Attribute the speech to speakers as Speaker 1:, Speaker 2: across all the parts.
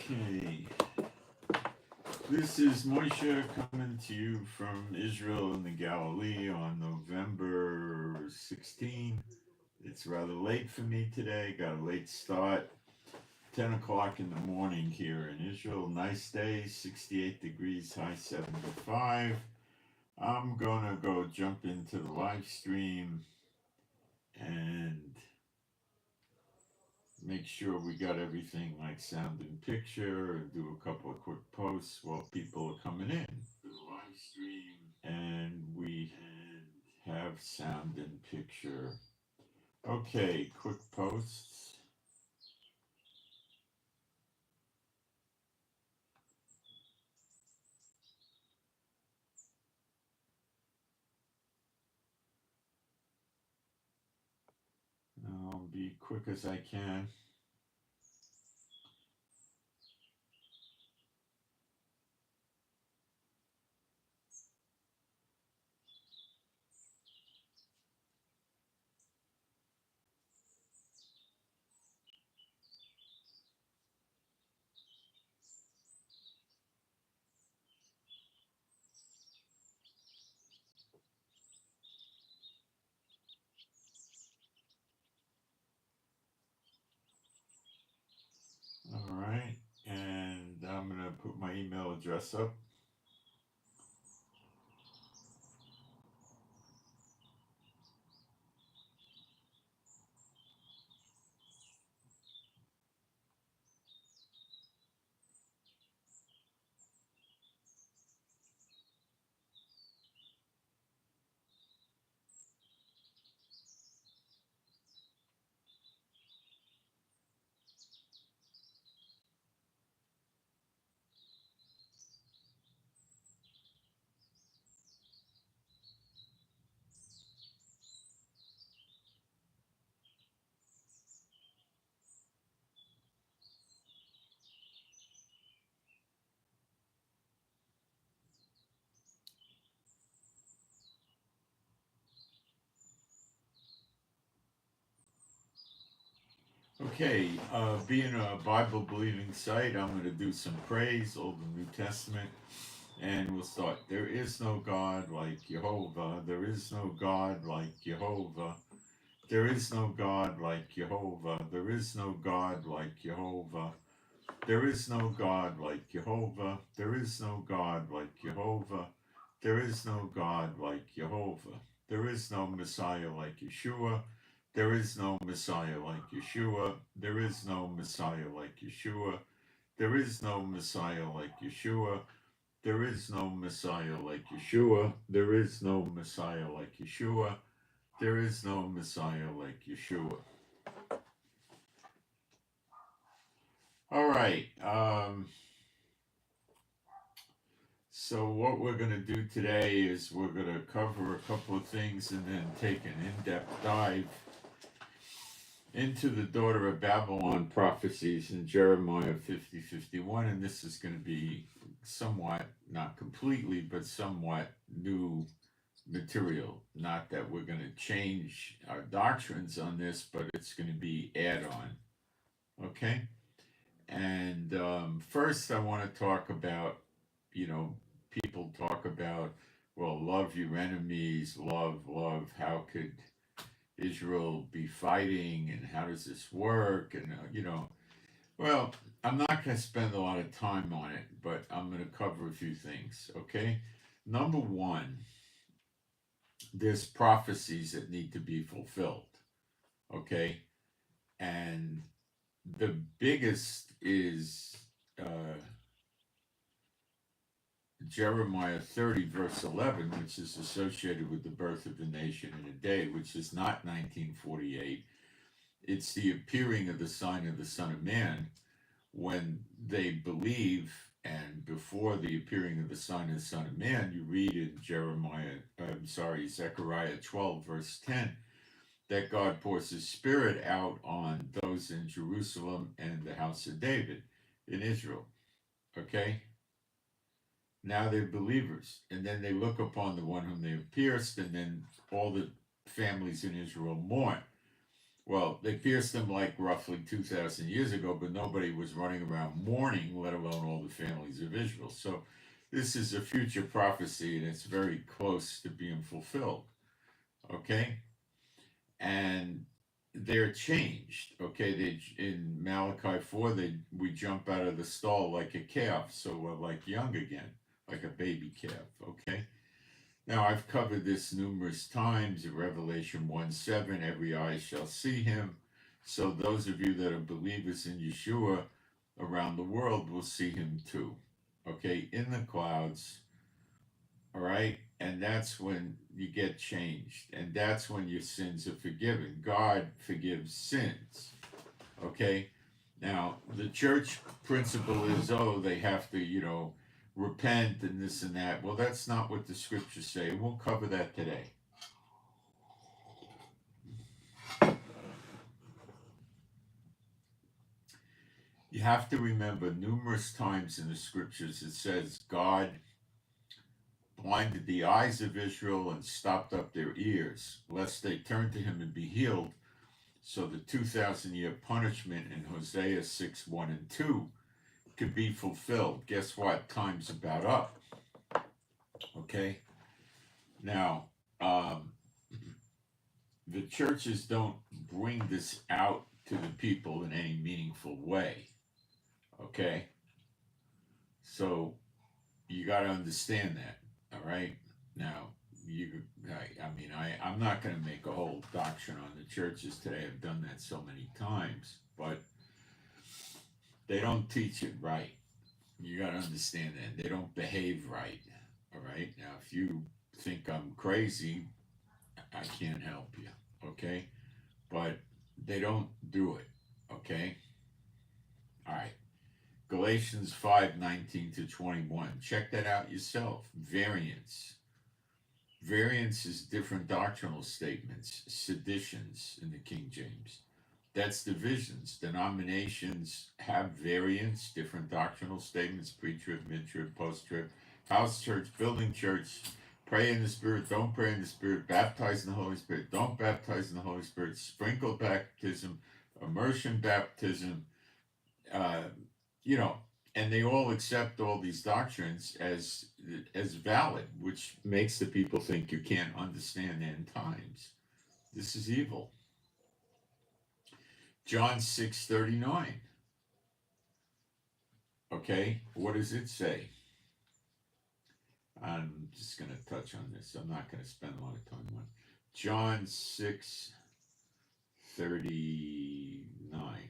Speaker 1: Okay, this is Moshe coming to you from Israel and the Galilee on November 16. It's rather late for me today, got a late start. 10 o'clock in the morning here in Israel. Nice day, 68 degrees, high 75. I'm gonna go jump into the live stream and make sure we got everything like sound and picture and do a couple of quick posts while people are coming in to the live stream and we have sound and picture. Okay, quick posts. I'll be quick as I can. All right, and I'm gonna put my email address up. Okay, being a Bible believing site, I'm going to do some praise, Old and New Testament, and we'll start. There is no God like Jehovah. There is no God like Jehovah. There is no God like Jehovah. There is no God like Jehovah. There is no God like Jehovah. There is no God like Jehovah. There is no God like Jehovah. There is no Messiah like Yeshua. There is no Messiah like Yeshua. There is no Messiah like Yeshua. There is no Messiah like Yeshua. There is no Messiah like Yeshua. There is no Messiah like Yeshua. There is no Messiah like Yeshua. All right. So what we're going to do today is we're going to cover a couple of things and then take an in-depth dive into the daughter of Babylon prophecies in Jeremiah 50:51, and this is going to be somewhat, not completely, but somewhat new material. Not that we're going to change our doctrines on this, but it's going to be add-on. Okay? And first I want to talk about, people talk about, well, love your enemies, love, how could Israel be fighting and how does this work? And, well, I'm not going to spend a lot of time on it, but I'm going to cover a few things, okay? Number one, there's prophecies that need to be fulfilled, okay? And the biggest is Jeremiah 30, verse 11, which is associated with the birth of the nation in a day, which is not 1948. It's the appearing of the sign of the Son of Man when they believe, and before the appearing of the sign of the Son of Man, you read in Zechariah 12, verse 10, that God pours his Spirit out on those in Jerusalem and the house of David in Israel. Okay? Now they're believers, and then they look upon the one whom they have pierced, and then all the families in Israel mourn. Well, they pierced him like roughly 2,000 years ago, but nobody was running around mourning, let alone all the families of Israel. So this is a future prophecy, and it's very close to being fulfilled. Okay? And they're changed. Okay, they in Malachi 4, we jump out of the stall like a calf, so we're like young again, like a baby calf. Okay. Now I've covered this numerous times in Revelation 1:7. Every eye shall see him. So those of you that are believers in Yeshua around the world will see him too. Okay, in the clouds. All right. And that's when you get changed. And that's when your sins are forgiven. God forgives sins. Okay. Now, the church principle is, oh, they have to, repent and this and that. Well, that's not what the scriptures say. We'll cover that today. You have to remember numerous times in the scriptures it says God blinded the eyes of Israel and stopped up their ears, lest they turn to him and be healed. So the 2,000-year punishment in Hosea 6:1 and 2 could be fulfilled. Guess what? Time's about up. Okay? Now, the churches don't bring this out to the people in any meaningful way. Okay? So you got to understand that. All right? Now, I'm not going to make a whole doctrine on the churches today. I've done that so many times, but they don't teach it right. You got to understand that. They don't behave right. All right? Now, if you think I'm crazy, I can't help you. Okay? But they don't do it. Okay? All right. Galatians 5:19-21. Check that out yourself. Variance. Variance is different doctrinal statements, seditions in the King James. That's divisions. Denominations have variance, different doctrinal statements, pre-trib, mid-trib, post-trib, house church, building church, pray in the Spirit, don't pray in the Spirit, baptize in the Holy Spirit, don't baptize in the Holy Spirit, sprinkle baptism, immersion baptism, and they all accept all these doctrines as valid, which makes the people think you can't understand end times. This is evil. John 6:39. Okay, what does it say? I'm just going to touch on this. I'm not going to spend a lot of time on it. John 6:39.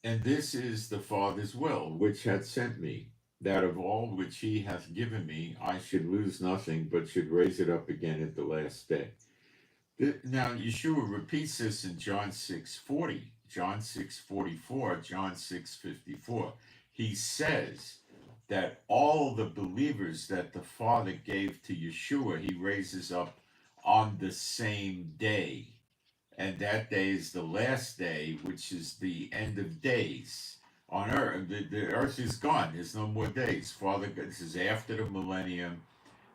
Speaker 1: And this is the Father's will, which hath sent me, that of all which he hath given me, I should lose nothing, but should raise it up again at the last day. Now, Yeshua repeats this in John 6:40, John 6:44, John 6:54. He says that all the believers that the Father gave to Yeshua, he raises up on the same day. And that day is the last day, which is the end of days on earth. The earth is gone. There's no more days. Father, this is after the millennium,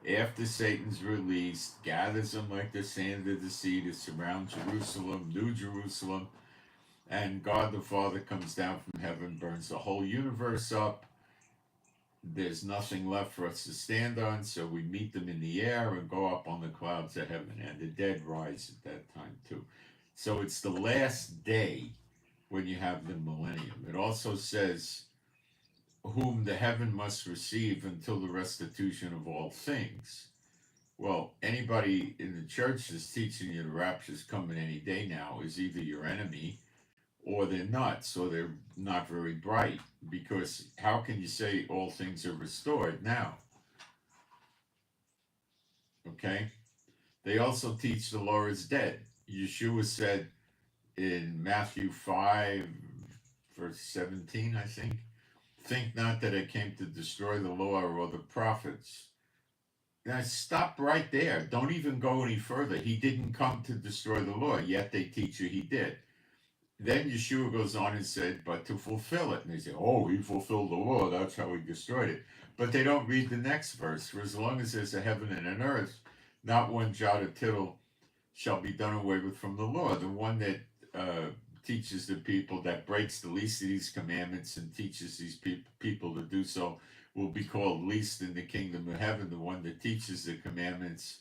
Speaker 1: after Satan's released, gathers them like the sand of the sea to surround Jerusalem, New Jerusalem, and God the Father comes down from heaven, burns the whole universe up. There's nothing left for us to stand on, so we meet them in the air and go up on the clouds of heaven, and the dead rise at that time too. So it's the last day when you have the millennium. It also says, whom the heaven must receive until the restitution of all things. Well, anybody in the church that's teaching you the rapture's coming any day now is either your enemy or they're nuts, or they're not very bright, because how can you say all things are restored now? Okay? They also teach the law is dead. Yeshua said in Matthew 5, verse 17, I think not that I came to destroy the law or the prophets. Now stop right there. Don't even go any further. He didn't come to destroy the law, yet they teach you he did. Then Yeshua goes on and said, but to fulfill it. And they say, oh, he fulfilled the law. That's how he destroyed it. But they don't read the next verse. For as long as there's a heaven and an earth, not one jot or tittle shall be done away with from the law. The one that teaches the people, that breaks the least of these commandments and teaches these people to do so, will be called least in the kingdom of heaven. The one that teaches the commandments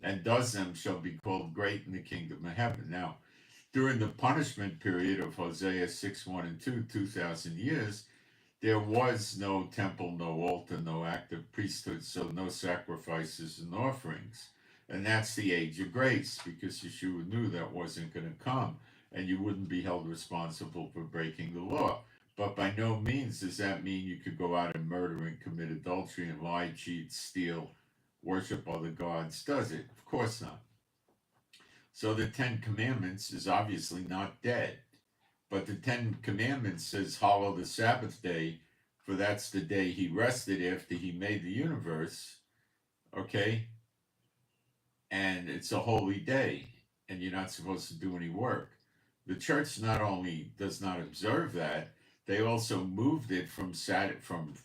Speaker 1: and does them shall be called great in the kingdom of heaven. Now, during the punishment period of Hosea 6:1 and 2, 2,000 years, there was no temple, no altar, no active priesthood, so no sacrifices and offerings. And that's the age of grace, because Yeshua knew that wasn't going to come, and you wouldn't be held responsible for breaking the law. But by no means does that mean you could go out and murder and commit adultery and lie, cheat, steal, worship other gods, does it? Of course not. So the Ten Commandments is obviously not dead. But the Ten Commandments says, hallow the Sabbath day, for that's the day he rested after he made the universe, okay? And it's a holy day, and you're not supposed to do any work. The church not only does not observe that, they also moved it from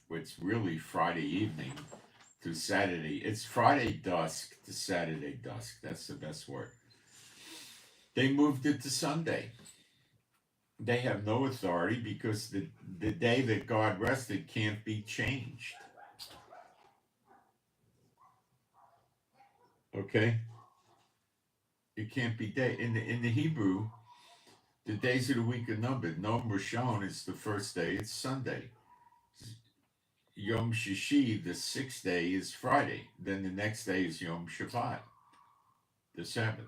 Speaker 1: what's really Friday evening to Saturday. It's Friday dusk to Saturday dusk. That's the best word. They moved it to Sunday. They have no authority because the day that God rested can't be changed. Okay? It can't be day. In the Hebrew, the days of the week are numbered. Yom Rishon is the first day, it's Sunday. Yom Shishi, the sixth day, is Friday. Then the next day is Yom Shabbat, the Sabbath.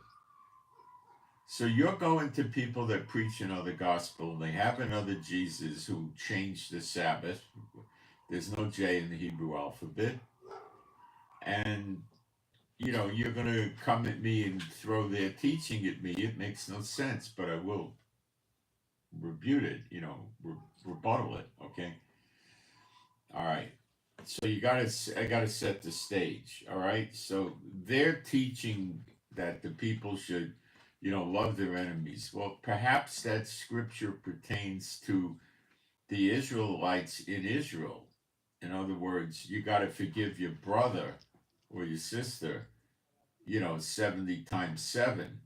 Speaker 1: So you're going to people that preach another gospel. They have another Jesus who changed the Sabbath. There's no J in the Hebrew alphabet. And, you're going to come at me and throw their teaching at me. It makes no sense, but I will rebut it, rebuttal it, okay? All right. So I got to set the stage, all right? So they're teaching that the people should love their enemies. Well, perhaps that scripture pertains to the Israelites in Israel. In other words, you got to forgive your brother or your sister, 70 times 7,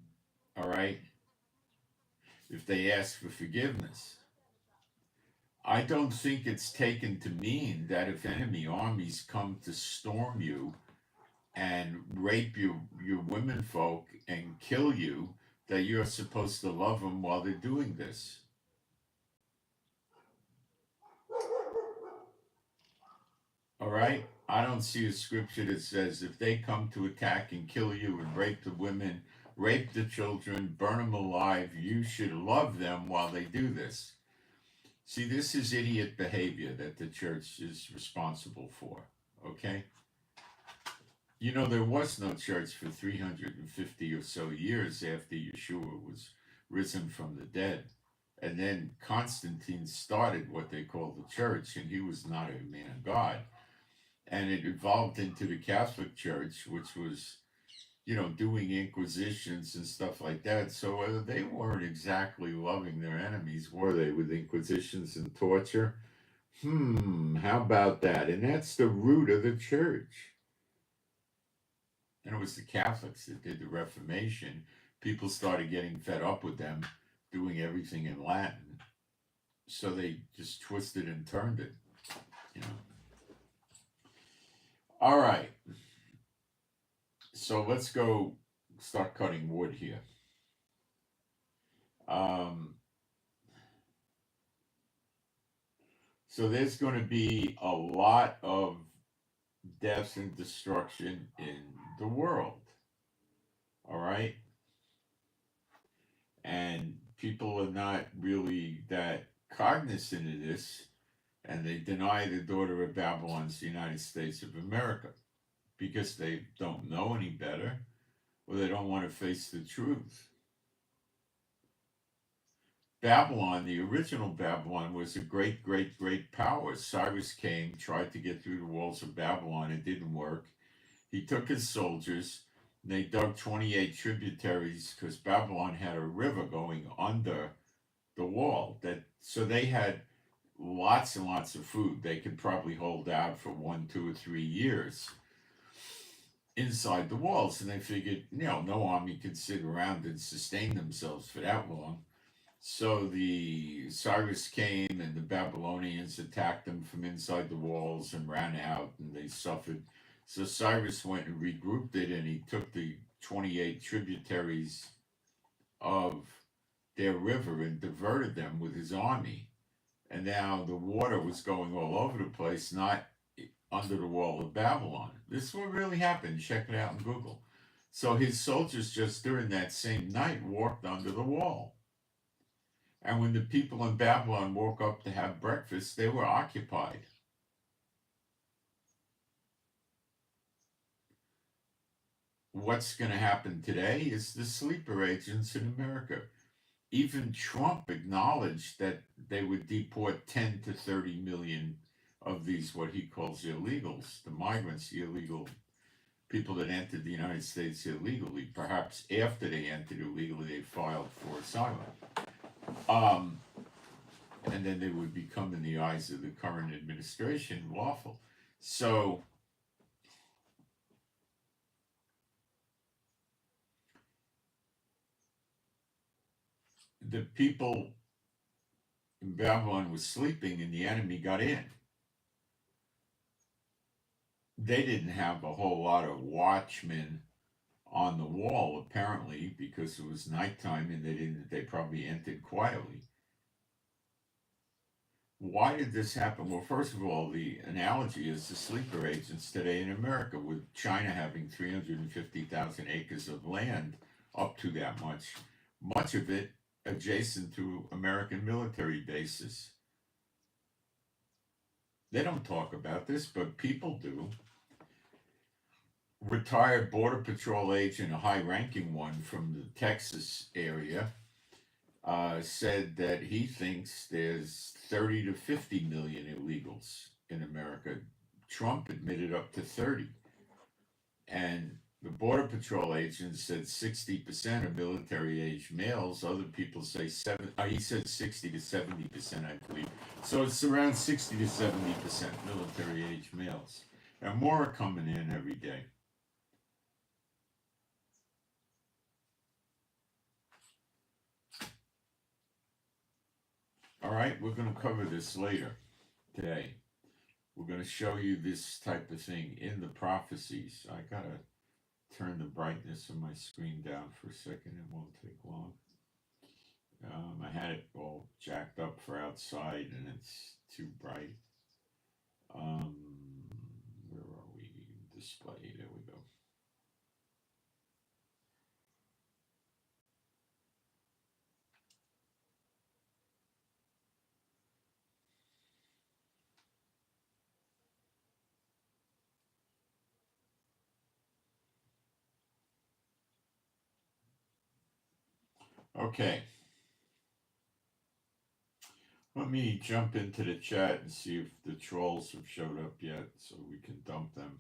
Speaker 1: all right? If they ask for forgiveness. I don't think it's taken to mean that if enemy armies come to storm you and rape your women folk and kill you, that you're supposed to love them while they're doing this. All right? I don't see a scripture that says if they come to attack and kill you and rape the women, rape the children, burn them alive, you should love them while they do this. See, this is idiot behavior that the church is responsible for, okay? There was no church for 350 or so years after Yeshua was risen from the dead. And then Constantine started what they call the church, and he was not a man of God. And it evolved into the Catholic Church, which was, doing inquisitions and stuff like that. So they weren't exactly loving their enemies, were they, with inquisitions and torture? How about that? And that's the root of the church. And it was the Catholics that did the Reformation. People started getting fed up with them doing everything in Latin. So they just twisted and turned it, All right. So let's go start cutting wood here. So there's going to be a lot of death and destruction in the world. All right? And people are not really that cognizant of this, and they deny the daughter of Babylon's the United States of America because they don't know any better, or they don't want to face the truth. Babylon, the original Babylon, was a great, great, great power. Cyrus came, tried to get through the walls of Babylon. It didn't work. He took his soldiers, and they dug 28 tributaries because Babylon had a river going under the wall. So they had lots and lots of food. They could probably hold out for 1, 2, or 3 years. inside the walls, and they figured, no army could sit around and sustain themselves for that long. So the Cyrus came, and the Babylonians attacked them from inside the walls and ran out, and they suffered. So Cyrus went and regrouped it, and he took the 28 tributaries of their river and diverted them with his army. And now the water was going all over the place, not under the wall of Babylon. This is what really happened. Check it out on Google. So his soldiers just during that same night walked under the wall. And when the people in Babylon woke up to have breakfast, they were occupied. What's going to happen today is the sleeper agents in America. Even Trump acknowledged that they would deport 10 to 30 million of these, what he calls illegals, the migrants, the illegal people that entered the United States illegally. Perhaps after they entered illegally, they filed for asylum. And then they would become, in the eyes of the current administration, lawful. So the people in Babylon was sleeping and the enemy got in. They didn't have a whole lot of watchmen on the wall, apparently, because it was nighttime and they probably entered quietly. Why did this happen? Well, first of all, the analogy is the sleeper agents today in America, with China having 350,000 acres of land, up to that much of it adjacent to American military bases. They don't talk about this, but people do. Retired Border Patrol agent, a high-ranking one from the Texas area, said that he thinks there's 30 to 50 million illegals in America. Trump admitted up to 30. And the Border Patrol agent said 60% are military-age males. Other people say he said 60 to 70%, I believe. So it's around 60 to 70% military-age males. And more are coming in every day. All right, we're going to cover this later today. We're going to show you this type of thing in the prophecies. I got to turn the brightness of my screen down for a second. It won't take long. I had it all jacked up for outside and it's too bright. Where are we? Display. There we go. Okay. Let me jump into the chat and see if the trolls have showed up yet so we can dump them.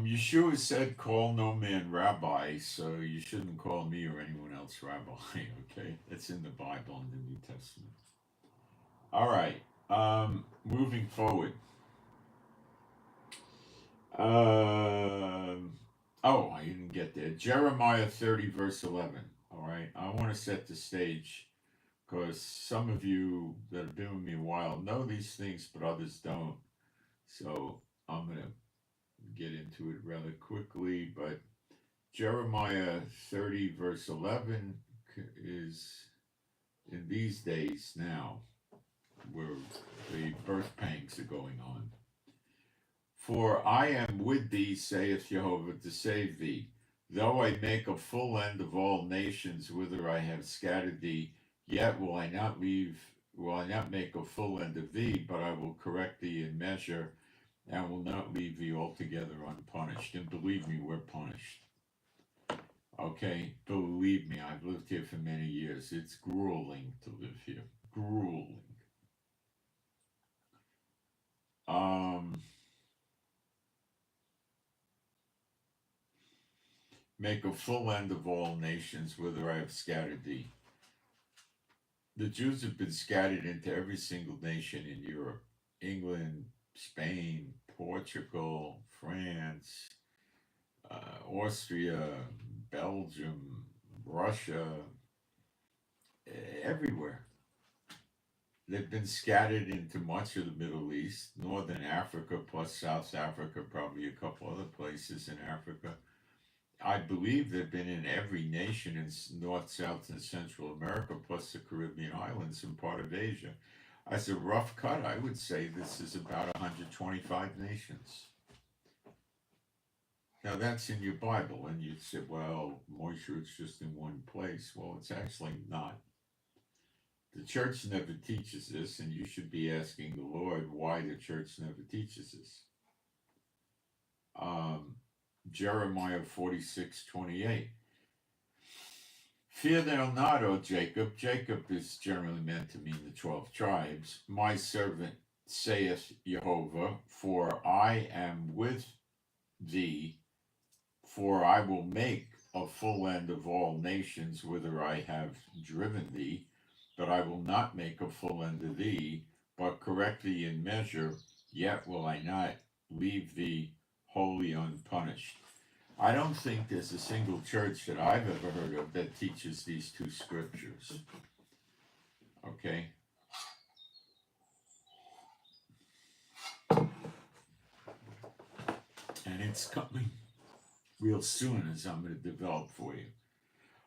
Speaker 1: Yeshua said, call no man rabbi, so you shouldn't call me or anyone else rabbi, okay? That's in the Bible in the New Testament. All right, moving forward. I didn't get there. Jeremiah 30, verse 11, all right? I want to set the stage because some of you that have been with me a while know these things, but others don't. So I'm going to get into it rather quickly, but Jeremiah 30, verse 11 is in these days now where the birth pangs are going on. For I am with thee, saith Jehovah, to save thee. Though I make a full end of all nations whither I have scattered thee, yet will I not make a full end of thee, but I will correct thee in measure and will not leave thee altogether unpunished. And believe me, we're punished. Okay? Believe me, I've lived here for many years. It's grueling to live here. Grueling. Make a full end of all nations, whither I have scattered thee. The Jews have been scattered into every single nation in Europe. England, Spain, Portugal, France, Austria, Belgium, Russia, everywhere. They've been scattered into much of the Middle East, Northern Africa, plus South Africa, probably a couple other places in Africa. I believe they've been in every nation in North, South, and Central America, plus the Caribbean islands and part of Asia. As a rough cut, I would say this is about 125 nations. Now that's in your Bible, and you'd say, well, Moshe, it's just in one place. Well, it's actually not. The church never teaches this, and you should be asking the Lord why the church never teaches this. Jeremiah 46:28. Fear thou not, O Jacob. Jacob is generally meant to mean the 12 tribes. My servant, saith Jehovah, for I am with thee, for I will make a full end of all nations whither I have driven thee, but I will not make a full end of thee, but correct thee in measure, yet will I not leave thee wholly unpunished. I don't think there's a single church that I've ever heard of that teaches these two scriptures. Okay? And it's coming real soon, as I'm going to develop for you.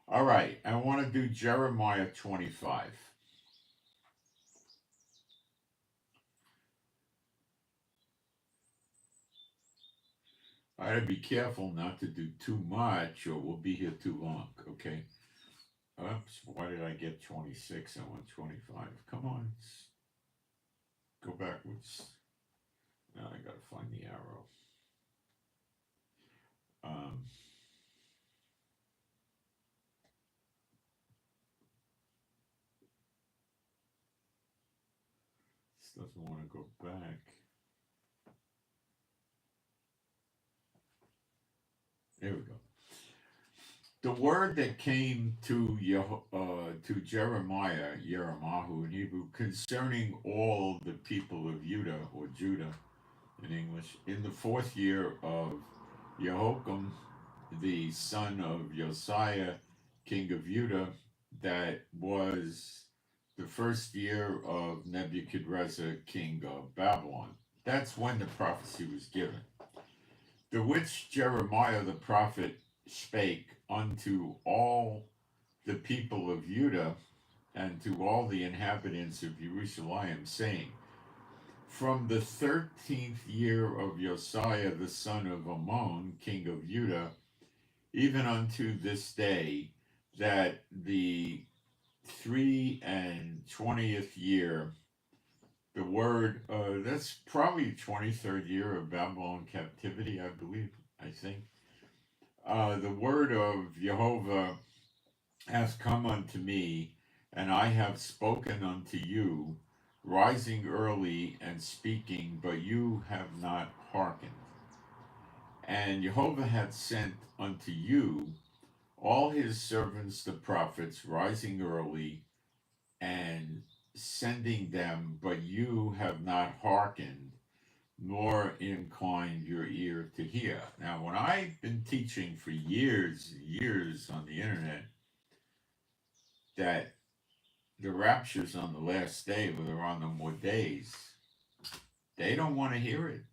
Speaker 1: All right, I want to do Jeremiah 25. I gotta be careful not to do too much or we'll be here too long, okay? Oops, why did I get 26? I want 25. Come on, go backwards. Now I gotta find the arrow. This doesn't want to go back. There we go. The word that came to Jeremiah, Yeremahu in Hebrew, concerning all the people of Judah, or Judah in English, in the 4th year of Jehoiakim, the son of Josiah, king of Judah, that was the 1st year of Nebuchadnezzar, king of Babylon. That's when the prophecy was given. The which Jeremiah the prophet spake unto all the people of Judah and to all the inhabitants of Jerusalem, saying, from the 13th year of Josiah the son of Ammon, king of Judah, even unto this day, that the 23rd year, the word, that's probably 23rd year of Babylon captivity, I think. The word of Jehovah hath come unto me, and I have spoken unto you, rising early and speaking, but you have not hearkened. And Jehovah hath sent unto you all his servants the prophets, rising early and sending them, but you have not hearkened, nor inclined your ear to hear. Now, when I've been teaching for years on the internet that the rapture's on the last day, but they're on no more days, they don't want to hear it.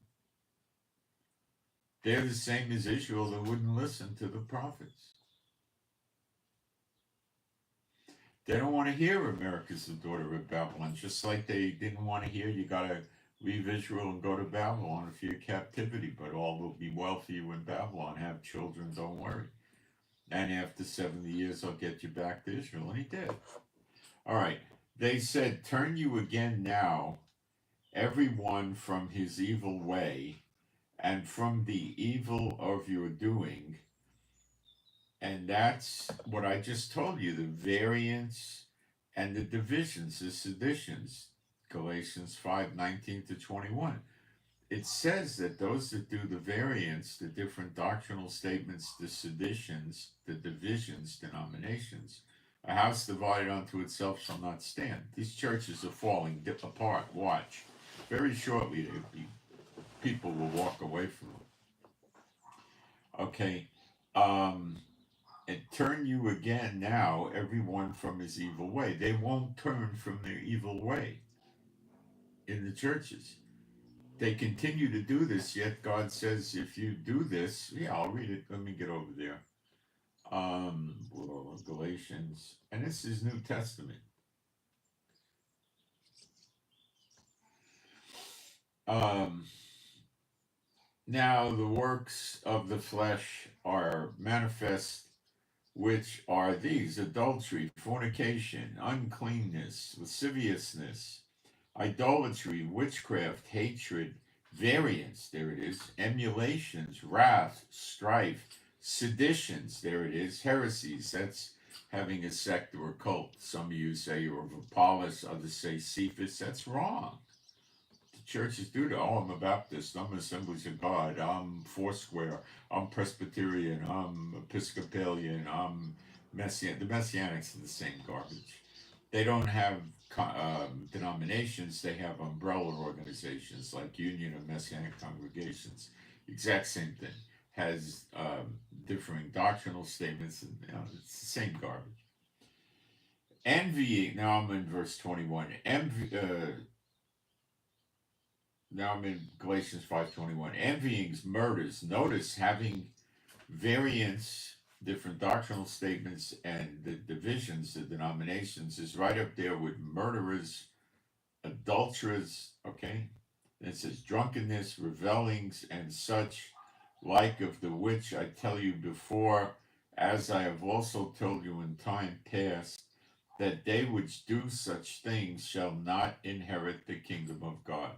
Speaker 1: They're the same as Israel that wouldn't listen to the prophets. They don't want to hear America's the daughter of Babylon, just like they didn't want to hear you got to leave Israel and go to Babylon for your captivity, but all will be well for you in Babylon. Have children, don't worry. And after 70 years, I'll get you back to Israel. And he did. All right. They said, turn you again now everyone from his evil way and from the evil of your doing. And that's what I just told you, the variance and the divisions, the seditions. Galatians 5:19-21. It says that those that do the variance, the different doctrinal statements, the seditions, the divisions, denominations, a house divided unto itself shall not stand. These churches are falling apart. Watch. Very shortly, people will walk away from them. Okay. And turn you again now, everyone from his evil way. They won't turn from their evil way in the churches. They continue to do this, yet God says, if you do this, yeah, I'll read it. Let me get over there. Galatians, and this is New Testament. Now the works of the flesh are manifest, which are these: adultery, fornication, uncleanness, lasciviousness, idolatry, witchcraft, hatred, variance, there it is, emulations, wrath, strife, seditions, there it is, heresies, that's having a sect or a cult. Some of you say you're of Apollos, others say Cephas. That's wrong. The churches do that. Oh, I'm a Baptist, I'm Assemblies of God, I'm Foursquare, I'm Presbyterian, I'm Episcopalian, I'm Messianic. The Messianics are the same garbage. They don't have denominations, they have umbrella organizations like Union of Messianic Congregations. Exact same thing. Has differing doctrinal statements, and it's the same garbage. Envy, now I'm in verse 21. Now I'm in Galatians 5:21. Envyings, murders, notice having variance, different doctrinal statements, and the divisions, the denominations, is right up there with murderers, adulterers, okay? And it says drunkenness, revelings, and such like, of the which I tell you before, as I have also told you in time past, that they which do such things shall not inherit the kingdom of God.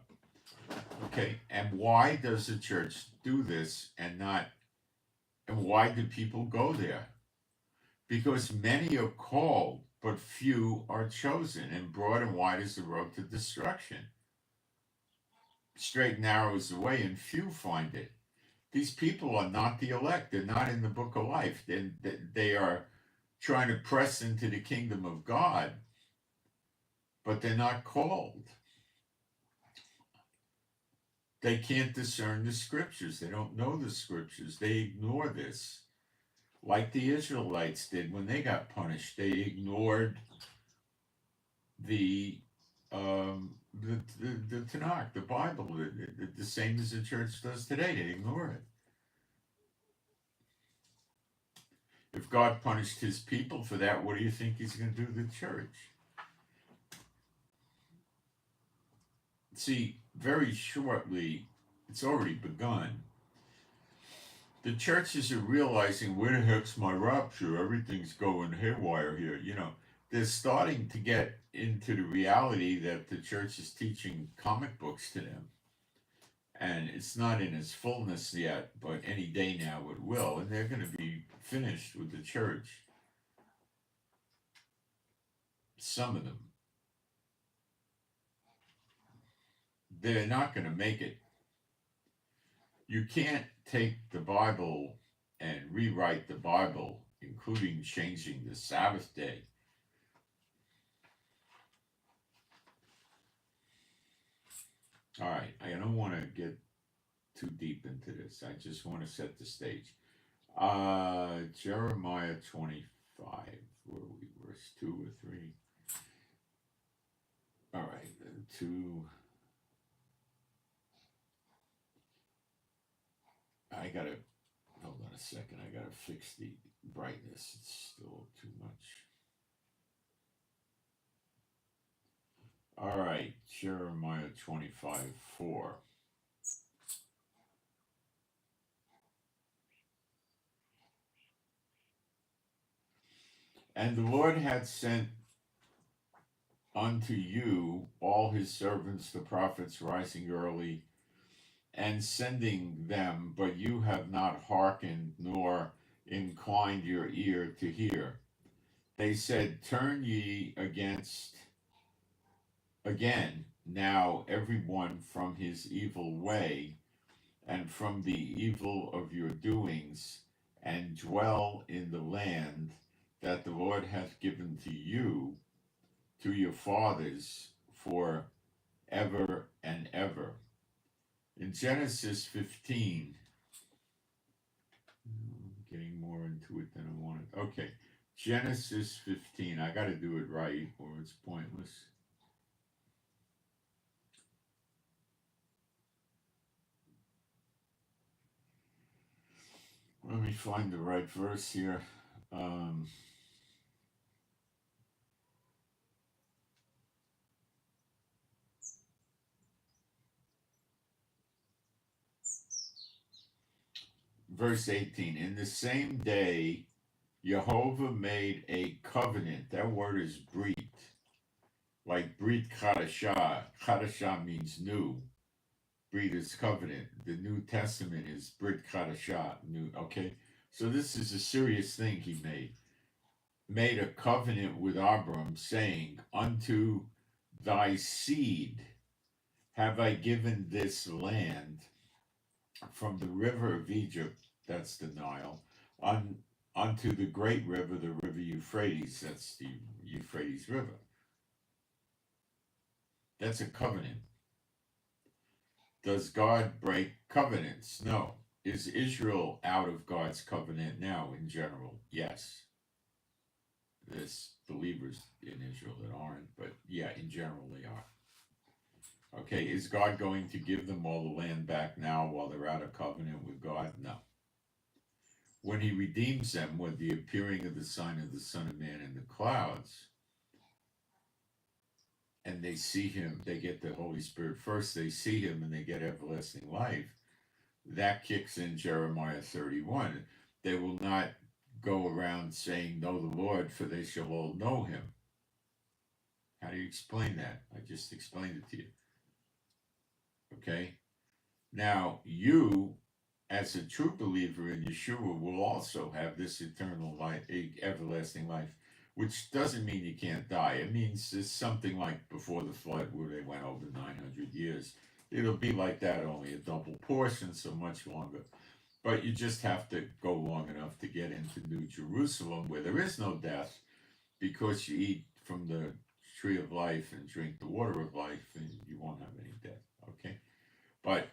Speaker 1: Okay, and why does the church do this and why do people go there? Because many are called, but few are chosen, and broad and wide is the road to destruction. Straight and narrow is the way, and few find it. These people are not the elect. They're not in the book of life. They are trying to press into the kingdom of God, but they're not called. They can't discern the scriptures. They don't know the scriptures. They ignore this. Like the Israelites did when they got punished. They ignored the Tanakh, the Bible, the same as the church does today. They ignore it. If God punished his people for that, what do you think he's going to do to the church? See, very shortly, it's already begun. The churches are realizing, where the heck's my rapture? Everything's going haywire here. They're starting to get into the reality that the church is teaching comic books to them. And it's not in its fullness yet, but any day now it will. And they're going to be finished with the church. Some of them. They're not going to make it. You can't take the Bible and rewrite the Bible, including changing the Sabbath day. All right, I don't want to get too deep into this. I just want to set the stage. Jeremiah 25, where are we? Verse 2 or 3? All right, 2. Hold on a second. I gotta fix the brightness. It's still too much. All right, Jeremiah 25:4. And the Lord had sent unto you all his servants, the prophets, rising early and sending them, but you have not hearkened nor inclined your ear to hear. They said, turn ye again now every one from his evil way and from the evil of your doings, and dwell in the land that the Lord hath given to you, to your fathers, for ever and ever. In Genesis 15, I'm getting more into it than I wanted. Okay, Genesis 15. I got to do it right or it's pointless. Let me find the right verse here. Verse 18. In the same day, Jehovah made a covenant. That word is brit, like brit chadashah. Chadashah means new. Brit is covenant. The New Testament is brit chadashah, new. Okay, so this is a serious thing he made. Made a covenant with Abram, saying, unto thy seed have I given this land from the river of Egypt, that's the Nile, unto the great river, the river Euphrates, that's the Euphrates River. That's a covenant. Does God break covenants? No. Is Israel out of God's covenant now in general? Yes. There's believers in Israel that aren't, but yeah, in general they are. Okay, is God going to give them all the land back now while they're out of covenant with God? No. When he redeems them with the appearing of the sign of the Son of Man in the clouds, and they see him, they get the Holy Spirit first, they see him and they get everlasting life, that kicks in Jeremiah 31. They will not go around saying, know the Lord, for they shall all know him. How do you explain that? I just explained it to you. Okay? Now, you, as a true believer in Yeshua, will also have this eternal life, everlasting life, which doesn't mean you can't die. It means it's something like before the flood where they went over 900 years. It'll be like that, only a double portion, so much longer. But you just have to go long enough to get into New Jerusalem where there is no death, because you eat from the tree of life and drink the water of life, and you won't have any death. Okay? But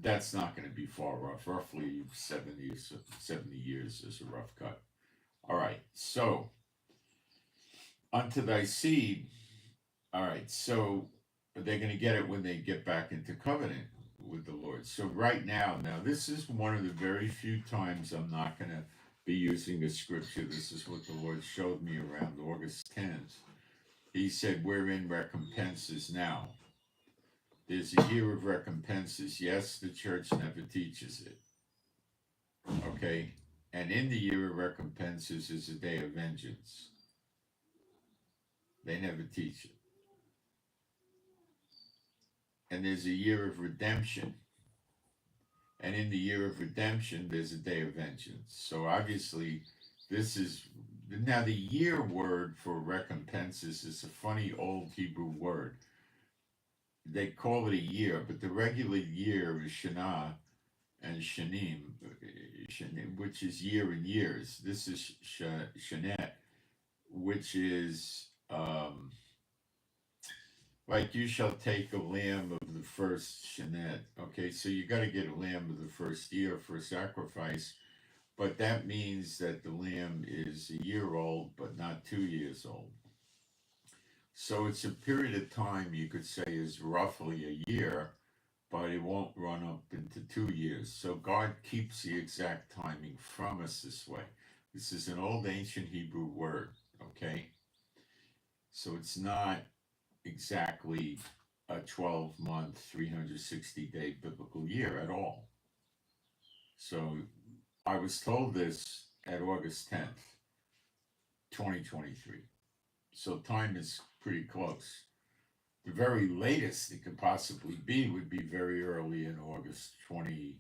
Speaker 1: that's not going to be far off. Roughly 70 years is a rough cut. All right, so unto thy seed. All right, so they're going to get it when they get back into covenant with the Lord. So right now, this is one of the very few times I'm not going to be using a scripture. This is what the Lord showed me around August 10th. He said, we're in recompenses now. There's a year of recompenses. Yes, the church never teaches it. Okay? And in the year of recompenses is a day of vengeance. They never teach it. And there's a year of redemption. And in the year of redemption, there's a day of vengeance. So obviously, this is. Now, the year word for recompenses is a funny old Hebrew word. They call it a year, but the regular year is Shana and Shanim, which is year in years. This is Shanet, which is like you shall take a lamb of the first Shanet. Okay, so you got to get a lamb of the first year for a sacrifice, but that means that the lamb is a year old, but not 2 years old. So it's a period of time you could say is roughly a year, but it won't run up into 2 years. So God keeps the exact timing from us this way. This is an old ancient Hebrew word, okay? So it's not exactly a 12-month, 360-day biblical year at all. So I was told this at August 10th, 2023. So time is pretty close. The very latest it could possibly be would be very early in August 20.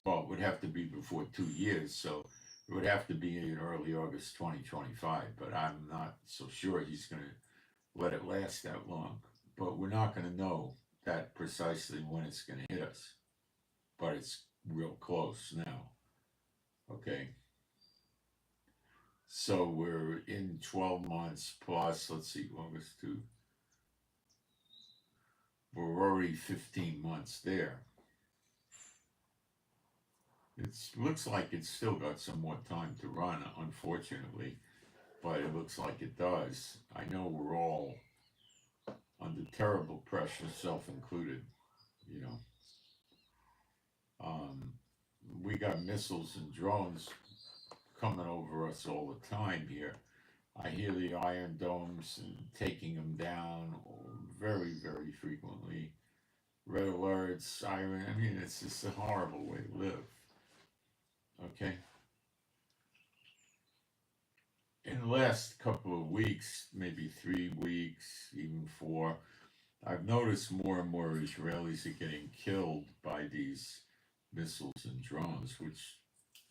Speaker 1: Well, it would have to be before 2 years, so it would have to be in early August 2025. But I'm not so sure he's going to let it last that long. But we're not going to know that precisely when it's going to hit us. But it's real close now. Okay. So we're in 12 months plus, let's see, August 2. We're already 15 months there. It looks like it's still got some more time to run, unfortunately, but it looks like it does. I know we're all under terrible pressure, self included, you know. We got missiles and drones coming over us all the time here. I hear the Iron Domes and taking them down very, very frequently. Red alerts, siren. I mean, it's just a horrible way to live. Okay. In the last couple of weeks, maybe 3 weeks, even 4, I've noticed more and more Israelis are getting killed by these missiles and drones, which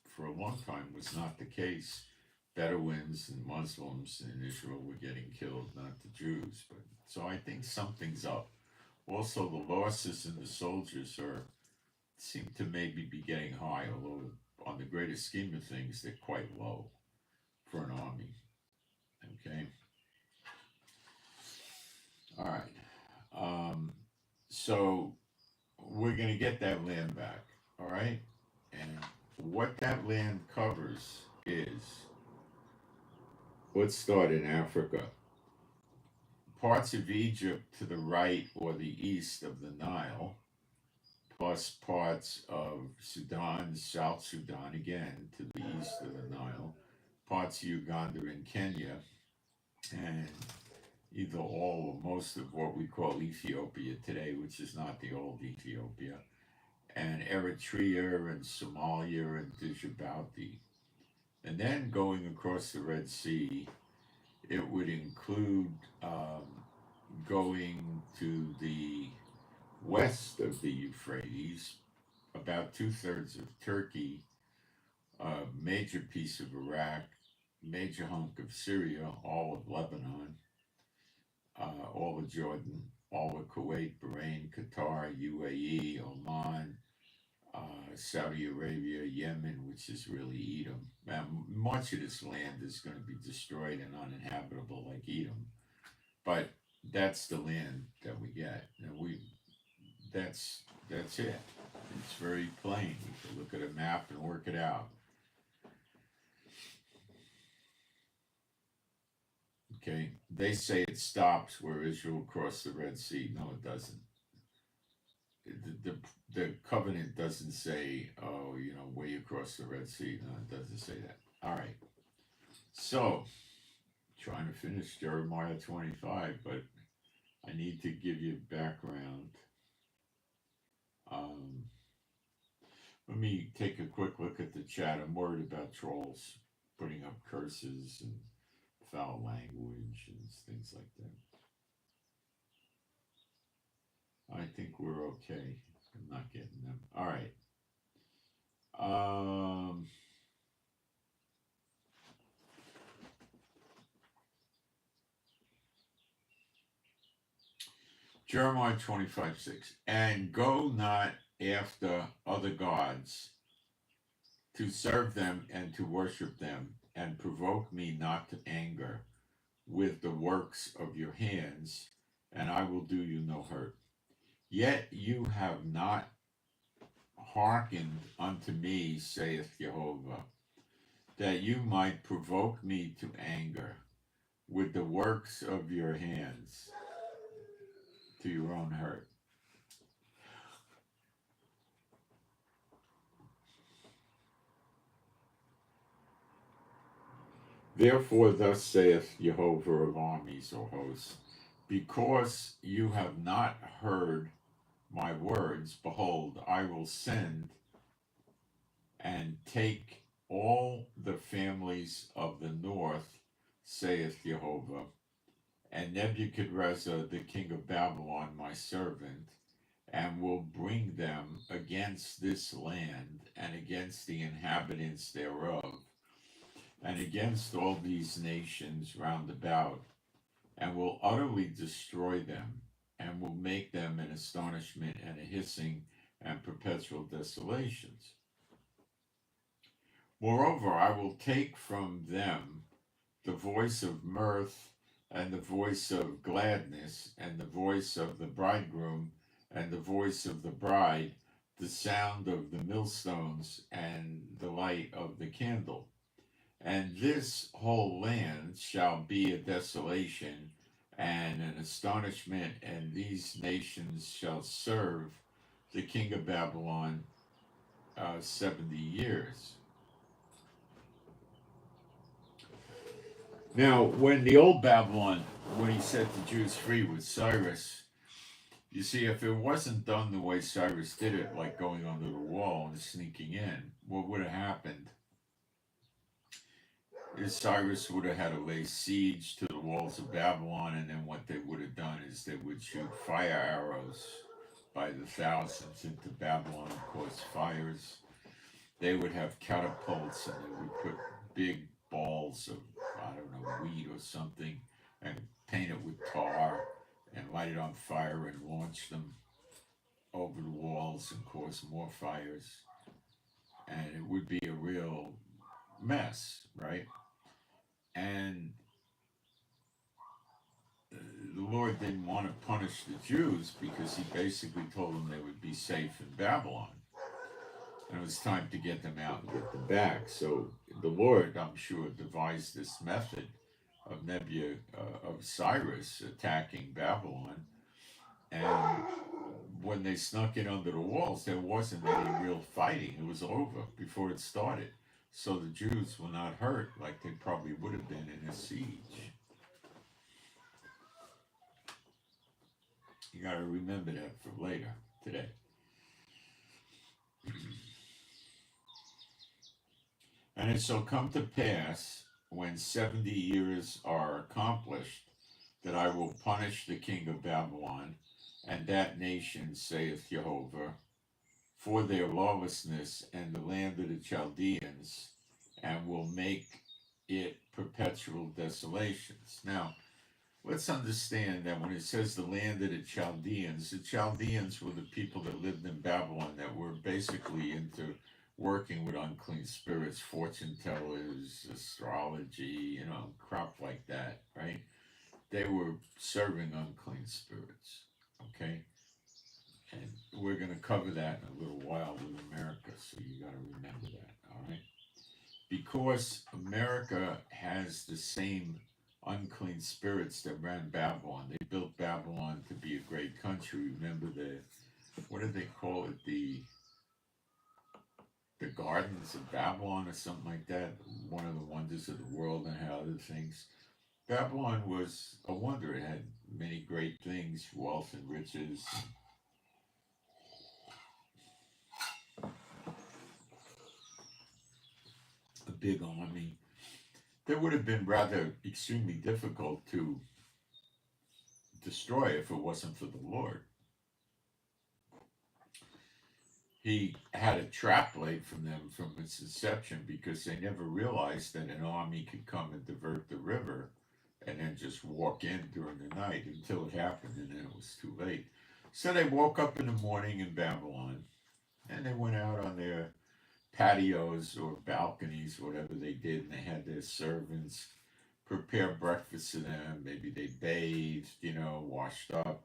Speaker 1: for a long time was not the case. Bedouins and Muslims in Israel were getting killed, not the Jews. But so I think something's up. Also, the losses in the soldiers seem to maybe be getting high, although on the greater scheme of things, they're quite low for an army. Okay. All right. So we're going to get that land back. All right. And what that land covers is, let's start in Africa. Parts of Egypt to the right or the east of the Nile, plus parts of Sudan, South Sudan, again to the east of the Nile, parts of Uganda and Kenya, and either all or most of what we call Ethiopia today, which is not the old Ethiopia, and Eritrea and Somalia and Djibouti. And then going across the Red Sea, it would include going to the west of the Euphrates, about 2/3 of Turkey, a major piece of Iraq, major hunk of Syria, all of Lebanon, all of Jordan, all of Kuwait, Bahrain, Qatar, UAE, Oman, Saudi Arabia, Yemen, which is really Edom. Now, much of this land is going to be destroyed and uninhabitable like Edom, but that's the land that we get. Now that's it. It's very plain. You can look at a map and work it out. Okay, they say it stops where Israel crossed the Red Sea. No, it doesn't. The covenant doesn't say, oh, where you cross the Red Sea. No, it doesn't say that. All right. So, trying to finish Jeremiah 25, but I need to give you background. Let me take a quick look at the chat. I'm worried about trolls putting up curses and foul language and things like that. I think we're okay. I'm not getting them. All right. Jeremiah 25:6. And go not after other gods to serve them and to worship them, and provoke me not to anger with the works of your hands, and I will do you no hurt. Yet you have not hearkened unto me, saith Jehovah, that you might provoke me to anger with the works of your hands to your own hurt. Therefore, thus saith Jehovah of armies or hosts, because you have not heard my words, behold, I will send and take all the families of the north, saith Jehovah, and Nebuchadrezzar the king of Babylon my servant, and will bring them against this land and against the inhabitants thereof, and against all these nations round about, and will utterly destroy them, and will make them an astonishment and a hissing and perpetual desolations. Moreover, I will take from them the voice of mirth, and the voice of gladness, and the voice of the bridegroom, and the voice of the bride, the sound of the millstones, and the light of the candle. And this whole land shall be a desolation and an astonishment, and these nations shall serve the king of Babylon 70 years. Now, when the old Babylon, when he set the Jews free with Cyrus, you see, if it wasn't done the way Cyrus did it, like going under the wall and sneaking in, what would have happened is Cyrus would have had to lay siege to the walls of Babylon, and then what they would have done is they would shoot fire arrows by the thousands into Babylon and cause fires. They would have catapults, and they would put big balls of, I don't know, wheat or something, and paint it with tar and light it on fire and launch them over the walls and cause more fires. And it would be a real mess, right? And the Lord didn't want to punish the Jews because he basically told them they would be safe in Babylon. And it was time to get them out and get them back. So the Lord, I'm sure, devised this method of Cyrus attacking Babylon. And when they snuck in under the walls, there wasn't any real fighting. It was over before it started. So the Jews were not hurt like they probably would have been in a siege. You got to remember that for later today. And it shall come to pass, when 70 years are accomplished, that I will punish the king of Babylon and that nation, saith Jehovah, for their lawlessness and the land of the Chaldeans, and will make it perpetual desolations. Now, let's understand that when it says the land of the Chaldeans were the people that lived in Babylon that were basically into working with unclean spirits, fortune tellers, astrology, crap like that, right? They were serving unclean spirits, okay? And we're going to cover that in a little while with America, so you got to remember that, all right? Because America has the same unclean spirits that ran Babylon. They built Babylon to be a great country. Remember what did they call it? The Gardens of Babylon or something like that. One of the wonders of the world and how other things. Babylon was a wonder. It had many great things, wealth and riches. A big army. That would have been rather extremely difficult to destroy if it wasn't for the Lord. He had a trap laid from them from its inception because they never realized that an army could come and divert the river and then just walk in during the night until it happened, and then it was too late. So they woke up in the morning in Babylon, and they went out on their patios or balconies, whatever they did, and they had their servants prepare breakfast for them. Maybe they bathed, washed up.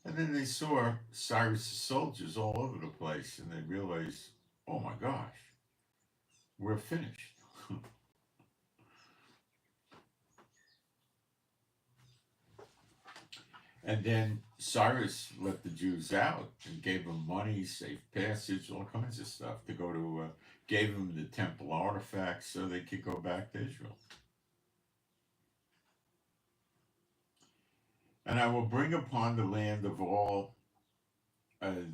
Speaker 1: And then they saw Cyrus' soldiers all over the place, and they realized, oh my gosh, we're finished. And then Cyrus let the Jews out and gave them money, safe passage, all kinds of stuff to go to, gave them the temple artifacts so they could go back to Israel. And I will bring upon the land of all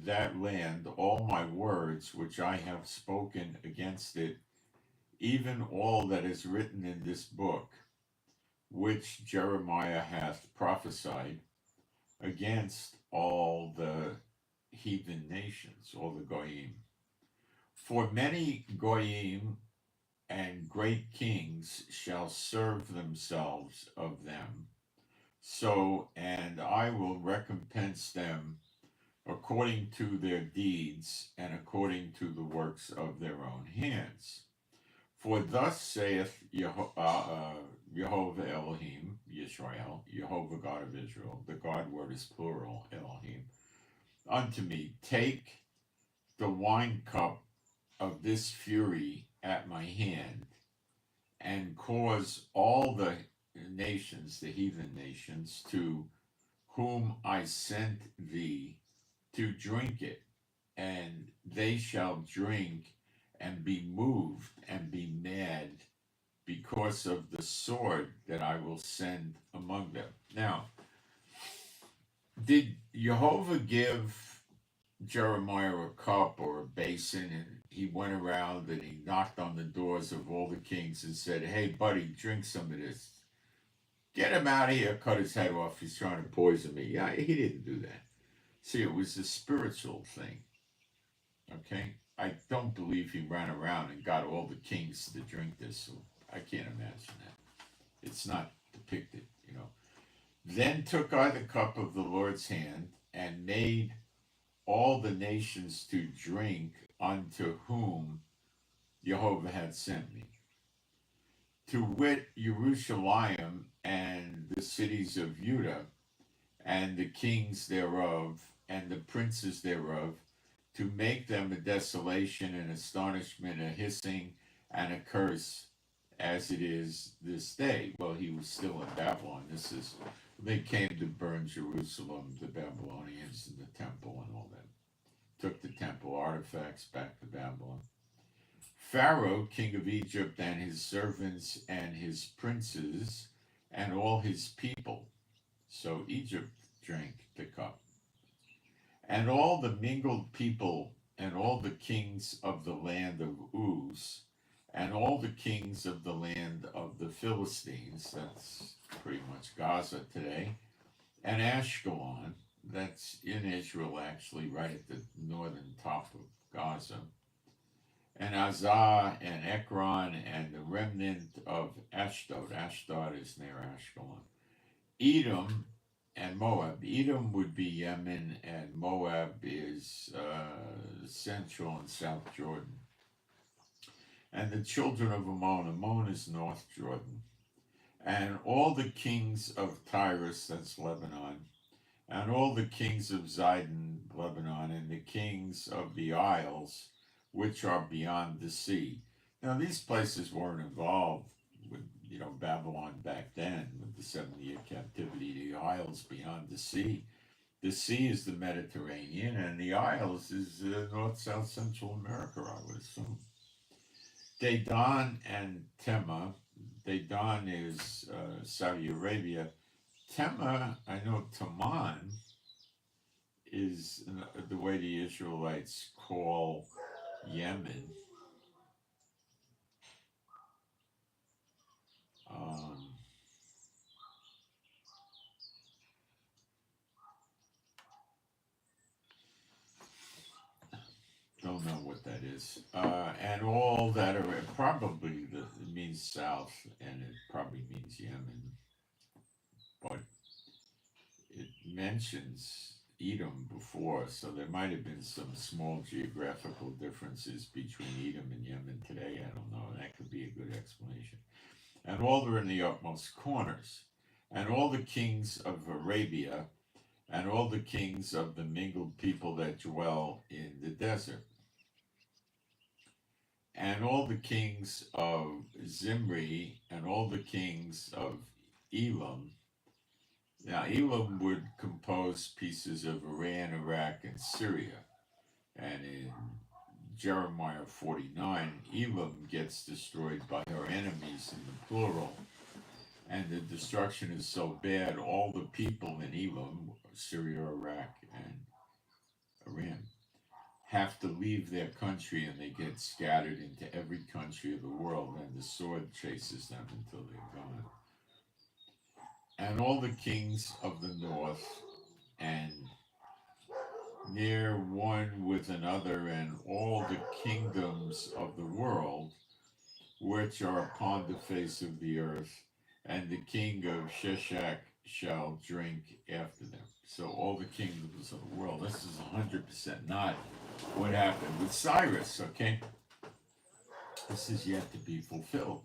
Speaker 1: that land all my words which I have spoken against it, even all that is written in this book, which Jeremiah hath prophesied against all the heathen nations, all the goyim. For many goyim and great kings shall serve themselves of them. So, and I will recompense them according to their deeds and according to the works of their own hands. For thus saith Jehovah Elohim, Yisrael, Jehovah God of Israel, the God word is plural, Elohim, unto me, take the wine cup of this fury at my hand, and cause all the nations, the heathen nations, to whom I sent thee, to drink it, and they shall drink and be moved and be mad because of the sword that I will send among them. Now, did Jehovah give Jeremiah a cup or a basin, and he went around and he knocked on the doors of all the kings and said, "Hey, buddy, drink some of this. Get him out of here, cut his head off. He's trying to poison me." Yeah, he didn't do that. See, it was a spiritual thing. Okay? I don't believe he ran around and got all the kings to drink this. So I can't imagine that. It's not depicted, you know. Then took I the cup of the Lord's hand and made all the nations to drink unto whom Jehovah had sent me, to wit, Jerusalem and the cities of Judah, and the kings thereof, and the princes thereof, to make them a desolation, and astonishment, a hissing, and a curse, as it is this day. Well, he was still in Babylon. This is, they came to burn Jerusalem, the Babylonians, and the temple and all that. Took the temple artifacts back to Babylon. Pharaoh, king of Egypt, and his servants and his princes, and all his people. So Egypt drank the cup. And all the mingled people, and all the kings of the land of Uz, and all the kings of the land of the Philistines, that's pretty much Gaza today, and Ashkelon, that's in Israel actually, right at the northern top of Gaza, and Azah and Ekron and the remnant of Ashdod. Ashdod is near Ashkelon. Edom and Moab. Edom would be Yemen, and Moab is central and South Jordan. And the children of Ammon. Ammon is North Jordan. And all the kings of Tyrus, that's Lebanon, and all the kings of Zidon, Lebanon, and the kings of the isles, which are beyond the sea. Now, these places weren't involved with, you know, Babylon back then, with the 70-year captivity. The isles beyond the sea. The sea is the Mediterranean, and the isles is North, South, Central America, I would assume. Dedan and Tema. Dedan is Saudi Arabia. Tema, I know Taman is the way the Israelites call Yemen. Don't know what that is. And all that are probably, it means south, and it probably means Yemen. But it mentions Edom before, so there might have been some small geographical differences between Edom and Yemen today. I don't know. That could be a good explanation. And all are in the utmost corners. And all the kings of Arabia, and all the kings of the mingled people that dwell in the desert, and all the kings of Zimri, and all the kings of Elam. Now, Elam would compose pieces of Iran, Iraq, and Syria. And in Jeremiah 49, Elam gets destroyed by her enemies in the plural. And the destruction is so bad, all the people in Elam, Syria, Iraq, and Aram, have to leave their country, and they get scattered into every country of the world, and the sword chases them until they're gone. And all the kings of the north, and near one with another, and all the kingdoms of the world, which are upon the face of the earth, and the king of Sheshach shall drink after them. So all the kingdoms of the world. This is 100% not what happened with Cyrus, okay? This is yet to be fulfilled.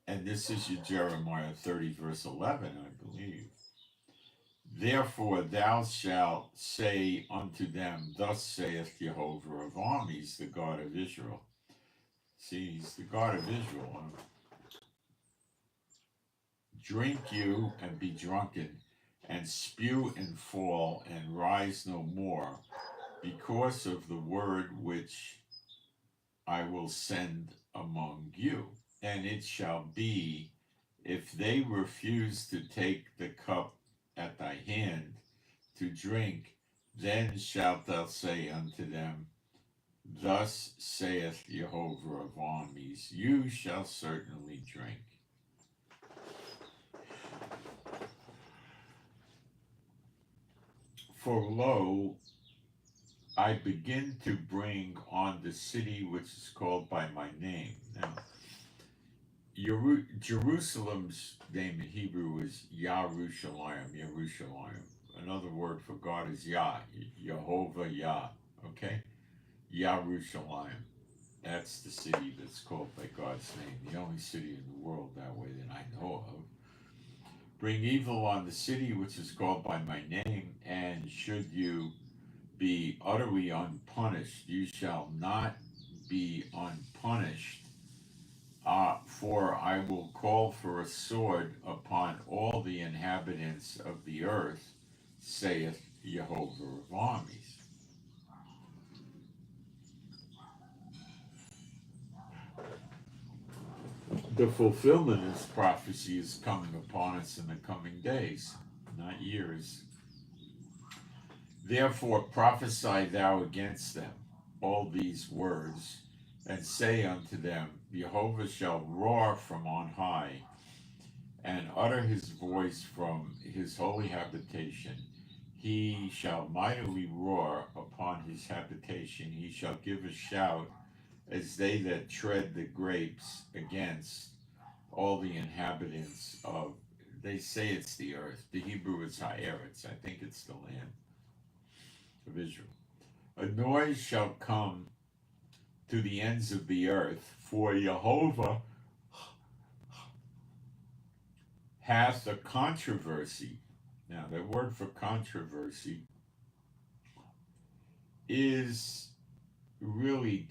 Speaker 1: And this is your Jeremiah 30, verse 11, I believe. Therefore thou shalt say unto them, Thus saith Jehovah of armies, the God of Israel. See, he's the God of Israel. Drink you and be drunken, and spew and fall, and rise no more, because of the word which I will send among you. And it shall be, if they refuse to take the cup at thy hand to drink, then shalt thou say unto them, Thus saith Jehovah of armies, you shall certainly drink. For lo, I begin to bring on the city which is called by my name. Now, Jerusalem's name in Hebrew is Yerushalayim, Yerushalayim. Another word for God is Yah, Jehovah Yah, okay? Yerushalayim. That's the city that's called by God's name, the only city in the world that way that I know of. Bring evil on the city which is called by my name, and should you be utterly unpunished, you shall not be unpunished. For I will call for a sword upon all the inhabitants of the earth, saith Jehovah of armies. The fulfillment of this prophecy is coming upon us in the coming days, not years. Therefore prophesy thou against them all these words, and say unto them, Jehovah shall roar from on high, and utter his voice from his holy habitation. He shall mightily roar upon his habitation. He shall give a shout as they that tread the grapes against all the inhabitants of, they say it's the earth. The Hebrew is ha'eretz. I think it's the land of Israel. A noise shall come to the ends of the earth, for Jehovah hath a controversy. Now, the word for controversy is really,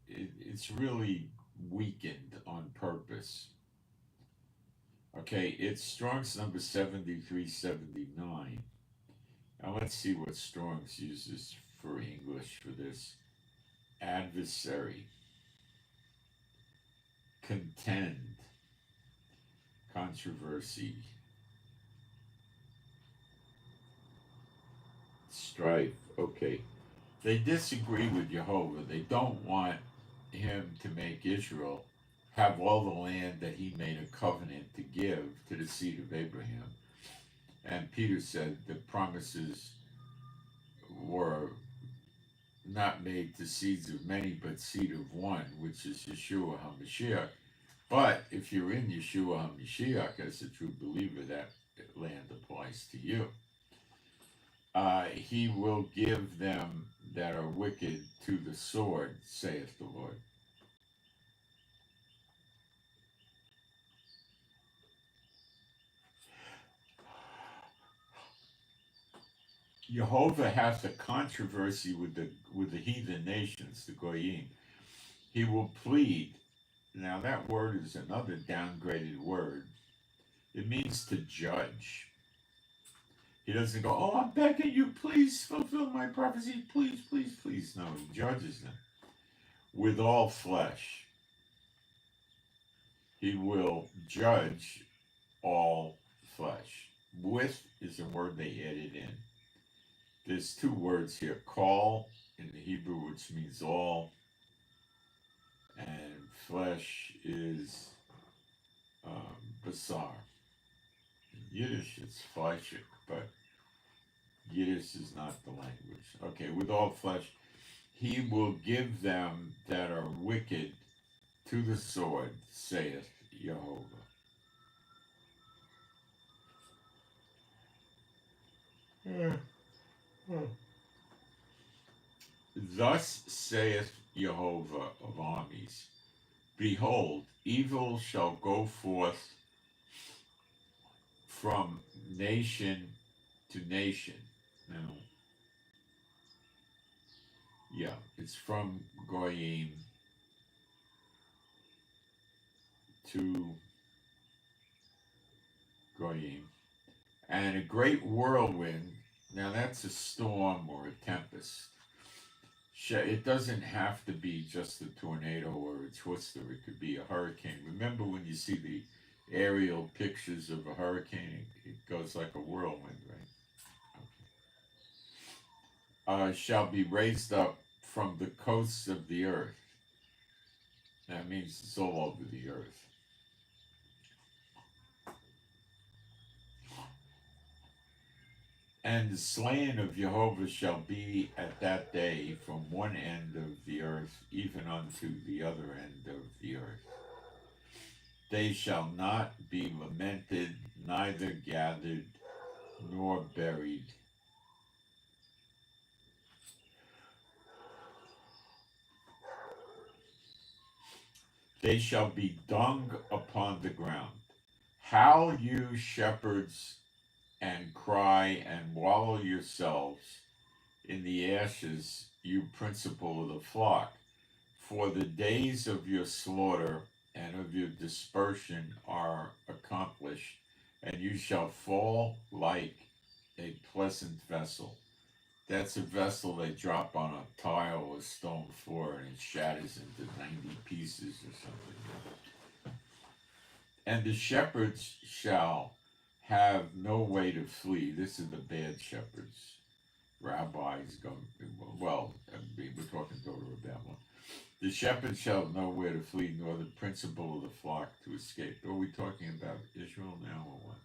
Speaker 1: it's really weakened on purpose. Okay, it's Strong's number 7379. Now let's see what Strong's uses for English for this. Adversary, contend, controversy, strife. Okay, they disagree with Jehovah. They don't want him to make Israel have all the land that he made a covenant to give to the seed of Abraham. And Peter said the promises were not made to seeds of many, but seed of one, which is Yeshua HaMashiach. But if you're in Yeshua HaMashiach as a true believer, that land applies to you. He will give them that are wicked to the sword, saith the Lord. Jehovah hath a controversy with the heathen nations, the Goyim. He will plead. Now that word is another downgraded word. It means to judge. He doesn't go, oh, I'm begging you, please fulfill my prophecy, please, please, please. No, he judges them with all flesh. He will judge all flesh. With is a word they added in. There's two words here, call in the Hebrew, which means all, and flesh is basar. In Yiddish, it's fleischig, but Yiddish is not the language. Okay, with all flesh, he will give them that are wicked to the sword, saith Jehovah. Thus saith Jehovah of armies, behold, evil shall go forth from nation to nation. Now, yeah, it's from Goyim to Goyim. And a great whirlwind, now that's a storm or a tempest. It doesn't have to be just a tornado or a twister. It could be a hurricane. Remember when you see the aerial pictures of a hurricane, it goes like a whirlwind, right? Okay. Shall be raised up from the coasts of the earth. That means it's all over the earth. And the slaying of Jehovah shall be at that day from one end of the earth even unto the other end of the earth. They shall not be lamented, neither gathered nor buried. They shall be dung upon the ground. Howl you shepherds, and cry and wallow yourselves in the ashes, you principal of the flock. For the days of your slaughter and of your dispersion are accomplished, and you shall fall like a pleasant vessel. That's a vessel they drop on a tile or stone floor and it shatters into 90 pieces or something. And the shepherds shall have no way to flee. This is the bad shepherds. Rabbis go, well, we're talking Torah about one. The shepherd shall know where to flee, nor the principal of the flock to escape. Are we talking about Israel now or what?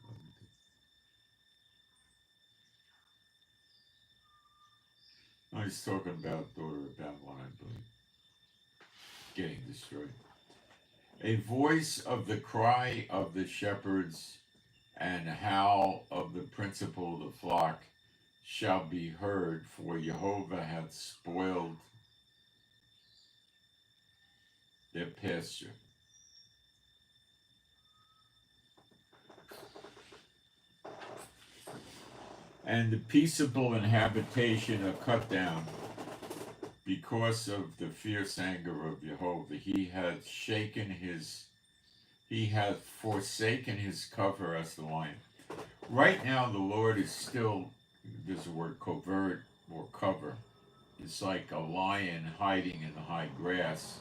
Speaker 1: I was talking about daughter of Babylon, I believe, getting destroyed. A voice of the cry of the shepherds and howl of the principal of the flock shall be heard, for Jehovah hath spoiled their pasture. And the peaceable inhabitation are cut down because of the fierce anger of Jehovah. He hath forsaken his cover as the lion. Right now, the Lord is still, there's a word covert or cover. It's like a lion hiding in the high grass,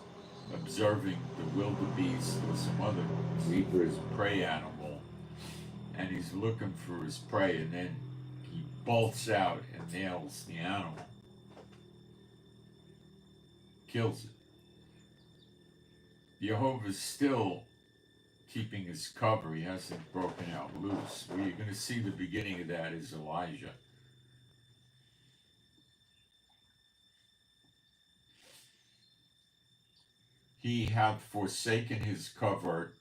Speaker 1: observing the wildebeest or some other zebra, his prey animal, and he's looking for his prey, and then he bolts out and nails the animal, kills it. Jehovah's still keeping his cover. He hasn't broken out loose. Where you're going to see the beginning of that is Elijah. He hath forsaken his covert.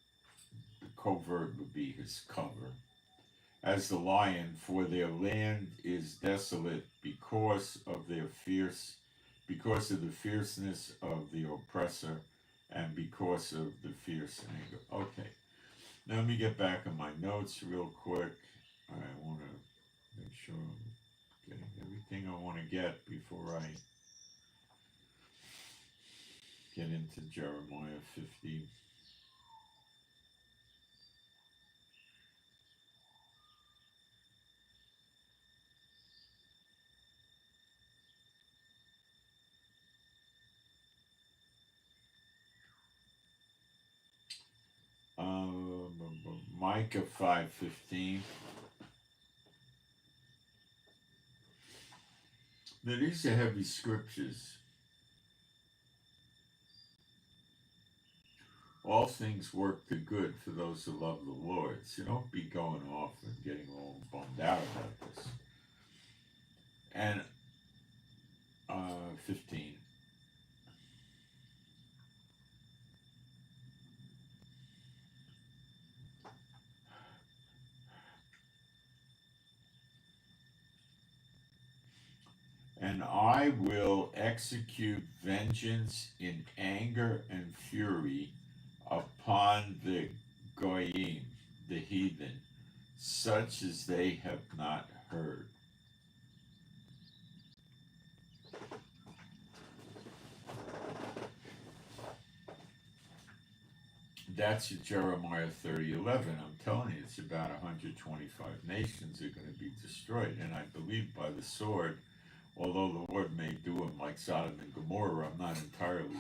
Speaker 1: The covert would be his cover. As the lion, for their land is desolate because of the fierceness of the oppressor, and because of the fierce anger. Okay, now let me get back on my notes real quick. I want to make sure I'm getting everything I want to get before I get into Jeremiah 50. Micah 5:15. Now, these are heavy scriptures. All things work to good for those who love the Lord. So don't be going off and getting all bummed out about this. And 15. And I will execute vengeance in anger and fury upon the Goyim, the heathen, such as they have not heard. That's Jeremiah 30:11. I'm telling you, it's about 125 nations are going to be destroyed. And I believe by the sword, although the Lord may do them like Sodom and Gomorrah, I'm not entirely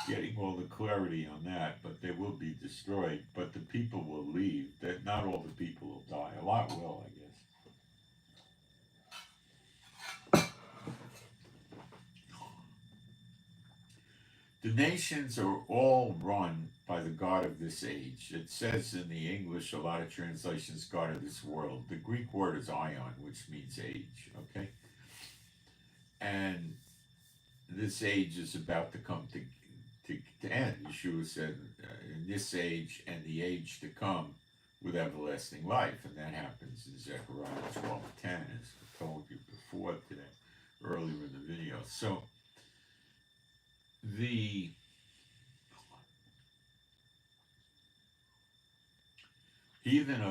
Speaker 1: getting all the clarity on that, but they will be destroyed. But the people will leave. That not all the people will die. A lot will, I guess. The nations are all run by the God of this age. It says in the English, a lot of translations, God of this world. The Greek word is ion, which means age, okay? And this age is about to come to end. Yeshua said, in this age and the age to come with everlasting life. And that happens in Zechariah 12:10, as I told you before today, earlier in the video. So the heathen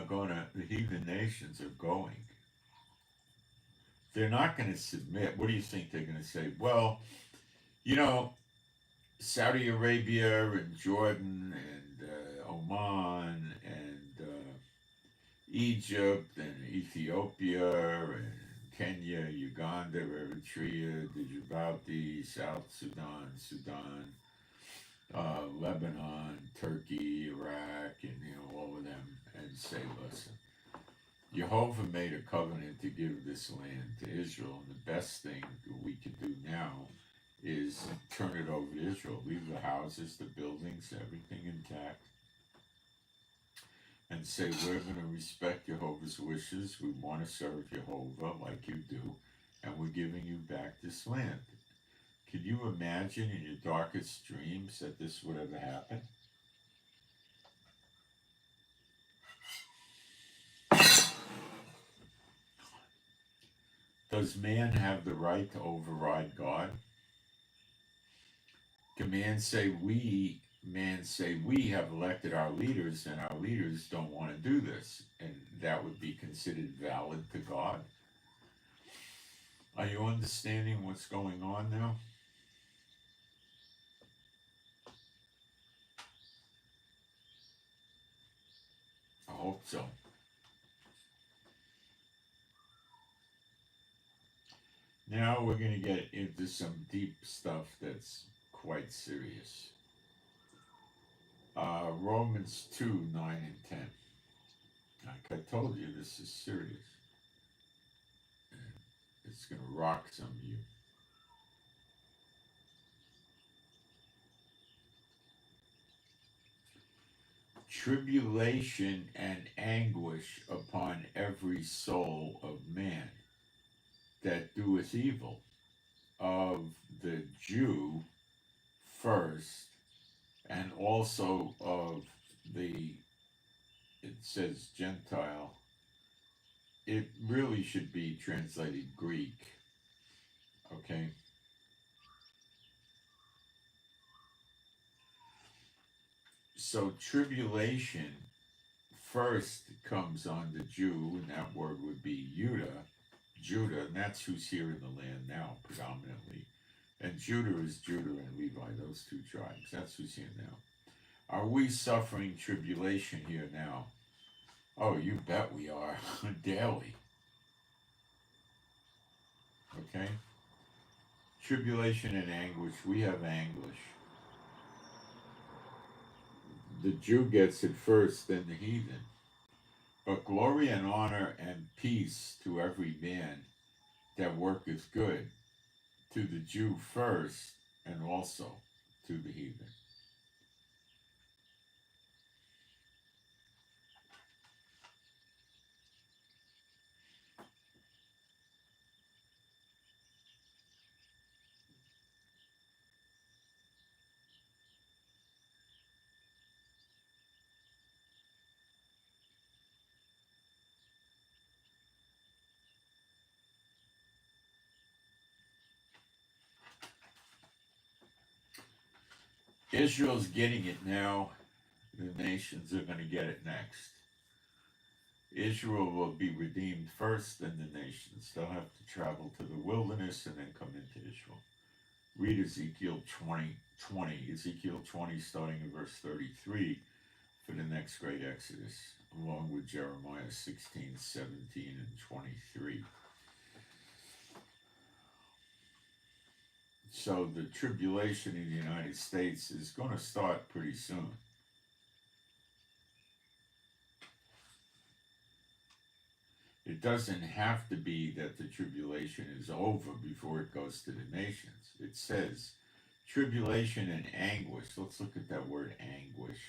Speaker 1: nations are going. They're not going to submit. What do you think they're going to say? Well, Saudi Arabia and Jordan and Oman and Egypt and Ethiopia and Kenya, Uganda, Eritrea, Djibouti, South Sudan, Lebanon, Turkey, Iraq, and all of them, and say, listen, Jehovah made a covenant to give this land to Israel, and the best thing we could do now is turn it over to Israel. Leave the houses, the buildings, everything intact, and say, we're going to respect Jehovah's wishes. We want to serve Jehovah like you do, and we're giving you back this land. Could you imagine in your darkest dreams that this would ever happen? Does man have the right to override God? Can man say we have elected our leaders and our leaders don't want to do this, and that would be considered valid to God? Are you understanding what's going on now? I hope so. Now we're going to get into some deep stuff that's quite serious. Romans 2, 9 and 10. Like I told you, this is serious. It's going to rock some of you. Tribulation and anguish upon every soul of man that doeth evil, of the Jew first, and also of the, it says Gentile. It really should be translated Greek, okay? So tribulation first comes on the Jew, and that word would be Judah, and that's who's here in the land now predominantly. And Judah is Judah and Levi, those two tribes. That's who's here now. Are we suffering tribulation here now? Oh, you bet we are, daily. Okay? Tribulation and anguish, we have anguish. The Jew gets it first, then the heathen. But glory and honor and peace to every man that worketh good, to the Jew first and also to the heathen. Israel's getting it now. The nations are going to get it next. Israel will be redeemed first, then the nations. They'll have to travel to the wilderness and then come into Israel. Read Ezekiel 20, Ezekiel 20 starting in verse 33 for the next great Exodus, along with Jeremiah 16, 17, and 23. So the tribulation in the United States is going to start pretty soon. It doesn't have to be that the tribulation is over before it goes to the nations. It says tribulation and anguish. Let's look at that word anguish.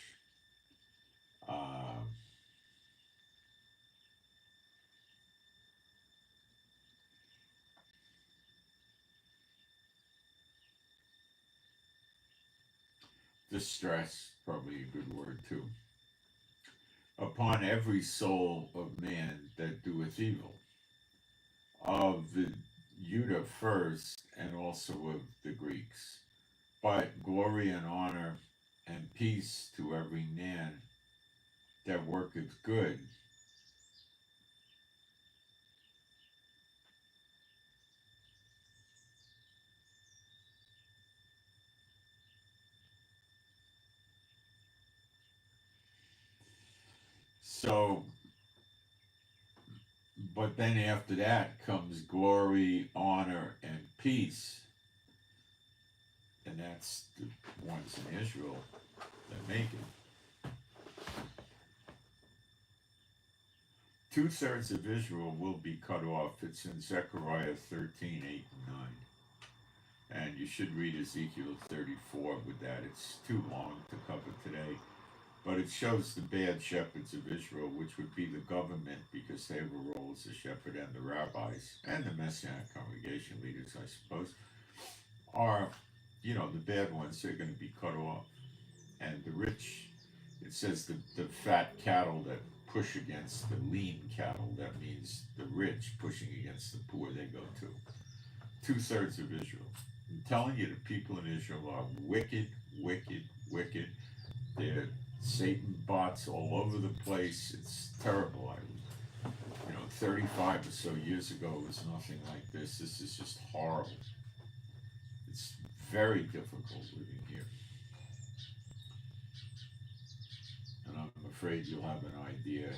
Speaker 1: Distress, probably a good word too. Upon every soul of man that doeth evil, of the Judah first, and also of the Greeks. But glory and honor and peace to every man that worketh good, so, but then after that comes glory, honor, and peace. And that's the ones in Israel that make it. 2/3 of Israel will be cut off. It's in Zechariah 13, 8, and 9. And you should read Ezekiel 34 with that. It's too long to cover today. But it shows the bad shepherds of Israel, which would be the government, because they have a role as a shepherd, and the rabbis, and the Messianic congregation leaders, I suppose, are, the bad ones. They're going to be cut off. And the rich, it says the fat cattle that push against the lean cattle, that means the rich pushing against the poor, they go to. 2/3 of Israel. I'm telling you, the people in Israel are wicked, wicked, wicked. They're Satan bots all over the place. It's terrible. 35 or so years ago was nothing like this. This is just horrible. It's very difficult living here. And I'm afraid you'll have an idea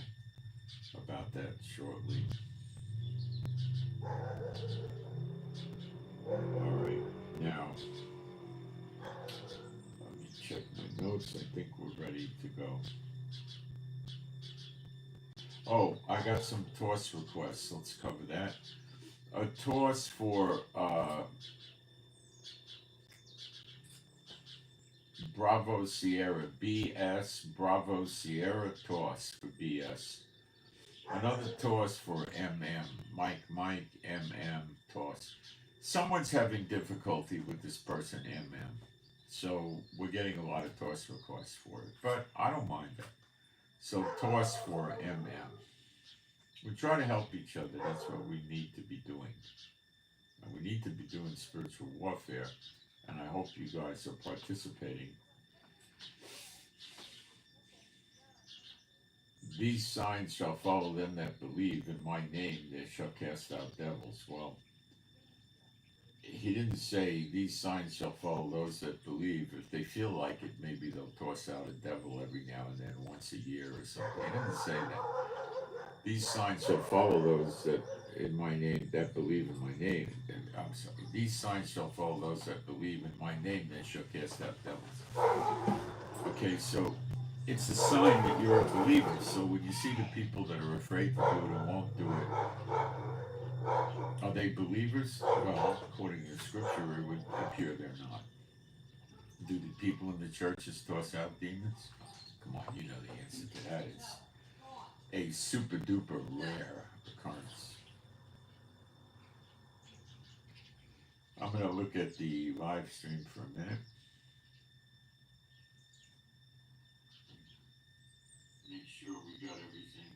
Speaker 1: about that shortly. All right, now, let me check my notes. I think we're ready to go. Oh, I got some toss requests. Let's cover that. A toss for Bravo Sierra, BS, Bravo Sierra toss for BS. Another toss for MM, Mike, MM toss. Someone's having difficulty with this person, MM. So we're getting a lot of toss requests for it, but I don't mind that. So toss for MM. We try to help each other. That's what we need to be doing. And we need to be doing spiritual warfare. And I hope you guys are participating. These signs shall follow them that believe in my name. They shall cast out devils. Well, he didn't say these signs shall follow those that believe. If they feel like it, maybe they'll toss out a devil every now and then, once a year or something. He didn't say that. These signs shall follow those that in my name, that believe in my name. I'm sorry. These signs shall follow those that believe in my name. They shall cast out devils. Okay, so it's a sign that you're a believer. So when you see the people that are afraid to do it and won't do it, Are they believers? Well, according to Scripture, it would appear they're not. Do the people in the churches toss out demons? Come on, you know the answer to that. It's a super duper rare occurrence. I'm going to look at the live stream for a minute. Make sure we got everything.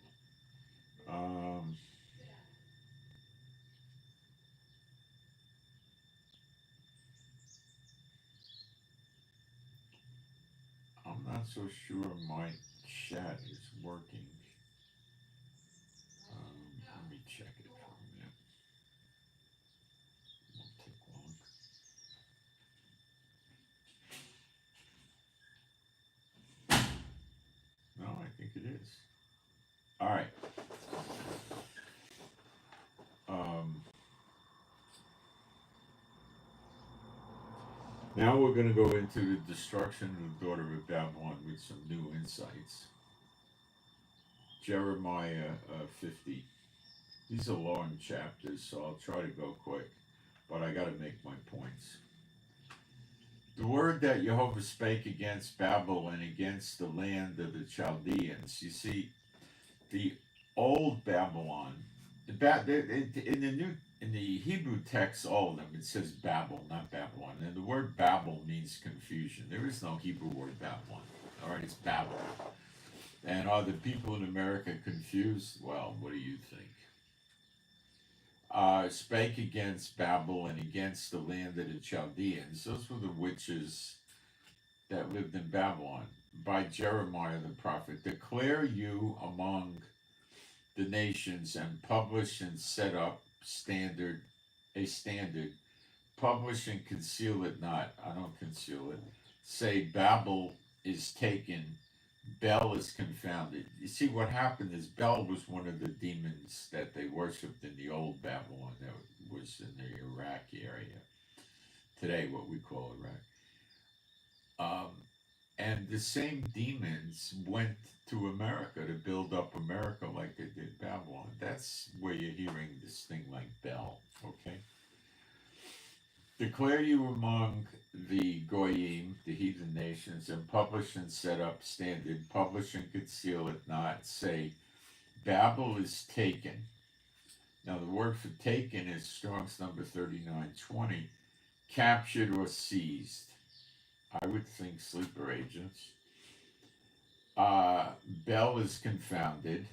Speaker 1: I'm not so sure my chat is working. Let me check it for a minute. Won't take long. No, I think it is. All right. Now we're going to go into the destruction of the daughter of Babylon with some new insights. Jeremiah 50. These are long chapters, so I'll try to go quick, but I got to make my points. The word that Jehovah spake against Babel and against the land of the Chaldeans. You see, the old Babylon, in the Hebrew text, all of them, it says Babel, not Babylon. And the word Babel means confusion. There is no Hebrew word Babylon. All right, it's Babel. And are the people in America confused? Well, what do you think? Spake against Babel and against the land of the Chaldeans. Those were the witches that lived in Babylon. By Jeremiah the prophet, declare you among the nations and publish and set up a standard, publish and conceal it not. I don't conceal it. Say Babel is taken, Bel is confounded. You see, what happened is Bel was one of the demons that they worshipped in the old Babylon that was in the Iraq area. Today, what we call Iraq. And the same demons went to America to build up America like they did Babylon. That's where you're hearing this thing like Bel, okay? Declare you among the Goyim, the heathen nations, and publish and set up standard, publish and conceal it not. Say, Babel is taken. Now, the word for taken is Strong's number 3920, captured or seized. I would think sleeper agents. Bel is confounded.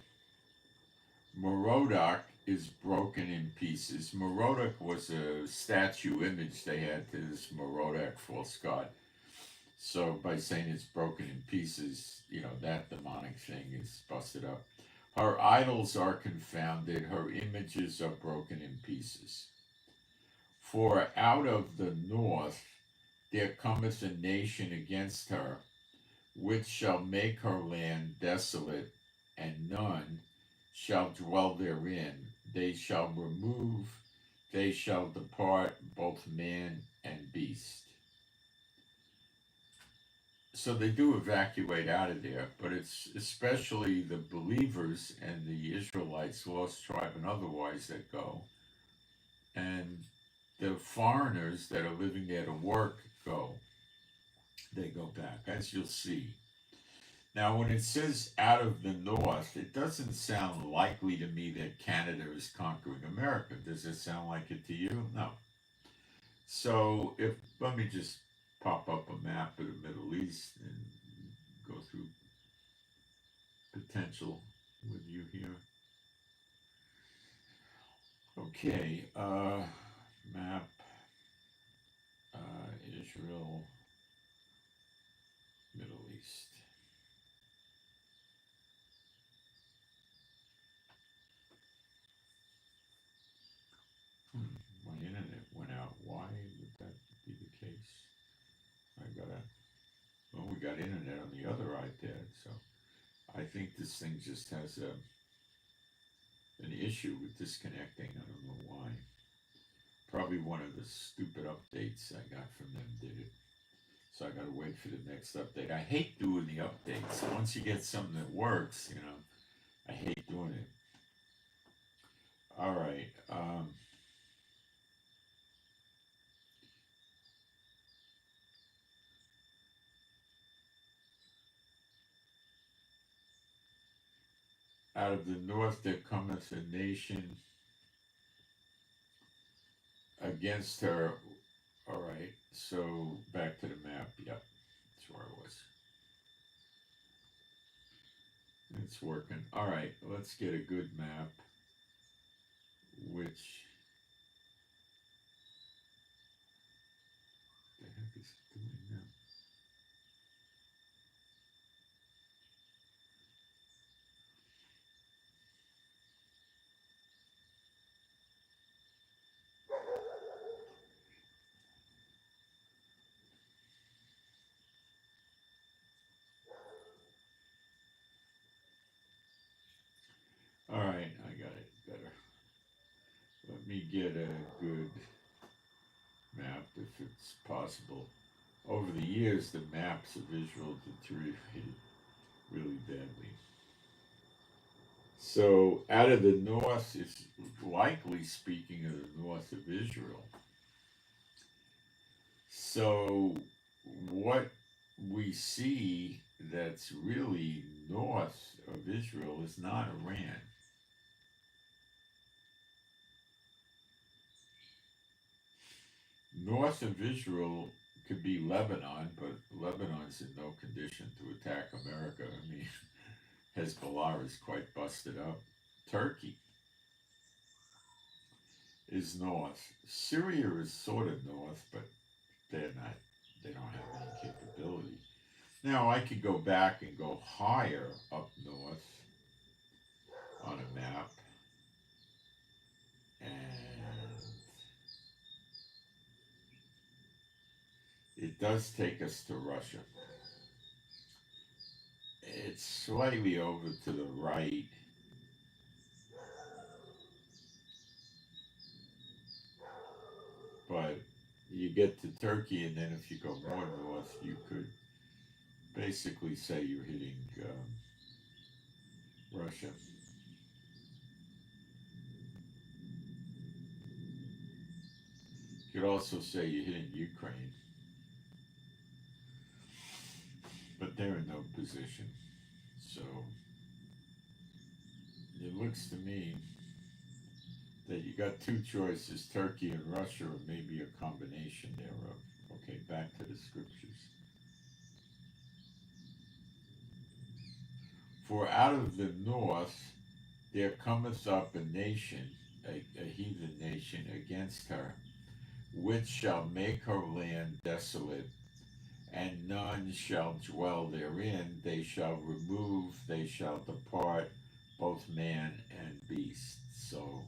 Speaker 1: Merodach is broken in pieces. Merodach was a statue image they had to this Merodach false god. So by saying it's broken in pieces, that demonic thing is busted up. Her idols are confounded. Her images are broken in pieces. For out of the north there cometh a nation against her, which shall make her land desolate, and none shall dwell therein. They shall remove, they shall depart, both man and beast. So they do evacuate out of there, but it's especially the believers and the Israelites, lost tribe and otherwise, that go. And the foreigners that are living there to work go. They go back, as you'll see. Now, when it says out of the north, it doesn't sound likely to me that Canada is conquering America. Does it sound like it to you? No. So, let me just pop up a map of the Middle East and go through potential with you here. Okay, map, Israel, Middle East. My internet went out. Why would that be the case? We got internet on the other iPad, so I think this thing just has an issue with disconnecting. I don't know why. Probably one of the stupid updates I got from them did it. So I gotta wait for the next update. I hate doing the updates. Once you get something that works, I hate doing it. All right. Out of the north there cometh a nation against her. All right. So back to the map. Yep. That's where I was. It's working. All right. Let's get a good map. Which the heck is it doing now? All right, I got it better. Let me get a good map if it's possible. Over the years, the maps of Israel deteriorated really badly. So, out of the north, it's likely speaking of the north of Israel. So, what we see that's really north of Israel is not Iran. North of Israel could be Lebanon, but Lebanon's in no condition to attack America. I mean, Hezbollah is quite busted up. Turkey is north. Syria is sort of north, but they're not, they don't have any capability. Now, I could go back and go higher up north on a map, and it does take us to Russia. It's slightly over to the right. But you get to Turkey, and then if you go more north, you could basically say you're hitting Russia. You could also say you're hitting Ukraine, but they're in no position. So it looks to me that you got two choices, Turkey and Russia, or maybe a combination thereof. Okay, back to the scriptures. For out of the north there cometh up a nation, a heathen nation against her, which shall make her land desolate, and none shall dwell therein. They shall remove, they shall depart, both man and beast. So,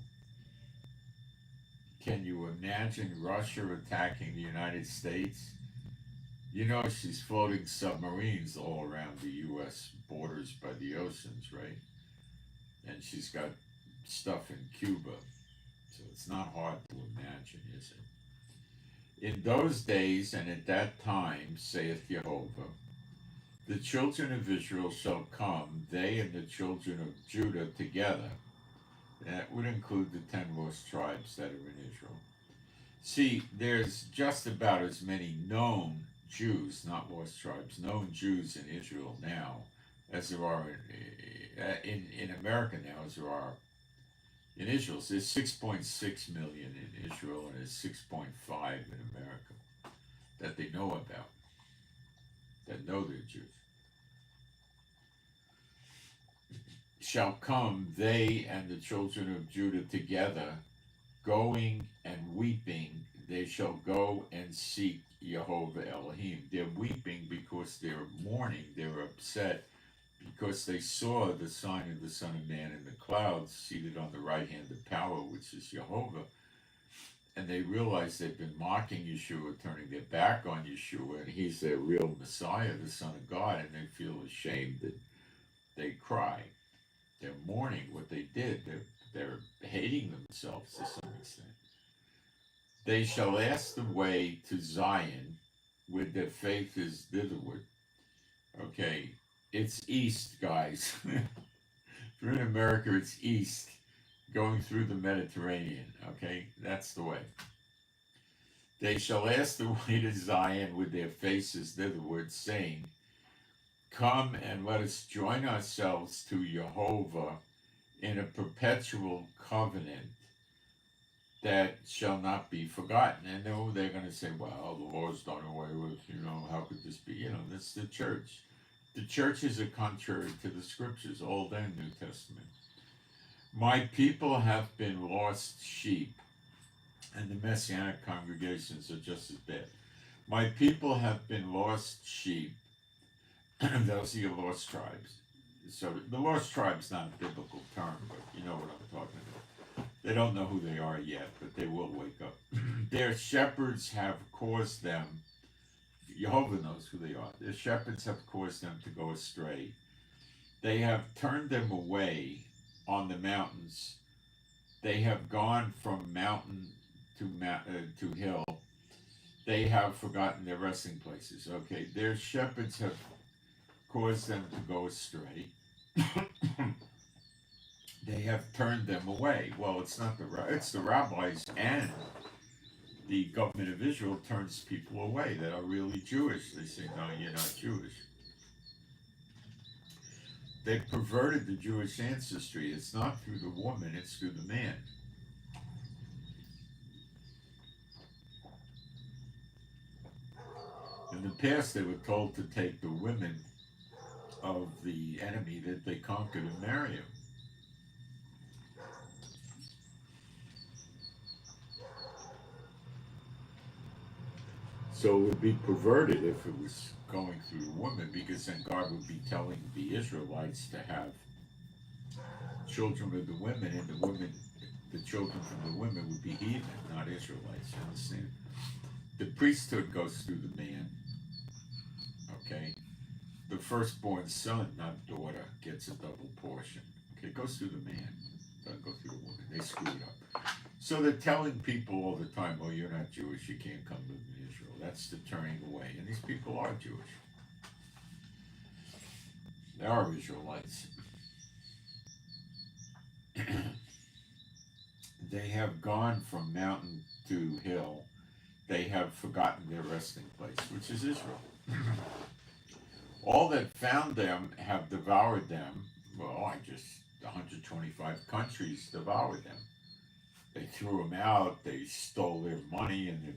Speaker 1: can you imagine Russia attacking the United States? You know, she's floating submarines all around the U.S. borders by the oceans, right? And she's got stuff in Cuba. So it's not hard to imagine, is it? In those days and at that time, saith Jehovah, the children of Israel shall come, they and the children of Judah together. That would include the 10 lost tribes that are in Israel. See, there's just about as many known Jews, not lost tribes, known Jews in Israel now as there are in America now as there are in Israel. So there's 6.6 million in Israel and there's 6.5 in America that they know about, that know they're Jews. Shall come, they and the children of Judah together, going and weeping. They shall go and seek Jehovah Elohim. They're weeping because they're mourning, they're upset, because they saw the sign of the Son of Man in the clouds, seated on the right hand of power, which is Jehovah. And they realize they've been mocking Yeshua, turning their back on Yeshua, and he's their real Messiah, the Son of God, and they feel ashamed and they cry. They're mourning what they did. They're hating themselves to some extent. They shall ask the way to Zion, where their faith is thitherward. Okay, it's east, guys. If you're in America, it's east. going through the Mediterranean. Okay, that's the way. They shall ask the way to Zion with their faces thitherward, saying, come and let us join ourselves to Jehovah in a perpetual covenant that shall not be forgotten. And they're going to say, well, the law's done away with, how could this be? That's the church. The churches are contrary to the scriptures, Old and New Testament. My people have been lost sheep, and the Messianic congregations are just as bad. My people have been lost sheep. Those are your lost tribes. So the lost tribe's not a biblical term, but you know what I'm talking about. They don't know who they are yet, but they will wake up. Their shepherds have caused them, Jehovah knows who they are. Their shepherds have caused them to go astray. They have turned them away on the mountains. They have gone from mountain to hill. They have forgotten their resting places. Okay, their shepherds have caused them to go astray. They have turned them away. Well, it's not it's the rabbis and the government of Israel turns people away that are really Jewish. They say, no, you're not Jewish. They perverted the Jewish ancestry. It's not through the woman, it's through the man. In the past, they were told to take the women of the enemy that they conquered and marry them. So it would be perverted if it was going through the woman, because then God would be telling the Israelites to have children with the women, and the children from the women would be heathen, not Israelites. You understand? The priesthood goes through the man. Okay? The firstborn son, not daughter, gets a double portion. Okay, it goes through the man. It doesn't go through the woman. They screw it up. So they're telling people all the time, oh, you're not Jewish, you can't come live in Israel. That's the turning away. And these people are Jewish. They are Israelites. They have gone from mountain to hill. They have forgotten their resting place, which is Israel. All that found them have devoured them. Well, 125 countries devoured them. They threw them out. They stole their money and their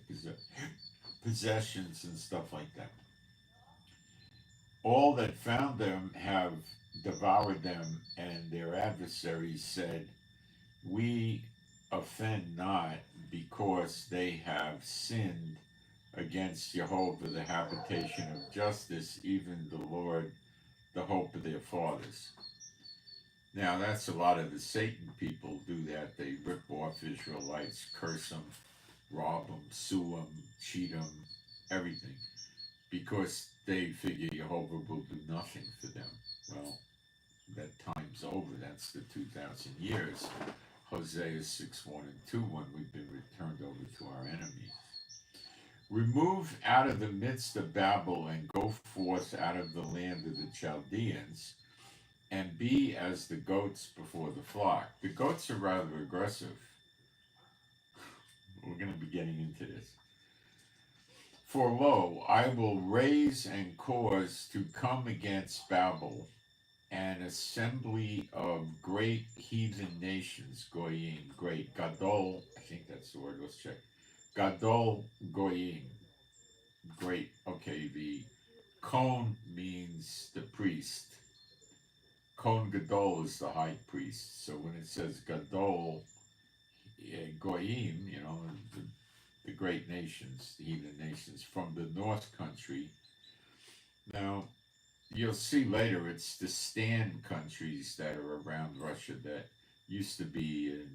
Speaker 1: possessions and stuff like that. All that found them have devoured them, and their adversaries said, we offend not, because they have sinned against Jehovah, the habitation of justice, even the Lord, the hope of their fathers. Now, that's a lot of the Satan people do that. They rip off Israelites, curse them, rob them, sue them, cheat them, everything, because they figure Jehovah will do nothing for them. Well, that time's over. That's the 2,000 years. Hosea 6:1 and 2, when we've been returned over to our enemies. Remove out of the midst of Babel, and go forth out of the land of the Chaldeans, and be as the goats before the flock. The goats are rather aggressive. We're going to be getting into this. For lo, I will raise and cause to come against Babel an assembly of great heathen nations, Goyim, great, Gadol, I think that's the word, let's check. Gadol Goyim, great. Okay, the Kohen means the priest. Kohen Gadol is the high priest. So when it says Gadol Goyim, the great nations, the heathen nations from the north country. Now, you'll see later it's the stand countries that are around Russia that used to be in,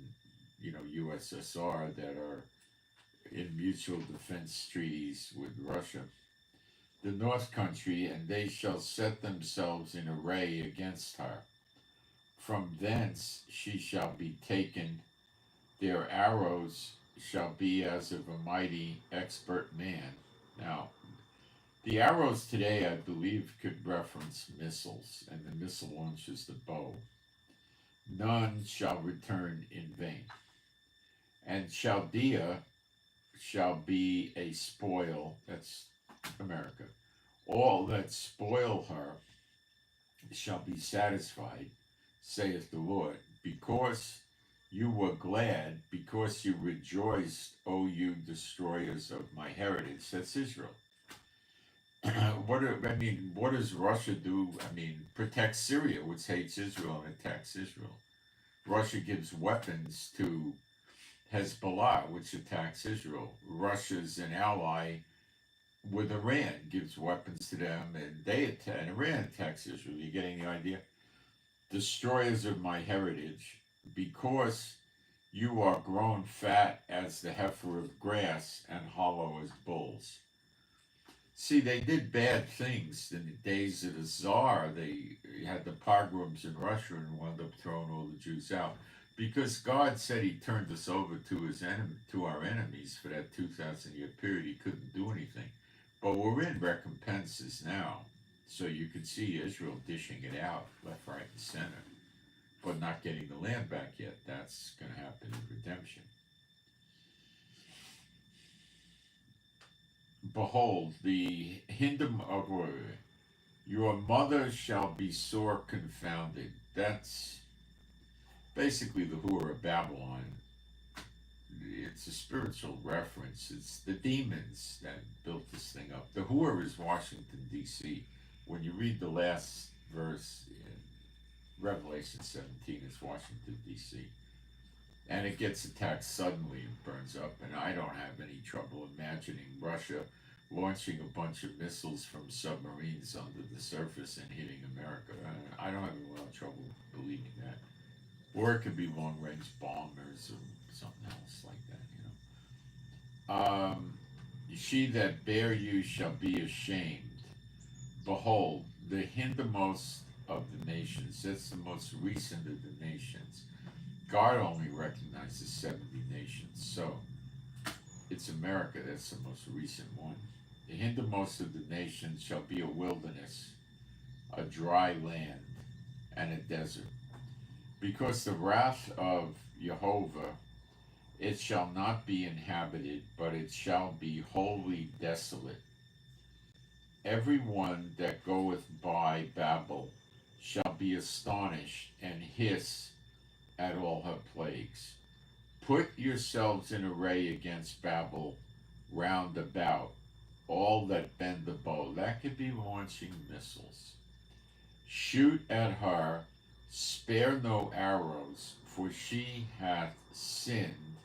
Speaker 1: USSR, that are in mutual defense treaties with Russia. The north country, and they shall set themselves in array against her. From thence she shall be taken. Their arrows shall be as of a mighty expert man. Now, the arrows today, I believe, could reference missiles, and the missile launch is the bow. none shall return in vain. And Chaldea shall be a spoil, that's America. All that spoil her shall be satisfied, saith the Lord, because you were glad, because you rejoiced, O you destroyers of my heritage. That's Israel. What does Russia do? Protect Syria, which hates Israel and attacks Israel. Russia gives weapons to Hezbollah, which attacks Israel. Russia's an ally with Iran, gives weapons to them, and and Iran attacks Israel. You're getting the idea? Destroyers of my heritage, because you are grown fat as the heifer of grass and hollow as bulls. See, they did bad things in the days of the Tsar. They had the pogroms in Russia and wound up throwing all the Jews out because God said He turned us over to our enemies for that 2,000-year period. He couldn't do anything, but we're in recompenses now, so you can see Israel dishing it out left, right, and center, but not getting the land back yet. That's going to happen in redemption. Behold, the Hindom of your mother shall be sore confounded. That's basically the whore of Babylon. It's a spiritual reference. It's the demons that built this thing up. The whore is Washington, D.C. When you read the last verse in Revelation 17, it's Washington, D.C. And it gets attacked suddenly and burns up. And I don't have any trouble imagining Russia launching a bunch of missiles from submarines under the surface and hitting America. I don't have any real trouble believing that. Or it could be long-range bombers or something else like that, She that bare you shall be ashamed. Behold, the hindermost of the nations. That's the most recent of the nations. God only recognizes 70 nations, so it's America that's the most recent one. The hindermost of the nations shall be a wilderness, a dry land, and a desert. Because the wrath of Jehovah, it shall not be inhabited, but it shall be wholly desolate. Every one that goeth by Babel shall be astonished and hiss at all her plagues. Put yourselves in array against Babel round about, all that bend the bow. That could be launching missiles. Shoot at her, spare no arrows, for she hath sinned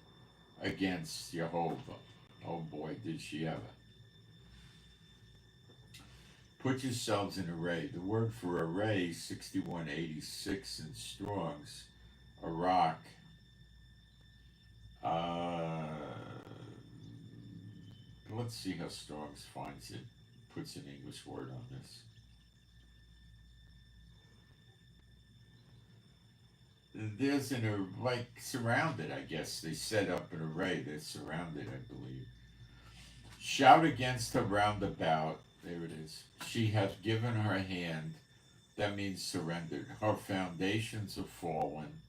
Speaker 1: against Jehovah. Oh boy, did she ever. Put yourselves in array. The word for array, 6186 in Strong's, Iraq. Let's see how Strong's finds it. Puts an English word on this. There's surrounded, I guess. They set up an array. They're surrounded, I believe. Shout against her round about. There it is. She hath given her hand. That means surrendered. Her foundations are fallen.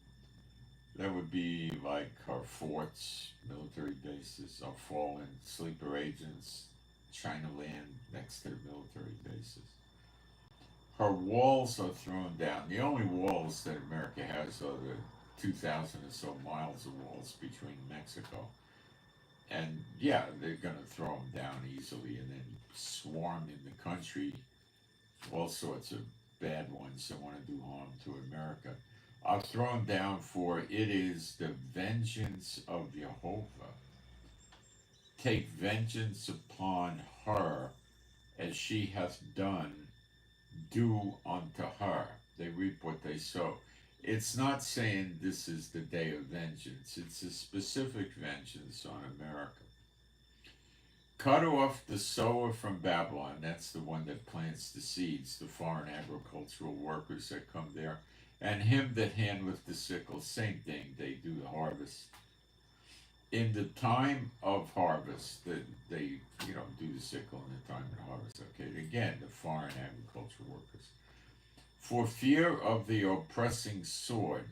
Speaker 1: That would be like her forts, military bases are fallen. Sleeper agents, China land next to the military bases. Her walls are thrown down. The only walls that America has are the 2,000 or so miles of walls between Mexico. And yeah, they're going to throw them down easily and then swarm in the country. All sorts of bad ones that want to do harm to America are thrown down, for it is the vengeance of Jehovah. Take vengeance upon her as she hath done. Do unto her. They reap what they sow. It's not saying this is the day of vengeance. It's a specific vengeance on America. Cut off the sower from Babylon. That's the one that plants the seeds, the foreign agricultural workers that come there. And him that handleth the sickle. Same thing. They do the harvest. In the time of harvest, they do the sickle in the time of harvest. Okay, again, the foreign agricultural workers. For fear of the oppressing sword,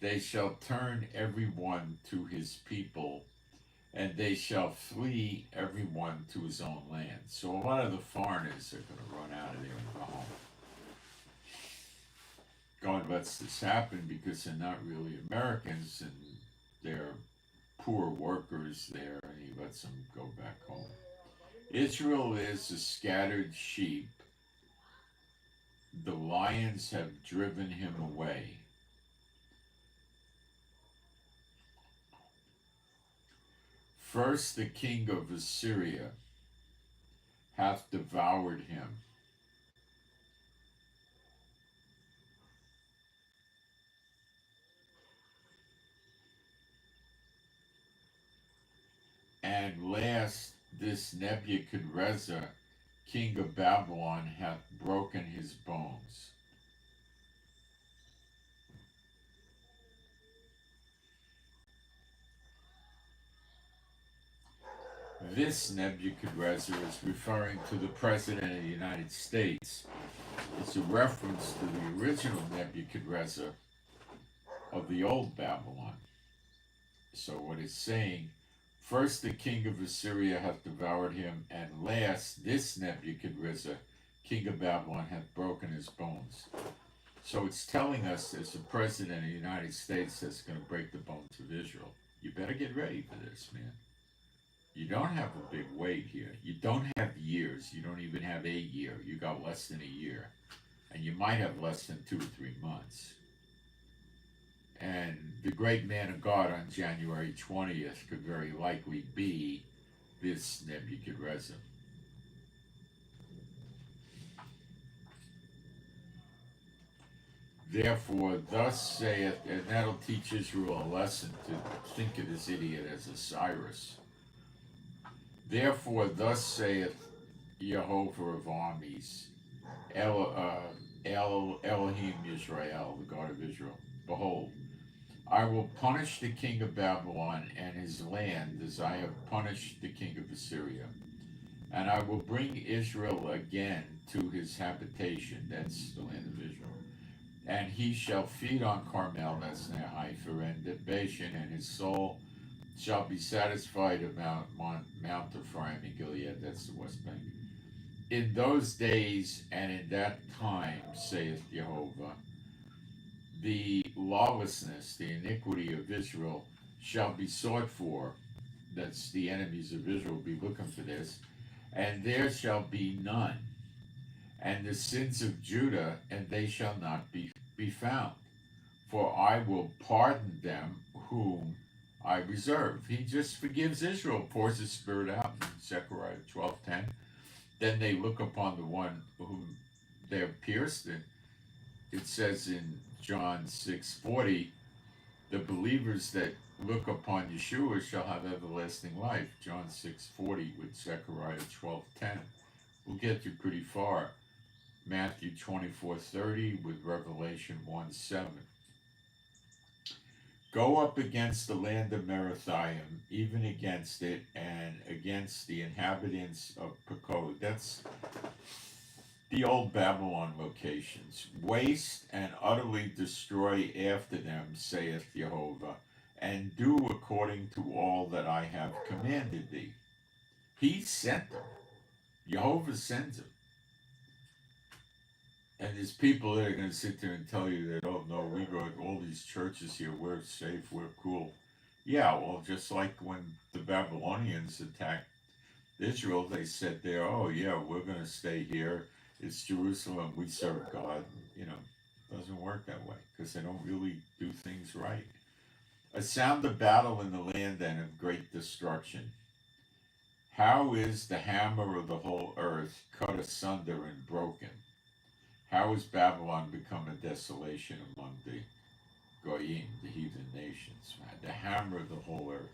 Speaker 1: They shall turn every one to his people, and they shall flee every one to his own land. So a lot of the foreigners are going to run out of there and go home. God lets this happen because they're not really Americans and they're poor workers there, and he lets them go back home. Israel is a scattered sheep. The lions have driven him away. First, the king of Assyria hath devoured him. And last, this Nebuchadrezzar, king of Babylon, hath broken his bones. This Nebuchadrezzar is referring to the President of the United States. It's a reference to the original Nebuchadrezzar of the old Babylon. So what it's saying, first the king of Assyria hath devoured him, and last this Nebuchadrezzar, king of Babylon, hath broken his bones. So it's telling us there's a president of the United States that's going to break the bones of Israel. You better get ready for this, man. You don't have a big wait here. You don't have years. You don't even have a year. You got less than a year. And you might have less than 2 or 3 months. And the great man of God on January 20th could very likely be this Nebuchadrezzar. Therefore, thus saith, and that'll teach Israel a lesson to think of this idiot as a Cyrus. Therefore, thus saith Jehovah of armies, Elohim Israel, the God of Israel. Behold, I will punish the king of Babylon and his land as I have punished the king of Assyria. And I will bring Israel again to his habitation, that's the land of Israel. And he shall feed on Carmel, that's near Haifa, and Bashan, and his soul shall be satisfied at Mount Ephraim and Gilead, that's the West Bank. In those days and in that time, saith Jehovah, the lawlessness, the iniquity of Israel shall be sought for. That's the enemies of Israel will be looking for this. And there shall be none. And the sins of Judah, and they shall not be found. For I will pardon them whom I reserve. He just forgives Israel, pours his spirit out in Zechariah 12:10. Then they look upon the one whom they are pierced. And it says in John 6:40, the believers that look upon Yeshua shall have everlasting life. John 6:40 with Zechariah 12:10. We'll get you pretty far. Matthew 24:30 with Revelation 1:7. Go up against the land of Merathaim, even against it, and against the inhabitants of Pekod. That's the old Babylon locations. Waste and utterly destroy after them, saith Jehovah, and do according to all that I have commanded thee. He sent them. Jehovah sends them. And there's people that are going to sit there and tell you that, oh no, we got all these churches here, we're safe, we're cool. Yeah, well, just like when the Babylonians attacked Israel, they said there, oh yeah, we're going to stay here. It's Jerusalem, we serve God. You know, it doesn't work that way because they don't really do things right. A sound of battle in the land and of great destruction. How is the hammer of the whole earth cut asunder and broken? How has Babylon become a desolation among the Goyim, the heathen nations? Right? The hammer of the whole earth.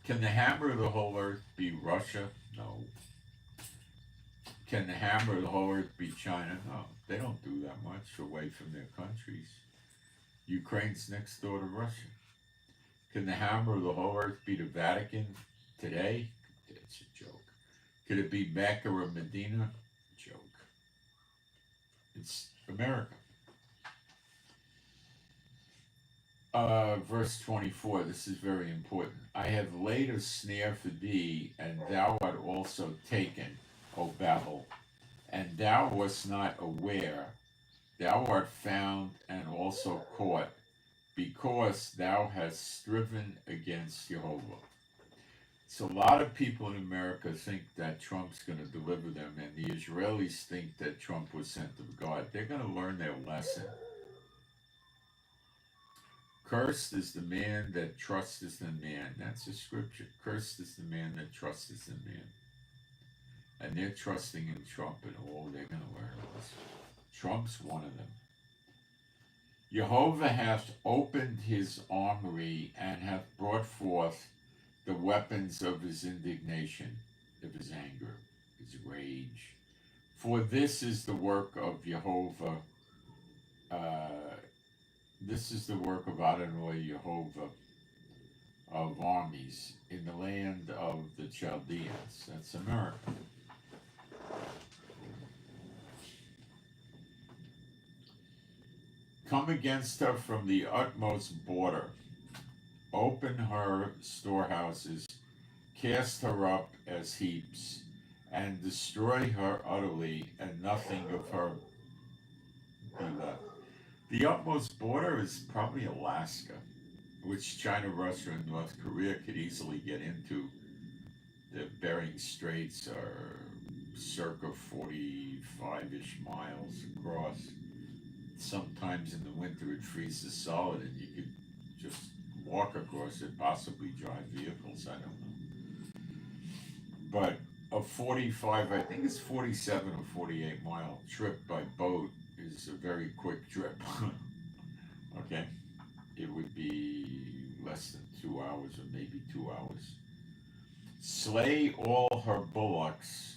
Speaker 1: Can the hammer of the whole earth be Russia? No. Can the hammer of the whole earth be China? No. They don't do that much away from their countries. Ukraine's next door to Russia. Can the hammer of the whole earth be the Vatican today? It's a joke. Could it be Mecca or Medina? Joke. It's America. verse 24, this is very important. I have laid a snare for thee, and thou art also taken, O Babel, and thou wast not aware. Thou art found and also caught, because thou hast striven against Jehovah. So a lot of people in America think that Trump's going to deliver them, and the Israelis think that Trump was sent of God. They're going to learn their lesson. Cursed is the man that trusteth in man. That's a scripture. Cursed is the man that trusteth in man. And they're trusting in Trump, and they're going to learn a lesson. Trump's one of them. Jehovah hath opened his armory, and hath brought forth the weapons of his indignation, of his anger, his rage. For this is the work of Jehovah. This is the work of Adonai Jehovah of armies in the land of the Chaldeans. That's America. Come against her from the utmost border. Open her storehouses, cast her up as heaps, and destroy her utterly, and nothing of her be left. The utmost border is probably Alaska, which China, Russia, and North Korea could easily get into. The Bering Straits are circa 45-ish miles across. Sometimes in the winter it freezes solid and you could just walk across it, possibly drive vehicles, I don't know. But a 45, I think it's 47 or 48 mile trip by boat is a very quick trip. Okay? It would be less than 2 hours or maybe 2 hours. Slay all her bullocks.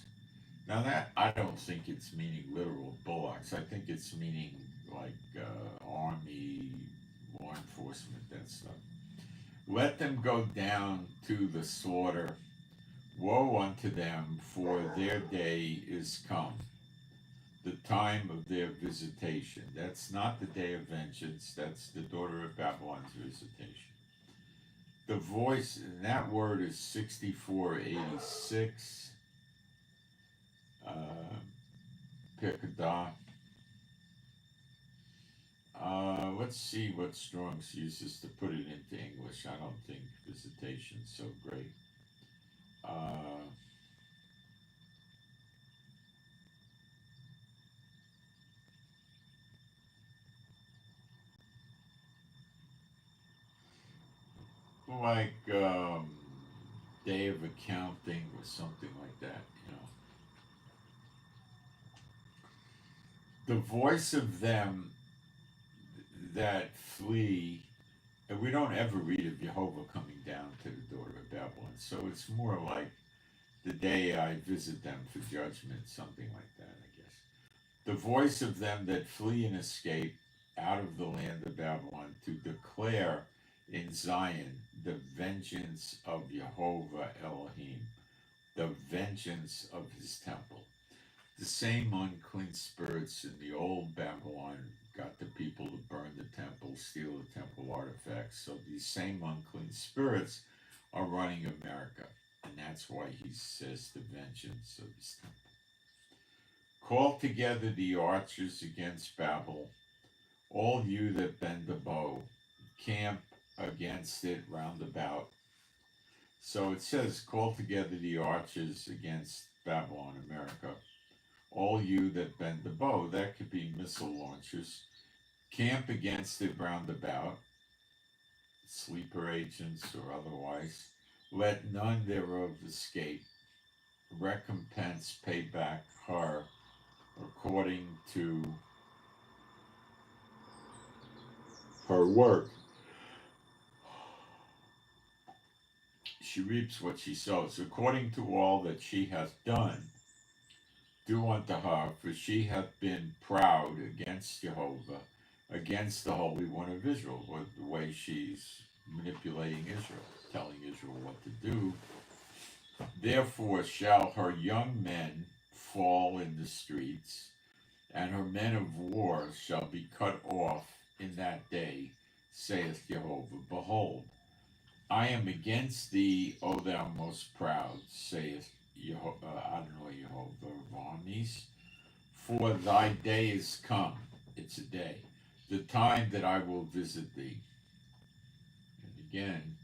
Speaker 1: Now that, I don't think it's meaning literal bullocks. I think it's meaning like army, law enforcement, that stuff. Let them go down to the slaughter. Woe unto them, for their day is come, the time of their visitation. That's not the day of vengeance. That's the daughter of Babylon's visitation. The voice, and that word is 6486. Pekadah. Let's see what Strong's uses to put it into English. I don't think visitation's so great. Like day of accounting or something like that, you know. The voice of them that flee, and we don't ever read of Jehovah coming down to the daughter of Babylon, so it's more like the day I visit them for judgment, something like that, I guess. The voice of them that flee and escape out of the land of Babylon, to declare in Zion the vengeance of Jehovah Elohim, the vengeance of his temple. The same unclean spirits in the old Babylon got the people to burn the temple, steal the temple artifacts. So these same unclean spirits are running America. And that's why he says the vengeance of his temple. Call together the archers against Babel, all you that bend the bow, camp against it round about. So it says, call together the archers against Babylon, America, all you that bend the bow. That could be missile launchers. Camp against it round about, sleeper agents or otherwise. Let none thereof escape. Recompense pay back her according to her work. She reaps what she sows. According to all that she hath done, do unto her, for she hath been proud against Jehovah, against the Holy One of Israel, with the way she's manipulating Israel, telling Israel what to do. Therefore shall her young men fall in the streets, and her men of war shall be cut off in that day, saith Jehovah. Behold, I am against thee, O thou most proud, saith Adonai Jehovah of armies. For thy day is come, it's a day, the time that I will visit thee. And again,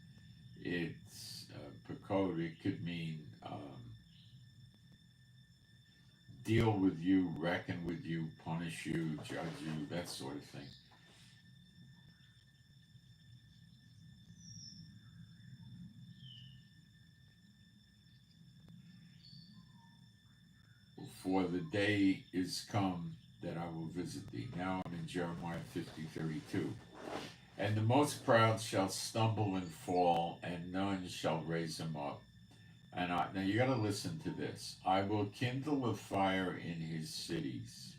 Speaker 1: it's Pekod, it could mean deal with you, reckon with you, punish you, judge you, that sort of thing. For the day is come that I will visit thee. Now I'm in Jeremiah 50:32. And the most proud shall stumble and fall, and none shall raise him up. Now you got to listen to this. I will kindle a fire in his cities,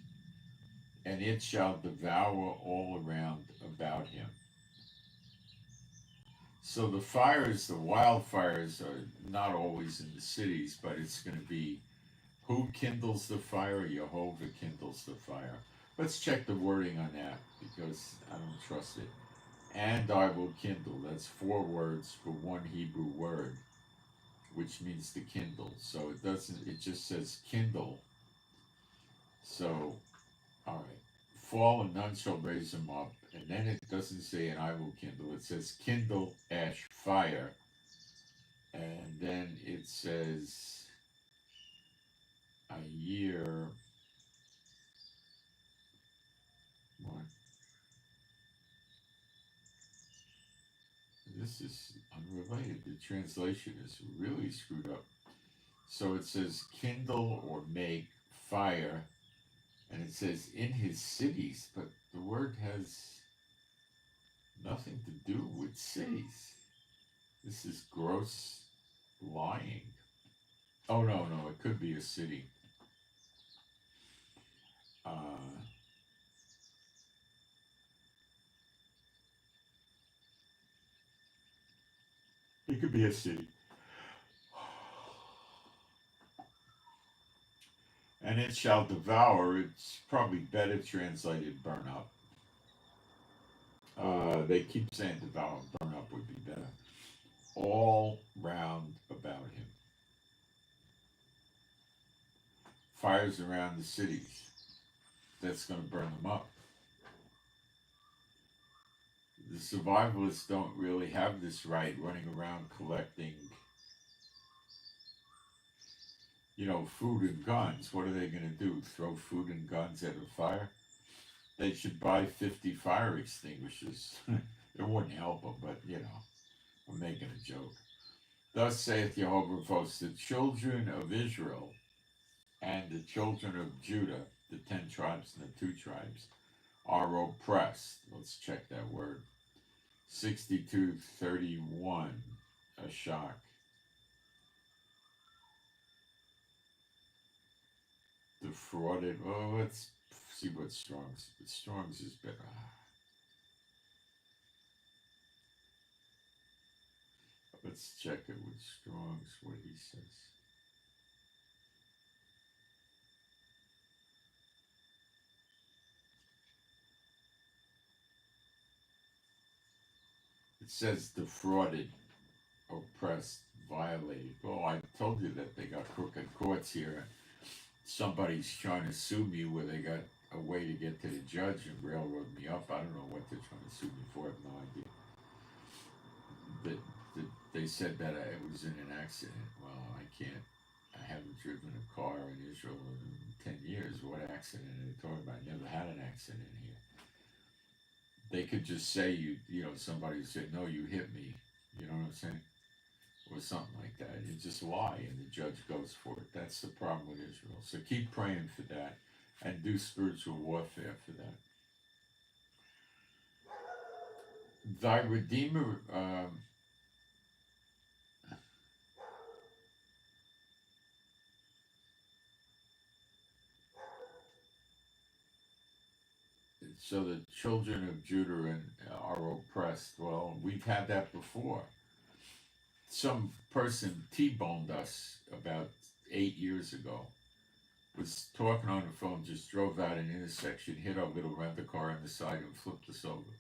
Speaker 1: and it shall devour all around about him. So the fires, the wildfires, are not always in the cities, but it's going to be who kindles the fire? Jehovah kindles the fire. Let's check the wording on that because I don't trust it. And I will kindle. That's 4 words for one Hebrew word, which means to kindle. So it doesn't, it just says kindle. So, all right. Fall and none shall raise him up. And then it doesn't say, and I will kindle. It says, kindle, ash, fire. And then it says, a year. What? This is unrelated. The translation is really screwed up. So it says, kindle or make fire. And it says, in his cities. But the word has nothing to do with cities. This is gross lying. Oh, no, it could be a city. It could be a city. And it shall devour. It's probably better translated burn up. They keep saying devour. Burn up would be better. All round about him. Fires around the cities. That's going to burn them up. The survivalists don't really have this right, running around collecting, food and guns. What are they going to do? Throw food and guns at a fire? They should buy 50 fire extinguishers. It wouldn't help them, but, I'm making a joke. Thus saith Jehovah of hosts, the children of Israel and the children of Judah, the 10 tribes and the 2 tribes, are oppressed. Let's check that word. 62:31, a shock. Defrauded. Oh, let's see what Strong's. Strong's is better. Let's check it with Strong's, what he says. It says defrauded, oppressed, violated. Well, I told you that they got crooked courts here. Somebody's trying to sue me where they got a way to get to the judge and railroad me up. I don't know what they're trying to sue me for. I have no idea. They said that I was in an accident. Well, I haven't driven a car in Israel in 10 years. What accident are they talking about? I never had an accident here. They could just say somebody said, no, you hit me. You know what I'm saying? Or something like that. You just lie and the judge goes for it. That's the problem with Israel. So keep praying for that and do spiritual warfare for that. Thy Redeemer, so the children of Judah are oppressed. Well, we've had that before. Some person T-boned us about 8 years ago. Was talking on the phone, just drove out an intersection, hit our little rental car on the side and flipped us over.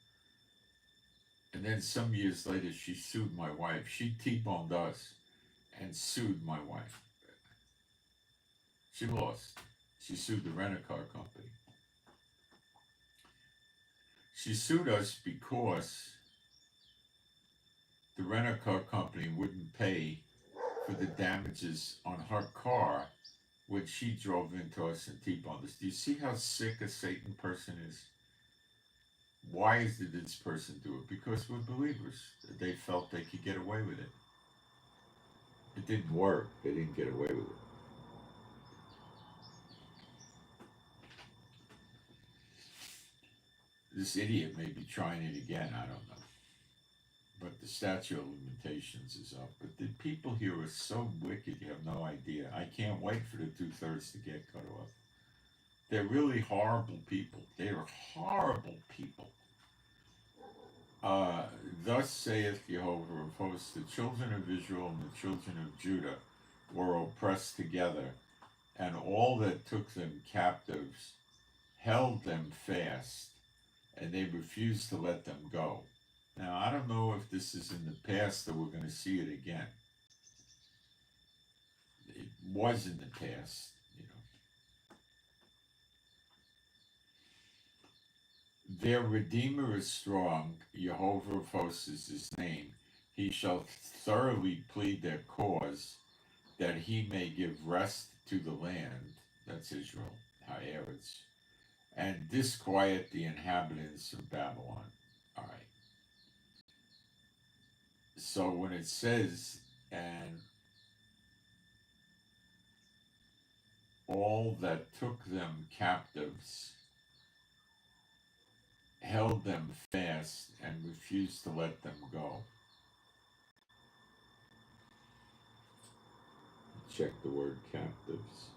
Speaker 1: And then some years later, she sued my wife. She T-boned us and sued my wife. She lost. She sued the rent-a-car company. She sued us because the rent-a-car company wouldn't pay for the damages on her car when she drove into us and T-boned us. Do you see how sick a Satan person is? Why did this person do it? Because we're believers. They felt they could get away with it. It didn't work. They didn't get away with it. This idiot may be trying it again. I don't know. But the statute of limitations is up. But the people here are so wicked, you have no idea. I can't wait for the 2/3 to get cut off. They're really horrible people. They're horrible people. Thus saith Jehovah of hosts, the children of Israel and the children of Judah were oppressed together, and all that took them captives held them fast, and they refused to let them go. Now, I don't know if this is in the past or we're going to see it again. It was in the past, you know. Their Redeemer is strong, Jehovah of hosts is his name. He shall thoroughly plead their cause, that he may give rest to the land, that's Israel, Haaretz, and disquiet the inhabitants of Babylon. All right. So when it says, and all that took them captives held them fast and refused to let them go. Check the word captives.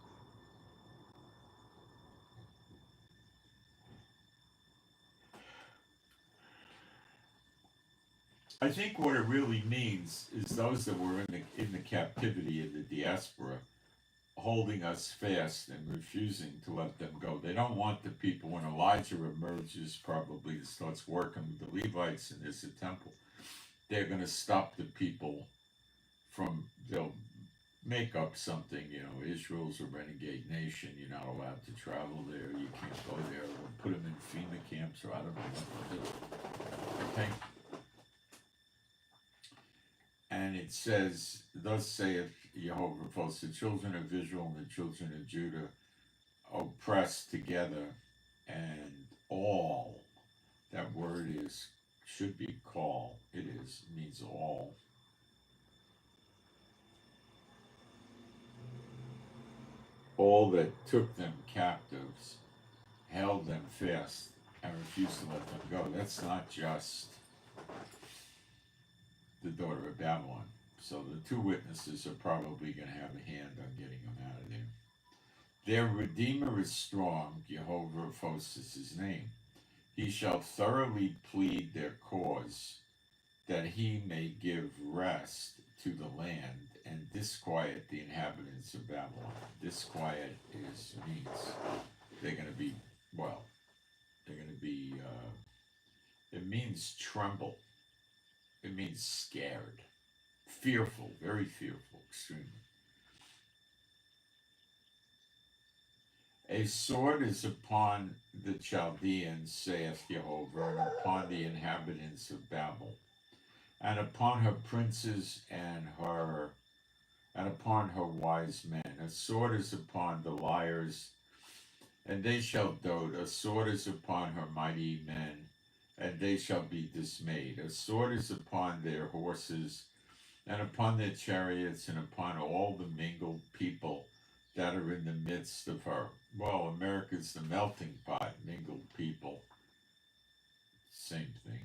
Speaker 1: I think what it really means is those that were in the captivity in the diaspora holding us fast and refusing to let them go. They don't want the people, when Elijah emerges probably and starts working with the Levites and there's a temple, they're going to stop the people from, they'll make up something, you know, Israel's a renegade nation, you're not allowed to travel there, you can't go there, we'll put them in FEMA camps, or I don't know what they'll do. Okay? And it says, thus saith Jehovah of hosts, the children of Israel and the children of Judah oppressed together, and all, that word is, should be call, it is, it means all that took them captives held them fast and refused to let them go. That's not just the daughter of Babylon. So the two witnesses are probably going to have a hand on getting them out of there. Their Redeemer is strong, Jehovah of hosts is his name. He shall thoroughly plead their cause, that he may give rest to the land and disquiet the inhabitants of Babylon. Disquiet means they're going to be, well, they're going to be, it means tremble. It means scared, fearful, very fearful, extremely. A sword is upon the Chaldeans, saith Jehovah, and upon the inhabitants of Babel, and upon her princes and upon her wise men. A sword is upon the liars, and they shall dote. A sword is upon her mighty men, and they shall be dismayed. A sword is upon their horses, and upon their chariots, and upon all the mingled people that are in the midst of her. Well, America's the melting pot, mingled people. Same thing.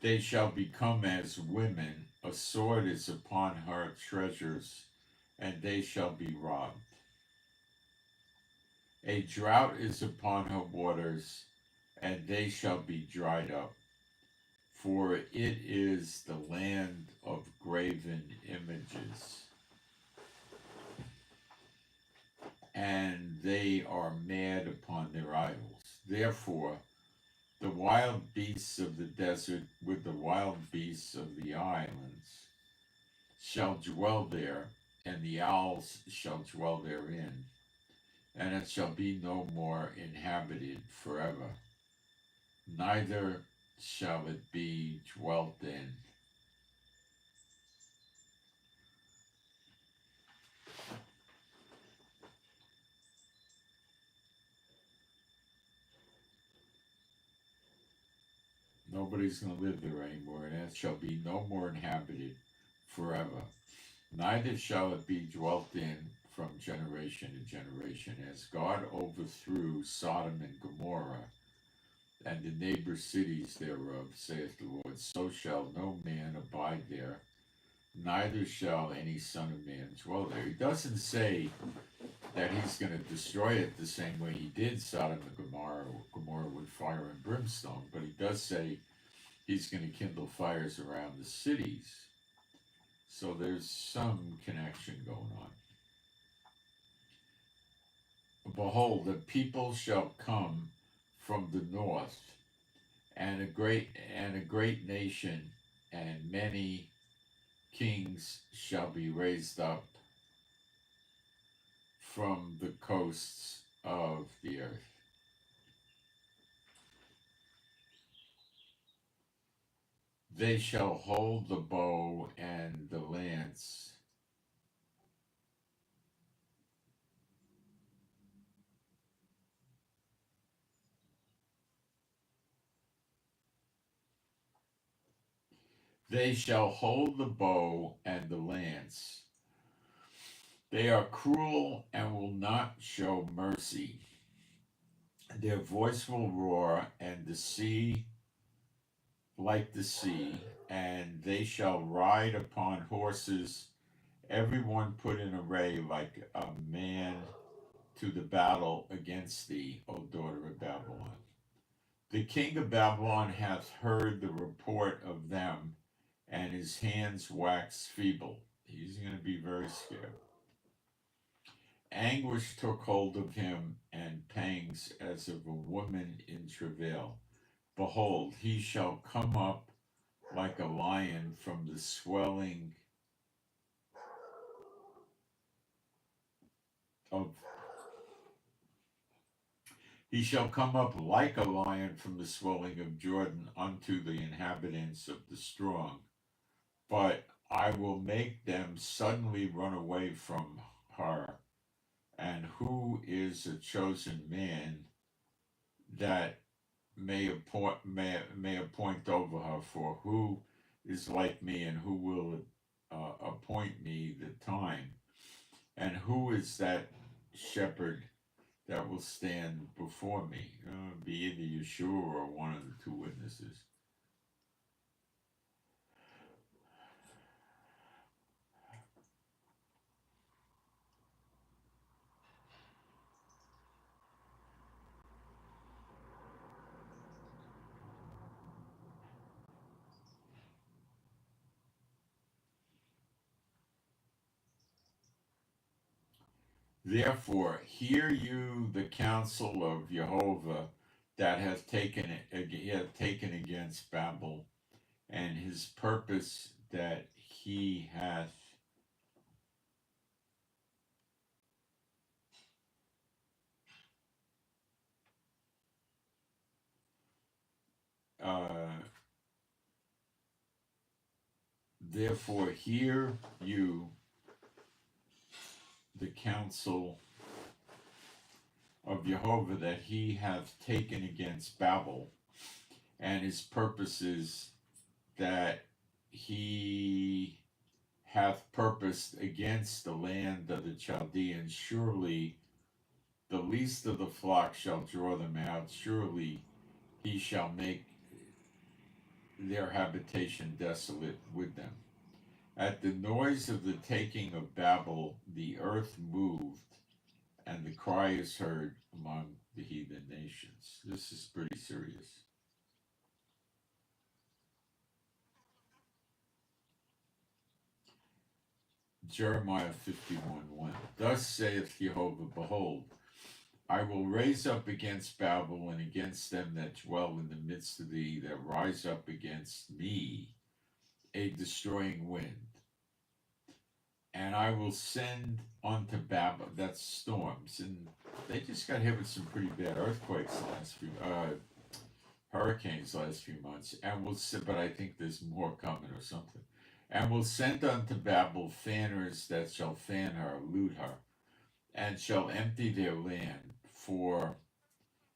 Speaker 1: They shall become as women. A sword is upon her treasures, and they shall be robbed. A drought is upon her waters, and they shall be dried up. For it is the land of graven images. and they are mad upon their idols. Therefore, the wild beasts of the desert with the wild beasts of the islands shall dwell there, and the owls shall dwell therein, and it shall be no more inhabited forever, neither shall it be dwelt in. Nobody's going to live there anymore, and it shall be no more inhabited forever. Neither shall it be dwelt in from generation to generation, as God overthrew Sodom and Gomorrah and the neighbor cities thereof, saith the Lord, so shall no man abide there, neither shall any son of man dwell there. He doesn't say that he's going to destroy it the same way he did Sodom and Gomorrah with fire and brimstone, but he does say he's going to kindle fires around the cities. So there's some connection going on. Behold, the people shall come from the north, and a great nation, and many kings shall be raised up from the coasts of the earth. They shall hold the bow and the lance. They shall hold the bow and the lance. They are cruel and will not show mercy. Their voice will roar, and the sea like the sea, and they shall ride upon horses, everyone put in array like a man to the battle against thee, O daughter of Babylon. The king of Babylon hath heard the report of them, and his hands wax feeble. He's going to be very scared. Anguish took hold of him, and pangs as of a woman in travail. Behold, he shall come up like a lion from the swelling of he shall come up like a lion from the swelling of Jordan unto the inhabitants of the strong. But I will make them suddenly run away from her. And who is a chosen man that may appoint over her? For who is like me, and who will appoint me the time? And who is that shepherd that will stand before me? Be either Yeshua or one of the two witnesses. Therefore, hear you the counsel of Jehovah that hath taken against Babel, and his purpose that he hath therefore hear you the counsel of Jehovah that he hath taken against Babel, and his purposes that he hath purposed against the land of the Chaldeans. Surely the least of the flock shall draw them out. Surely he shall make their habitation desolate with them. At the noise of the taking of Babel, the earth moved, and the cry is heard among the heathen nations. This is pretty serious. Jeremiah 51:1. Thus saith Jehovah, behold, I will raise up against Babel and against them that dwell in the midst of thee, that rise up against me, a destroying wind. And I will send unto Babel, that's storms, and they just got hit with some pretty bad earthquakes hurricanes last few months, and but I think there's more coming or something. And will send unto Babel fanners that shall fan her, loot her, and shall empty their land. For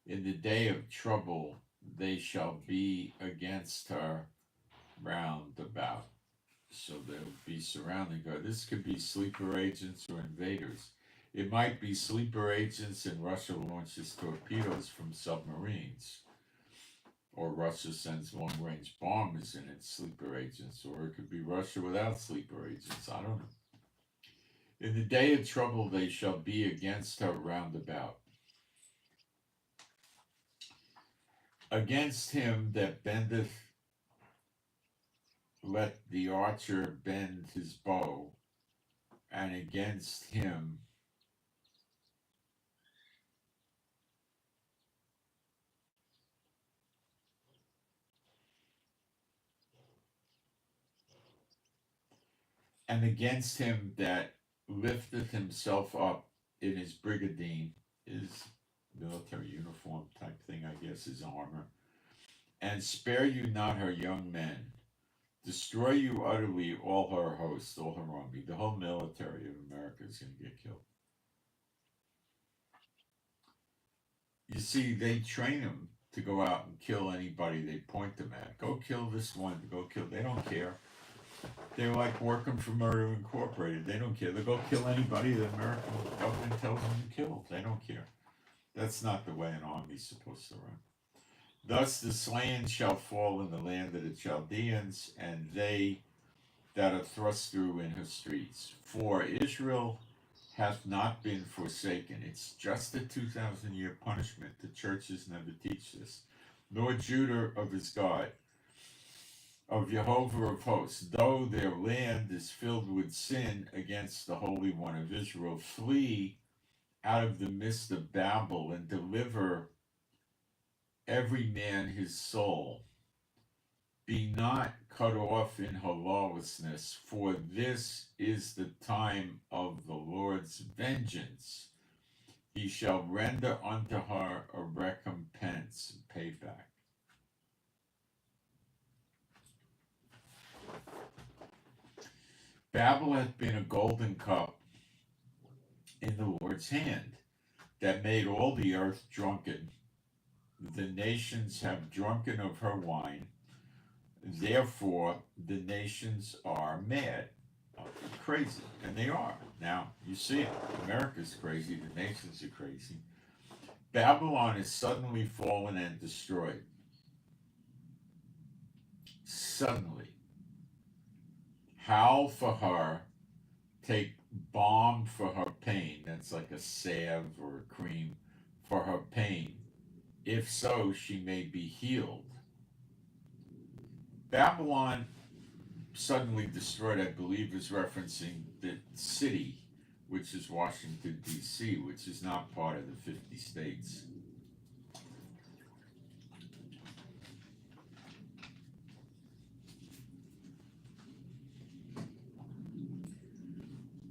Speaker 1: in the day of trouble they shall be against her round about. So they'll be surrounding her. This could be sleeper agents or invaders. It might be sleeper agents, and Russia launches torpedoes from submarines. Or Russia sends long-range bombers in its sleeper agents. Or it could be Russia without sleeper agents. I don't know. In the day of trouble they shall be against her round about. Against him that bendeth, let the archer bend his bow, and against him that lifteth himself up in his brigadine, his military uniform type thing, I guess, his armor, and spare you not her young men. Destroy you utterly all her host, all her army. The whole military of America is going to get killed. You see, they train them to go out and kill anybody they point them at. Go kill this one, go kill. They don't care. They're like working for Murder Incorporated. They don't care. They'll go kill anybody the American government tells them to kill. They don't care. That's not the way an army's supposed to run. Thus the slain shall fall in the land of the Chaldeans, and they that are thrust through in her streets. For Israel hath not been forsaken. It's just a 2,000-year punishment. The churches never teach this. Nor Judah of his God, of Jehovah of hosts. Though their land is filled with sin against the Holy One of Israel, flee out of the midst of Babel, and deliver every man his soul. Be not cut off in her lawlessness, for this is the time of the Lord's vengeance. He shall render unto her a recompense, payback. Babel hath been a golden cup in the Lord's hand, that made all the earth drunken. The nations have drunken of her wine. Therefore, the nations are mad, crazy, and they are. Now, you see it. America's crazy. The nations are crazy. Babylon is suddenly fallen and destroyed. Suddenly. Howl for her. Take balm for her pain. That's like a salve or a cream for her pain. If so, she may be healed. Babylon suddenly destroyed, I believe, is referencing the city, which is Washington, D.C., which is not part of the 50 states.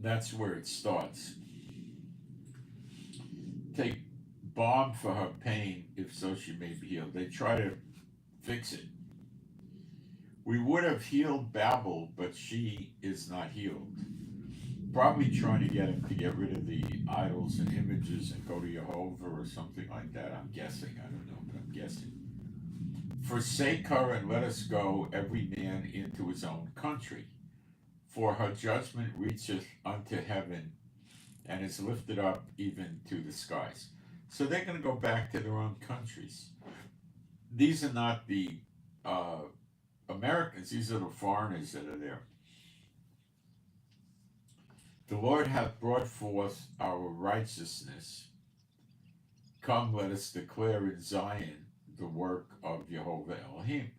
Speaker 1: That's where it starts. Take balm for her pain, if so she may be healed. They try to fix it. We would have healed Babel, but she is not healed. Probably trying to get him to get rid of the idols and images and go to Jehovah or something like that. I'm guessing. I don't know, but I'm guessing. Forsake her and let us go, every man into his own country. For her judgment reacheth unto heaven, and is lifted up even to the skies. So they're going to go back to their own countries. These are not the Americans, these are the foreigners that are there. The Lord hath brought forth our righteousness. Come, let us declare in Zion the work of Jehovah Elohim.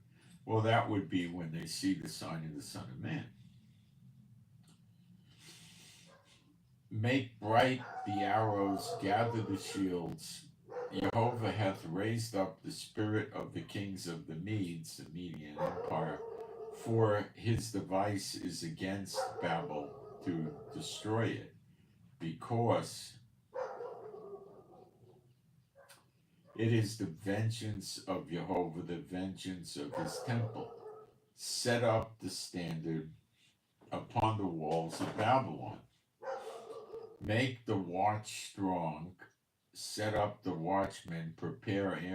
Speaker 1: Well, that would be when they see the sign of the Son of Man. Make bright the arrows, gather the shields. Jehovah hath raised up the spirit of the kings of the Medes, the Median Empire, for his device is against Babel to destroy it, because it is the vengeance of Jehovah, the vengeance of his temple. Set up the standard upon the walls of Babylon. Make the watch strong, set up the watchmen, prepare the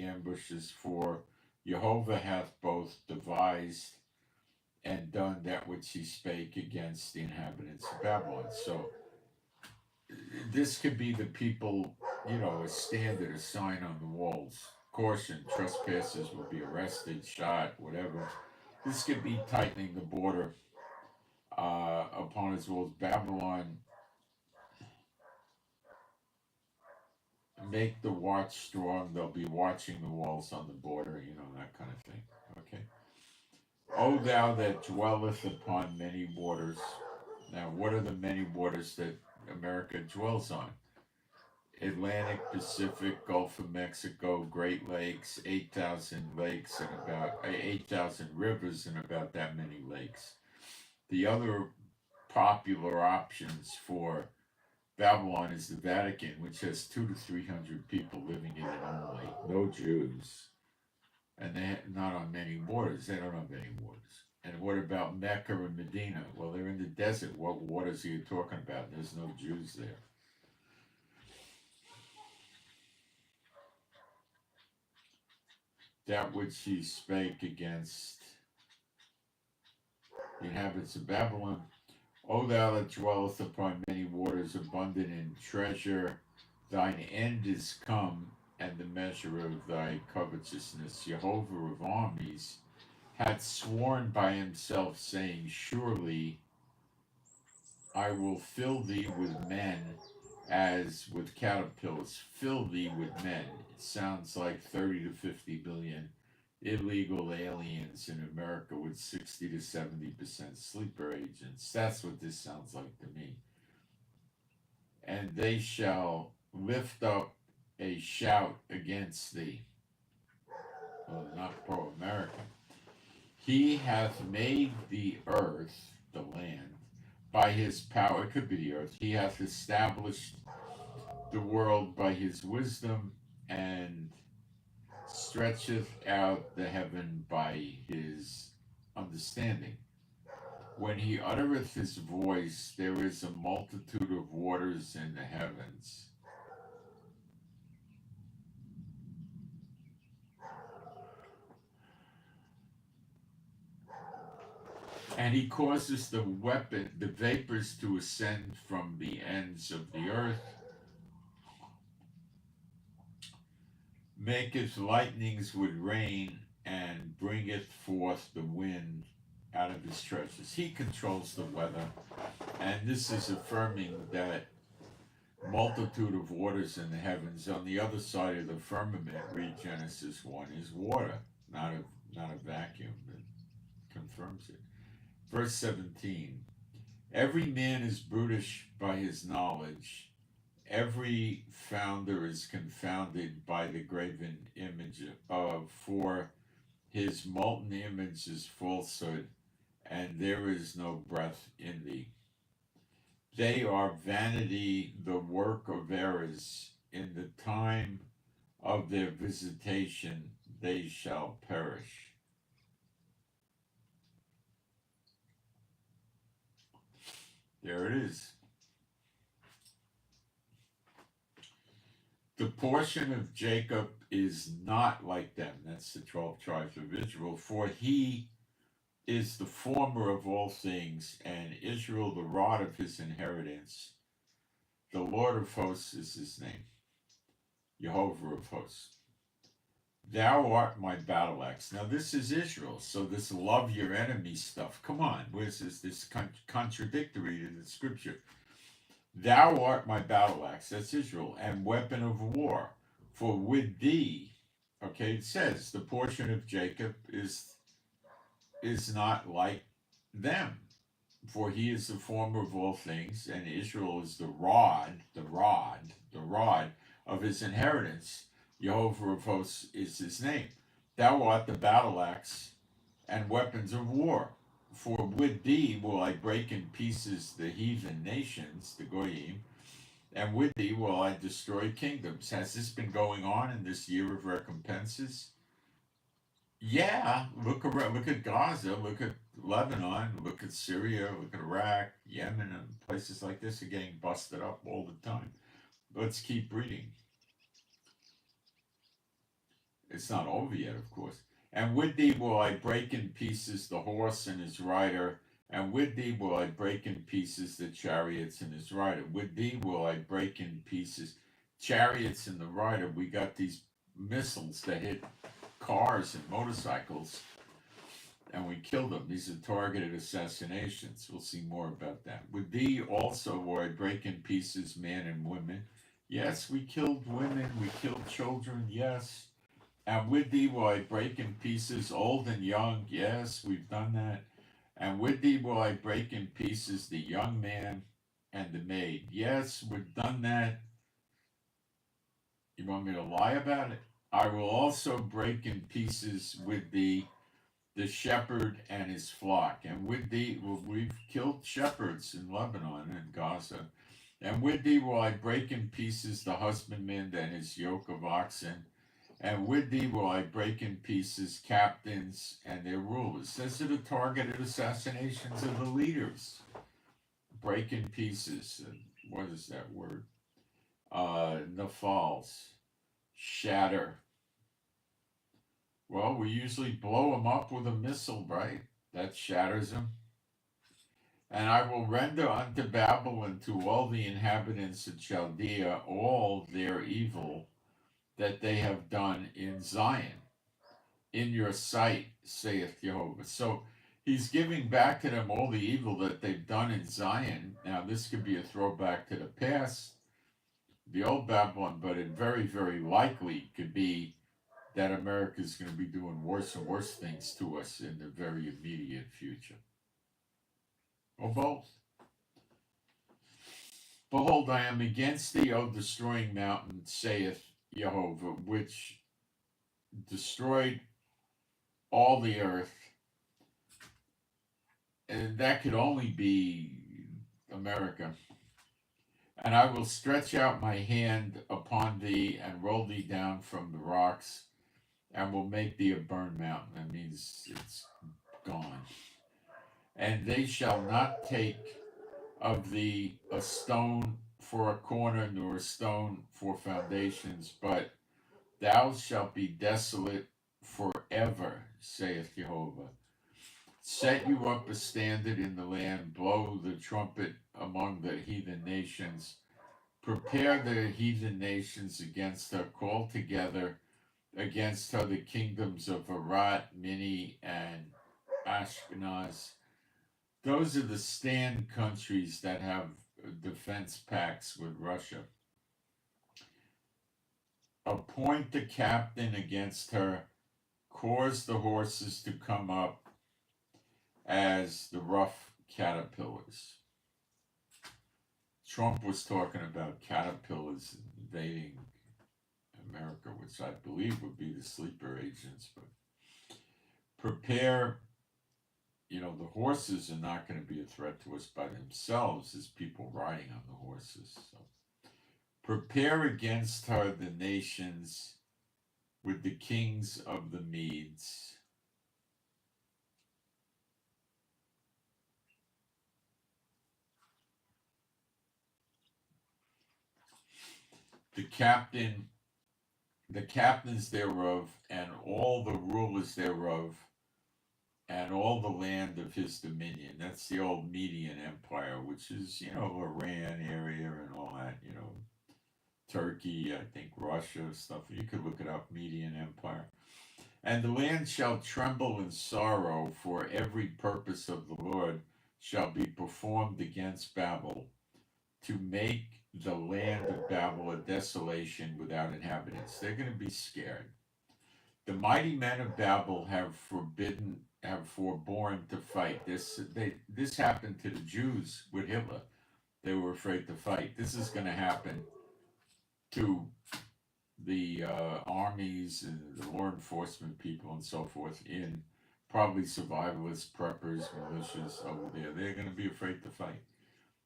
Speaker 1: ambushes, for Jehovah hath both devised and done that which he spake against the inhabitants of Babylon. So this could be the people, a standard, a sign on the walls. Caution, trespassers will be arrested, shot, whatever. This could be tightening the border upon its walls. Babylon, make the watch strong. They'll be watching the walls on the border, that kind of thing. Okay. O thou that dwelleth upon many waters. Now, what are the many waters that America dwells on? Atlantic, Pacific, Gulf of Mexico, Great Lakes, 8,000 lakes and about 8,000 rivers and about that many lakes. The other popular options for Babylon is the Vatican, which has 200 to 300 people living in it only, no Jews, and they're not on many waters. They don't have any waters. And what about Mecca and Medina? Well, they're in the desert. What waters are you talking about? There's no Jews there. That which he spake against the inhabitants of Babylon. O thou that dwellest upon many waters, abundant in treasure, thine end is come, and the measure of thy covetousness. Jehovah of armies hath sworn by himself, saying, surely I will fill thee with men as with caterpillars. Fill thee with men. It sounds like 30 to 50 million illegal aliens in America with 60 to 70% sleeper agents. That's what this sounds like to me. And they shall lift up a shout against thee. Well, they're not pro-American. He hath made the earth, the land, by his power. It could be the earth. He hath established the world by his wisdom, and stretcheth out the heaven by his understanding. When he uttereth his voice, there is a multitude of waters in the heavens. And he causes the vapors to ascend from the ends of the earth, maketh lightnings with rain, and bringeth forth the wind out of his treasures. He controls the weather, and this is affirming that multitude of waters in the heavens. On the other side of the firmament, read Genesis 1, is water, not a vacuum. That confirms it. Verse 17, every man is brutish by his knowledge. Every founder is confounded by the graven image of, for his molten image is falsehood, and there is no breath in thee. They are vanity, the work of errors. In the time of their visitation they shall perish. There it is. The portion of Jacob is not like them. That's the 12 tribes of Israel. For he is the former of all things, and Israel the rod of his inheritance. The Lord of hosts is his name, Jehovah of hosts. Thou art my battle axe. Now this is Israel, so this love your enemy stuff. Come on, where's this contradictory to the scripture? Thou art my battle axe, that's Israel, and weapon of war. For with thee, okay, it says the portion of Jacob is not like them. For he is the former of all things, and Israel is the rod of his inheritance. Jehovah of hosts is his name. Thou art the battle axe and weapons of war. For with thee will I break in pieces the heathen nations, the Goyim, and with thee will I destroy kingdoms. Has this been going on in this year of recompenses? Yeah, look around, look at Gaza, look at Lebanon, look at Syria, look at Iraq, Yemen, and places like this are getting busted up all the time. Let's keep reading. It's not over yet, of course. And with thee will I break in pieces the horse and his rider, and with thee will I break in pieces the chariots and his rider. With thee will I break in pieces chariots and the rider. We got these missiles that hit cars and motorcycles, and we killed them. These are targeted assassinations. We'll see more about that. With thee also will I break in pieces men and women. Yes, we killed women, we killed children, yes. And with thee will I break in pieces old and young. Yes, we've done that. And with thee will I break in pieces the young man and the maid. Yes, we've done that. You want me to lie about it? I will also break in pieces with thee the shepherd and his flock. And with thee, well, we've killed shepherds in Lebanon and Gaza. And with thee will I break in pieces the husbandman and his yoke of oxen. And with thee will I break in pieces captains and their rulers. These are the targeted assassinations of the leaders. Break in pieces. What is that word? Nafals. Shatter. Well, we usually blow them up with a missile, right? That shatters them. And I will render unto Babel and to all the inhabitants of Chaldea all their evil that they have done in Zion, in your sight, saith Jehovah. So he's giving back to them all the evil that they've done in Zion. Now, this could be a throwback to the past, the old Babylon, but it very, very likely could be that America is going to be doing worse and worse things to us in the very immediate future. Or both. Behold, I am against thee, O destroying mountain, saith Jehovah, which destroyed all the earth. And that could only be America. And I will stretch out my hand upon thee and roll thee down from the rocks and will make thee a burned mountain. That means it's gone. And they shall not take of thee a stone for a corner, nor a stone for foundations, but thou shalt be desolate forever, saith Jehovah. Set you up a standard in the land, blow the trumpet among the heathen nations, prepare the heathen nations against her, call together against her the kingdoms of Arat, Mini, and Ashkenaz. Those are the stand countries that have defense pacts with Russia. Appoint the captain against her, cause the horses to come up as the rough caterpillars. Trump was talking about caterpillars invading America, which I believe would be the sleeper agents, but prepare. The horses are not going to be a threat to us by themselves as people riding on the horses. So prepare against her the nations with the kings of the Medes. The captains thereof, and all the rulers thereof, and all the land of his dominion. That's the old Median Empire, which is, Iran area and all that, Turkey, I think Russia, stuff. You could look it up, Median Empire. And the land shall tremble in sorrow, for every purpose of the Lord shall be performed against Babel, to make the land of Babel a desolation without inhabitants. They're going to be scared. The mighty men of Babel have forbidden have forborne to fight. This happened to the Jews with Hitler. They were afraid to fight. This is going to happen to the armies and the law enforcement people and so forth in probably survivalists, preppers, militias over there. They're going to be afraid to fight.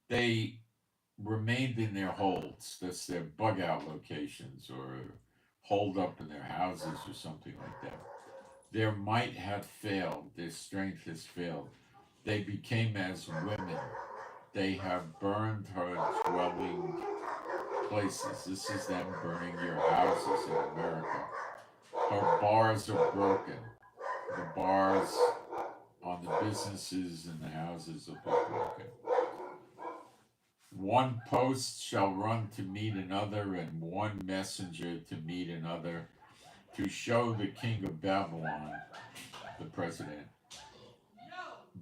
Speaker 1: They remained in their holds. That's their bug out locations or holed up in their houses or something like that. Their might have failed. Their strength has failed. They became as women. They have burned her dwelling places. This is them burning your houses in America. Her bars are broken. The bars on the businesses and the houses are broken. One post shall run to meet another, and one messenger to meet another, to show the king of Babylon, the president,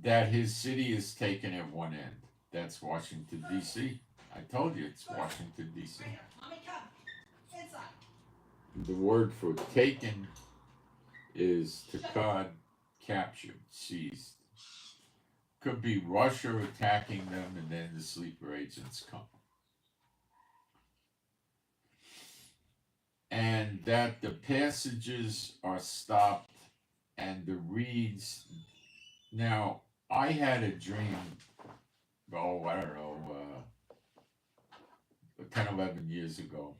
Speaker 1: that his city is taken at one end. That's Washington, D.C. I told you it's Washington, D.C. The word for taken is takad, captured, seized. Could be Russia attacking them and then the sleeper agents come. And that the passages are stopped and the reeds. Now, I had a dream, I don't know, 10, 11 years ago.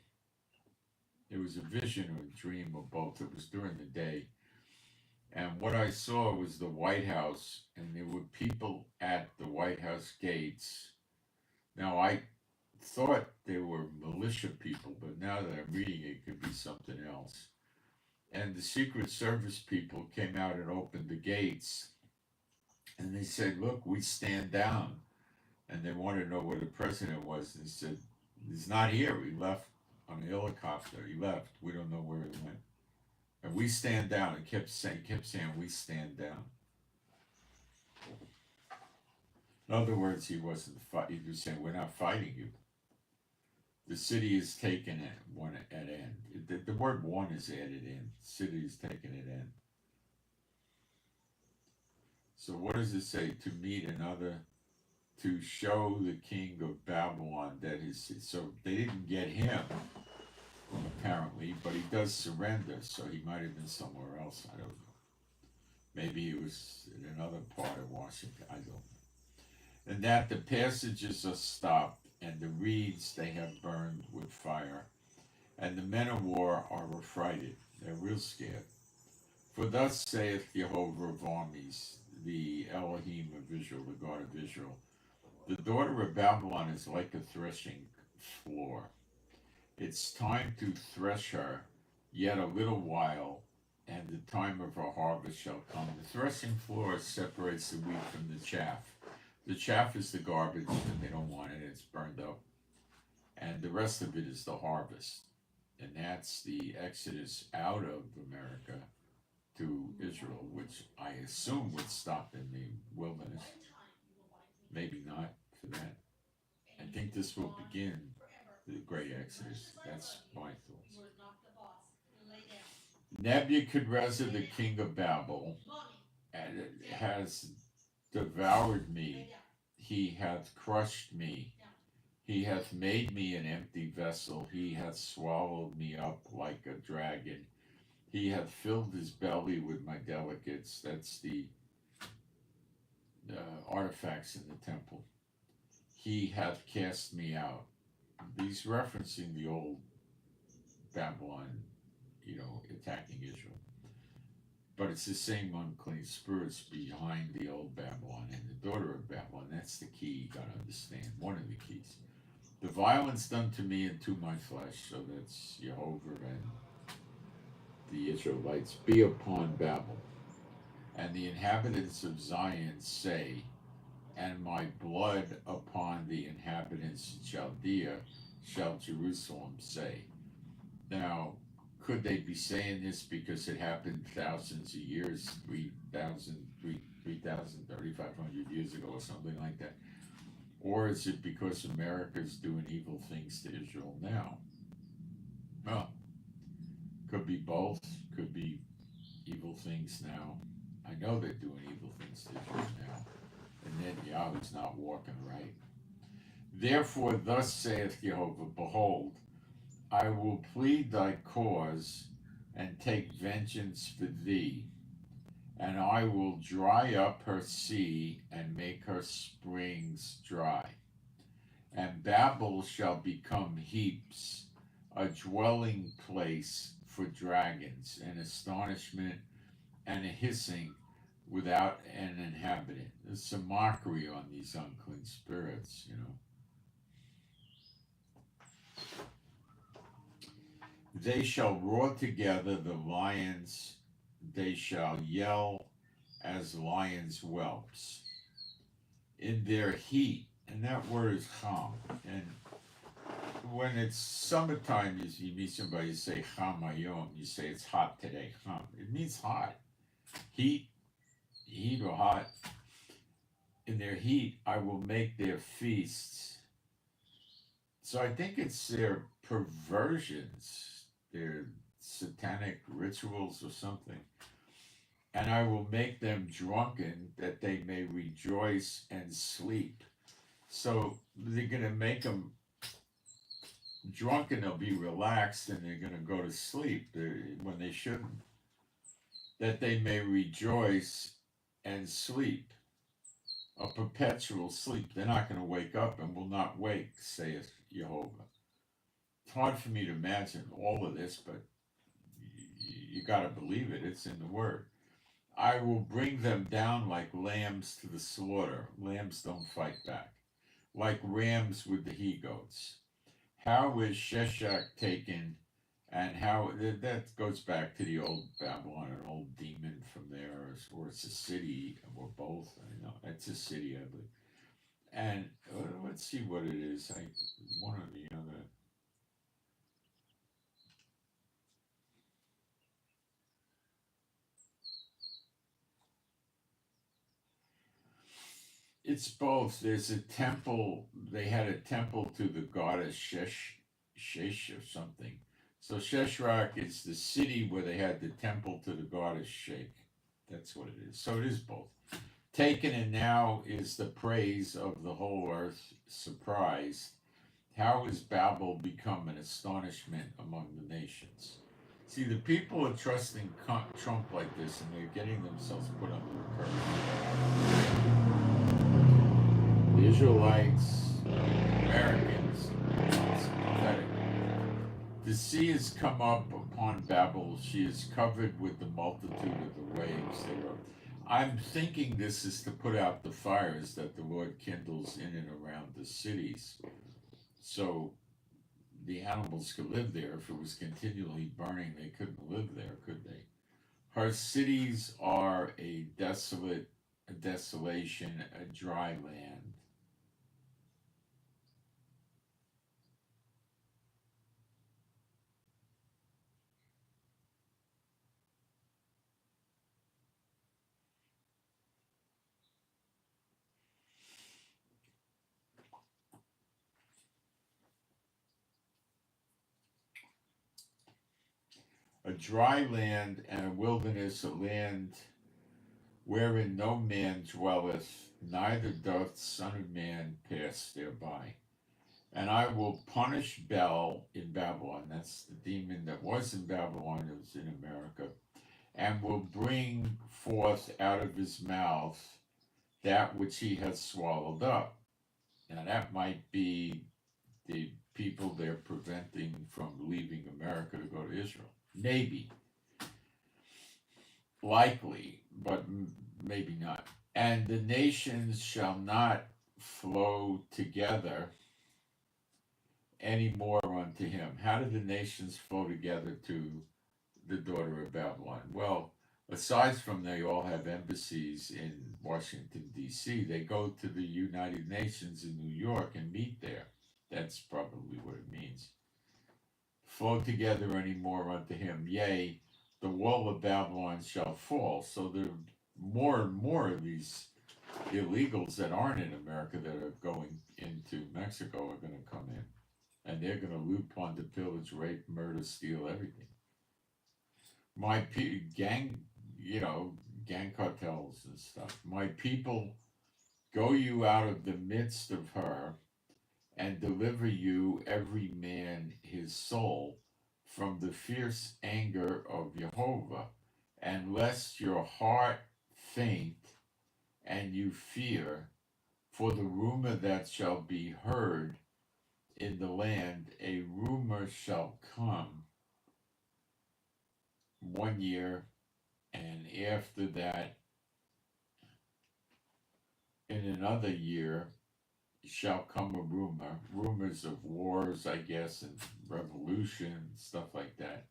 Speaker 1: It was a vision or a dream or both. It was during the day. And what I saw was the White House, and there were people at the White House gates. Now, I thought they were militia people, but now that I'm reading it, could be something else. And the Secret Service people came out and opened the gates, and they said, "Look, we stand down." And they wanted to know where the president was. And he said, "He's not here. He left on a helicopter. He left. We don't know where he went." And we stand down. And kept saying, "We stand down." In other words, he wasn't fighting. He was saying, "We're not fighting you. The city is taken at end." The word "one" is added in. City is taken at end. So what does it say? To meet another, to show the king of Babylon that his. So they didn't get him, apparently, but he does surrender. So he might have been somewhere else. I don't know. Maybe he was in another part of Washington. I don't know. And that the passages are stopped, and the reeds they have burned with fire, and the men of war are affrighted. They're real scared. For thus saith Jehovah of armies, the Elohim of Israel, the God of Israel, the daughter of Babylon is like a threshing floor. It's time to thresh her, yet a little while, and the time of her harvest shall come. The threshing floor separates the wheat from the chaff. The chaff is the garbage, and they don't want it. It's burned up. And the rest of it is the harvest. And that's the exodus out of America to Israel, which I assume would stop in the wilderness. Maybe not for that. I think this will begin the great exodus. That's my thoughts. Nebuchadnezzar, the king of Babel, has devoured me. He hath crushed me. He hath made me an empty vessel. He hath swallowed me up like a dragon. He hath filled his belly with my delicates. That's the artifacts in the temple. He hath cast me out. He's referencing the old Babylon, attacking Israel. But it's the same unclean spirits behind the old Babylon and the daughter of Babylon. That's the key you got to understand. One of the keys. The violence done to me and to my flesh, so that's Jehovah and the Israelites, be upon Babel. And the inhabitants of Zion say, and my blood upon the inhabitants of Chaldea shall Jerusalem say. Now, could they be saying this because it happened thousands of years, 3,500 years ago or something like that? Or is it because America's doing evil things to Israel now? Well, could be both. Could be evil things now. I I know they're doing evil things to Israel now, and Netanyahu's not walking right. Therefore, thus saith Jehovah, behold, I will plead thy cause and take vengeance for thee, and I will dry up her sea and make her springs dry. And Babel shall become heaps, a dwelling place for dragons, an astonishment and a hissing without an inhabitant. There's some mockery on these unclean spirits, you know. They shall roar together, the lions, they shall yell as lions' whelps. In their heat, and that word is cham, and when it's summertime, you meet somebody, you say cham hayom, you say it's hot today, cham. It means hot. Heat or hot. In their heat, I will make their feasts. So I think it's their perversions, their satanic rituals or something. And I will make them drunken that they may rejoice and sleep. So they're going to make them drunk and they'll be relaxed and they're going to go to sleep when they shouldn't. That they may rejoice and sleep. A perpetual sleep. They're not going to wake up and will not wake, saith Jehovah. It's hard for me to imagine all of this, but you got to believe it. It's in the Word. I will bring them down like lambs to the slaughter. Lambs don't fight back. Like rams with the he-goats. How is Sheshach taken, and how that goes back to the old Babylon, an old demon from there, or it's a city, or both. I know it's a city, I believe. And let's see what it is. One or the other. It's both. There's a temple. They had a temple to the goddess Shesh or something. So Sheshach is the city where they had the temple to the goddess Shek. That's what it is. So it is both. Taken and now is the praise of the whole earth surprised. How has Babel become an astonishment among the nations? See, the people are trusting Trump like this, and they're getting themselves put under a curse. The Israelites, Americans, it's prophetic. The sea has come up upon Babel. She is covered with the multitude of the waves thereof. I'm thinking this is to put out the fires that the Lord kindles in and around the cities. So the animals could live there. If it was continually burning, they couldn't live there, could they? Her cities are a desolation, a dry land. A dry land and a wilderness, a land wherein no man dwelleth, neither doth Son of Man pass thereby. And I will punish Bel in Babylon. That's the demon that was in Babylon, that was in America. And will bring forth out of his mouth that which he has swallowed up. Now that might be the people they're preventing from leaving America to go to Israel. Maybe. Likely, but maybe not. And the nations shall not flow together any more unto him. How did the nations flow together to the daughter of Babylon? Well, aside from they all have embassies in Washington, D.C., they go to the United Nations in New York and meet there. That's probably what it means. Flow together any more unto him. Yea, the wall of Babylon shall fall. So there are more and more of these illegals that aren't in America that are going into Mexico are going to come in. And they're going to loot, plunder, pillage, rape, murder, steal everything. My gang, gang cartels and stuff. My people, go you out of the midst of her, and deliver you every man his soul from the fierce anger of Jehovah, and lest your heart faint and you fear, for the rumor that shall be heard in the land, a rumor shall come 1 year, and after that, in another year, shall come a rumor, rumors of wars, I guess, and revolution, stuff like that,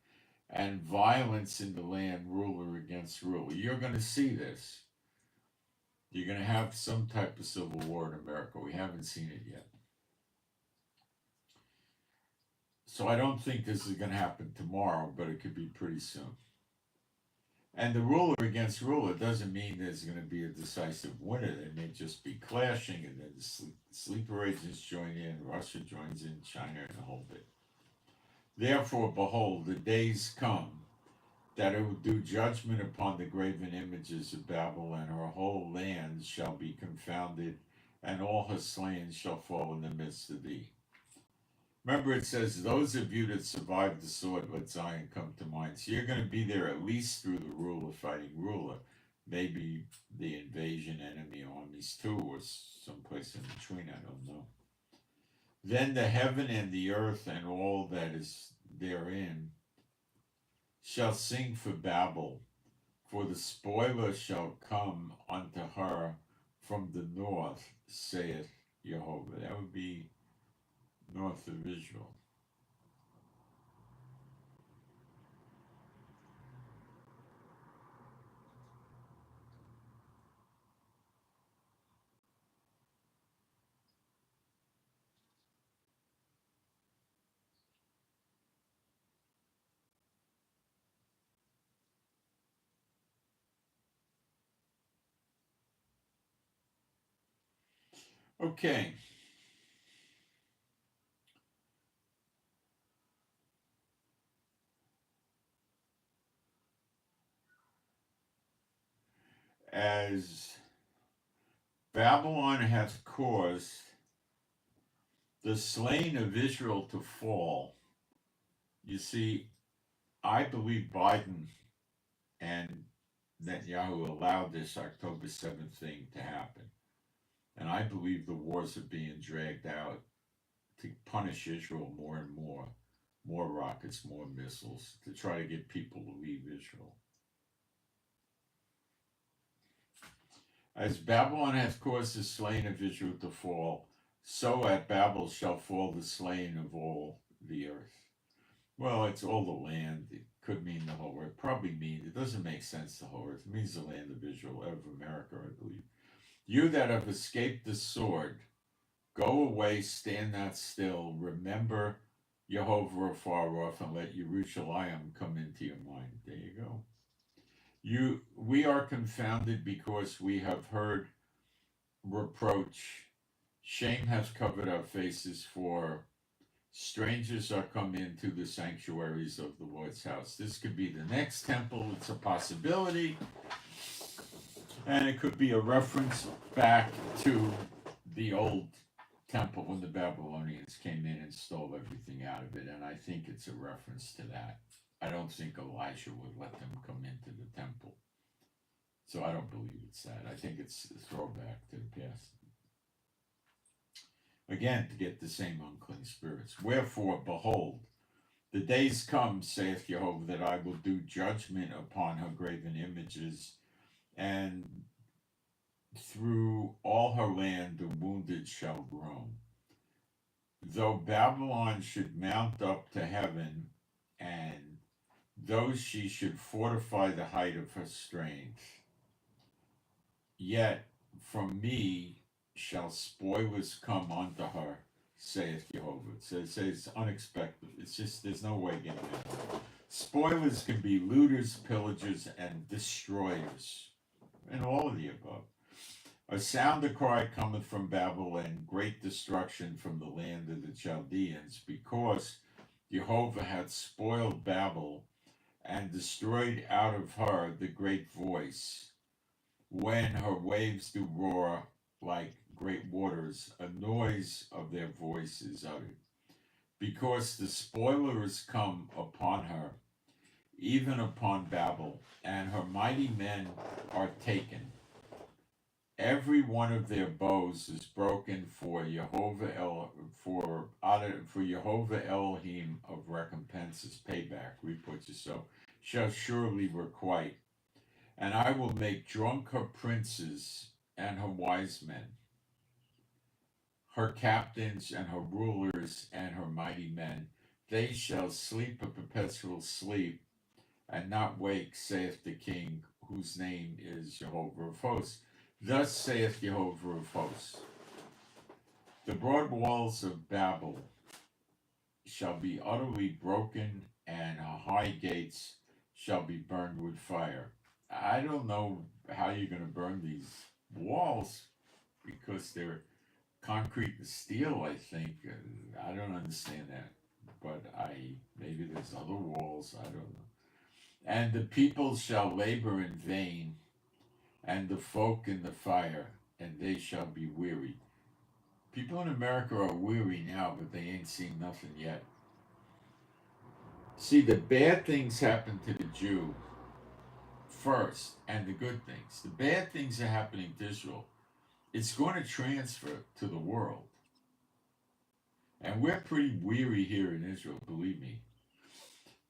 Speaker 1: and violence in the land, ruler against ruler. You're going to see this. You're going to have some type of civil war in America. We haven't seen it yet. So I don't think this is going to happen tomorrow, but it could be pretty soon. And the ruler against ruler doesn't mean there's going to be a decisive winner. They may just be clashing, and then the sleeper agents join in, Russia joins in, China, and a whole bit. Therefore, behold, the days come that it will do judgment upon the graven images of Babel, and her whole land shall be confounded, and all her slain shall fall in the midst of thee. Remember, it says, those of you that survived the sword, let Zion come to mind. So you're going to be there at least through the ruler fighting ruler. Maybe the invasion enemy armies too, or someplace in between, I don't know. Then the heaven and the earth and all that is therein shall sing for Babel, for the spoiler shall come unto her from the north, saith Jehovah. That would be north of Israel. Okay. As Babylon hath caused the slain of Israel to fall, you see, I believe Biden and Netanyahu allowed this October 7th thing to happen. And I believe the wars are being dragged out to punish Israel more and more rockets, more missiles, to try to get people to leave Israel. As Babylon hath caused the slain of Israel to fall, so at Babel shall fall the slain of all the earth. Well, it's all the land. It could mean the whole earth. Probably mean, it doesn't make sense the whole earth. It means the land of Israel, of America, I believe. You that have escaped the sword, go away, stand not still. Remember Jehovah afar off, and let Jerusalem come into your mind. There you go. We are confounded because we have heard reproach. Shame has covered our faces, for strangers are come into the sanctuaries of the Lord's house. This could be the next temple. It's a possibility. And it could be a reference back to the old temple when the Babylonians came in and stole everything out of it. And I think it's a reference to that. I don't think Elijah would let them come into the temple. So I don't believe it's that. I think it's a throwback to the past. Again, to get the same unclean spirits. Wherefore, behold, the days come, saith Jehovah, that I will do judgment upon her graven images, and through all her land the wounded shall groan. Though Babylon should mount up to heaven, and though she should fortify the height of her strength, yet from me shall spoilers come unto her, saith Jehovah. It says unexpected. It's just, there's no way getting it. Spoilers can be looters, pillagers, and destroyers, and all of the above. A sound of cry cometh from Babel, and great destruction from the land of the Chaldeans, because Jehovah hath spoiled Babel, and destroyed out of her the great voice, when her waves do roar like great waters, a noise of their voice is uttered. Because the spoiler is come upon her, even upon Babel, and her mighty men are taken. Every one of their bows is broken for Jehovah Elohim of recompenses, payback, reap what you sow, shall surely requite. And I will make drunk her princes and her wise men, her captains and her rulers and her mighty men. They shall sleep a perpetual sleep and not wake, saith the King, whose name is Jehovah of hosts. Thus saith Jehovah of hosts, the broad walls of Babel shall be utterly broken, and her high gates shall be burned with fire. I don't know how you're going to burn these walls because they're concrete and steel, I think. I don't understand that. But maybe there's other walls, I don't know. And the people shall labor in vain, and the folk in the fire, and they shall be weary. People in America are weary now, but they ain't seen nothing yet. See, the bad things happen to the Jew first, and the good things. The bad things are happening to Israel. It's going to transfer to the world. And we're pretty weary here in Israel, believe me.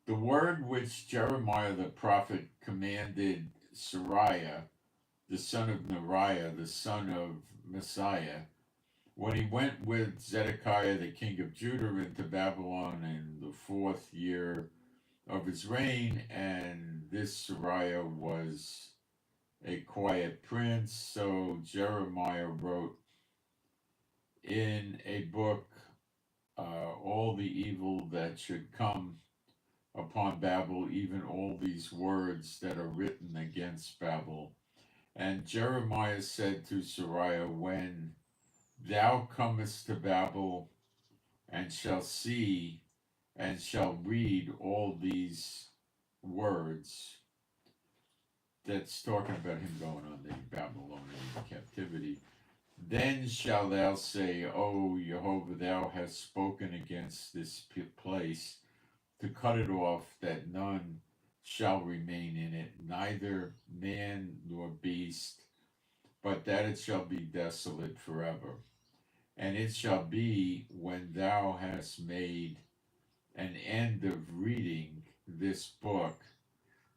Speaker 1: The word which Jeremiah the prophet commanded Sariah, the son of Neriah, the son of Messiah, when he went with Zedekiah, the king of Judah, into Babylon in the 4th year of his reign, and this Sariah was a quiet prince. So Jeremiah wrote in a book all the evil that should come upon Babel, even all these words that are written against Babel. And Jeremiah said to Sariah, when thou comest to Babel and shall see and shall read all these words, that's talking about him going on the Babylonian captivity, then shalt thou say, O Jehovah, thou hast spoken against this place to cut it off, that none shall remain in it, neither man nor beast, but that it shall be desolate forever. And it shall be when thou hast made an end of reading this book,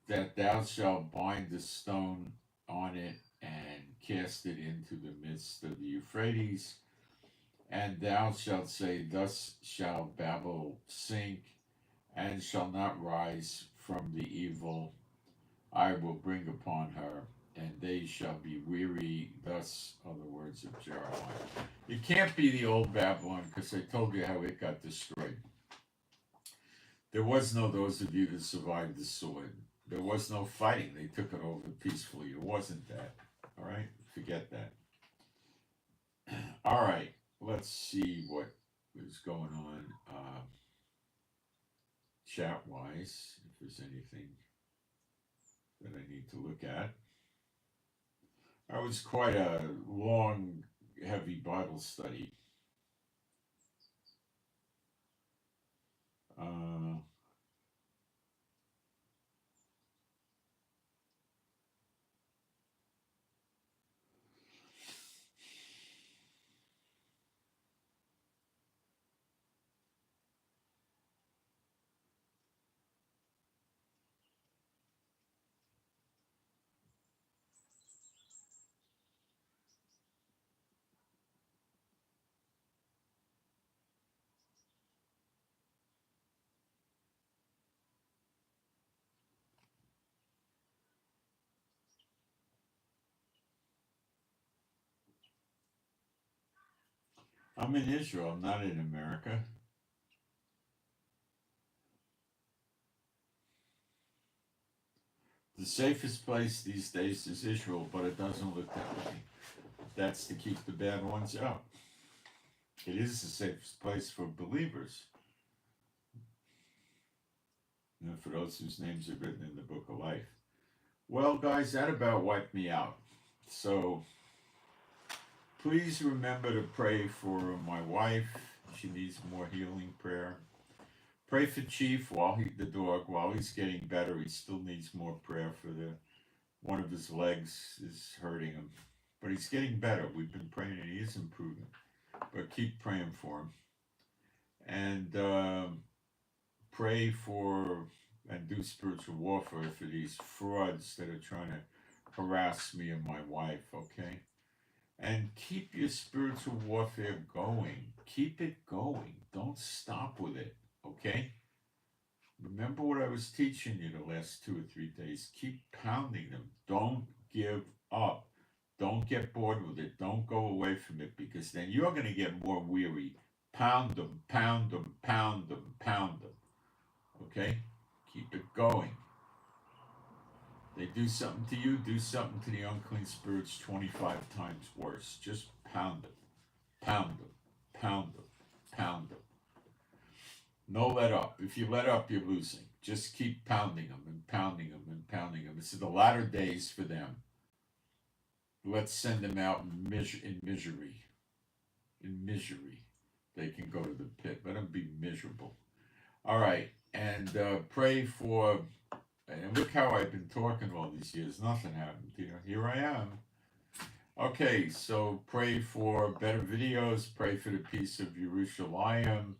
Speaker 1: that thou shalt bind the stone on it and cast it into the midst of the Euphrates, and thou shalt say, thus shall Babel sink, and shall not rise from the evil I will bring upon her, and they shall be weary. Thus are the words of Jeremiah. It can't be the old Babylon, because I told you how it got destroyed. There was no those of you that survived the sword. There was no fighting. They took it over peacefully. It wasn't that. All right? Forget that. All right. Let's see what is going on chat-wise, if there's anything that I need to look at. That was quite a long, heavy Bible study. I'm in Israel, I'm not in America. The safest place these days is Israel, but it doesn't look that way. That's to keep the bad ones out. It is the safest place for believers. And for those whose names are written in the book of life. Well, guys, that about wiped me out. So please remember to pray for my wife. She needs more healing prayer. Pray for Chief the dog, while he's getting better. He still needs more prayer for one of his legs is hurting him, but he's getting better. We've been praying and he is improving, but keep praying for him. And pray for and do spiritual warfare for these frauds that are trying to harass me and my wife, okay? And keep your spiritual warfare going. Keep it going. Don't stop with it, okay? Remember what I was teaching you the last 2 or 3 days. Keep pounding them. Don't give up. Don't get bored with it. Don't go away from it, because then you're going to get more weary. Pound them, pound them, pound them, pound them. Okay? Keep it going. They do something to you, do something to the unclean spirits 25 times worse. Just pound them. Pound them. Pound them. Pound them. No let up. If you let up, you're losing. Just keep pounding them and pounding them and pounding them. This is the latter days for them. Let's send them out in misery. In misery. They can go to the pit. Let them be miserable. All right. And pray for, and look how I've been talking all these years. Nothing happened. Here I am. Okay, so pray for better videos. Pray for the peace of Jerusalem.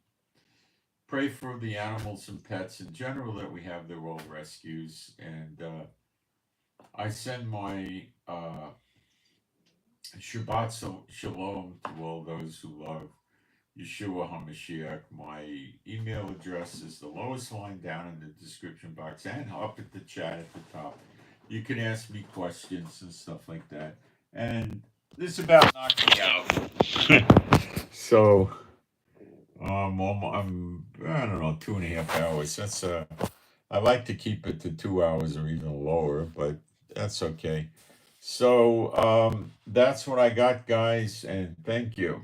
Speaker 1: Pray for the animals and pets in general that we have. They're all rescues. And I send my Shabbat Shalom to all those who love Yeshua HaMashiach. My email address is the lowest line down in the description box and up at the chat at the top. You can ask me questions and stuff like that. And this is about knocking me out. So, I'm I don't know, 2.5 hours. That's I like to keep it to 2 hours or even lower, but that's okay. So that's what I got, guys, and thank you.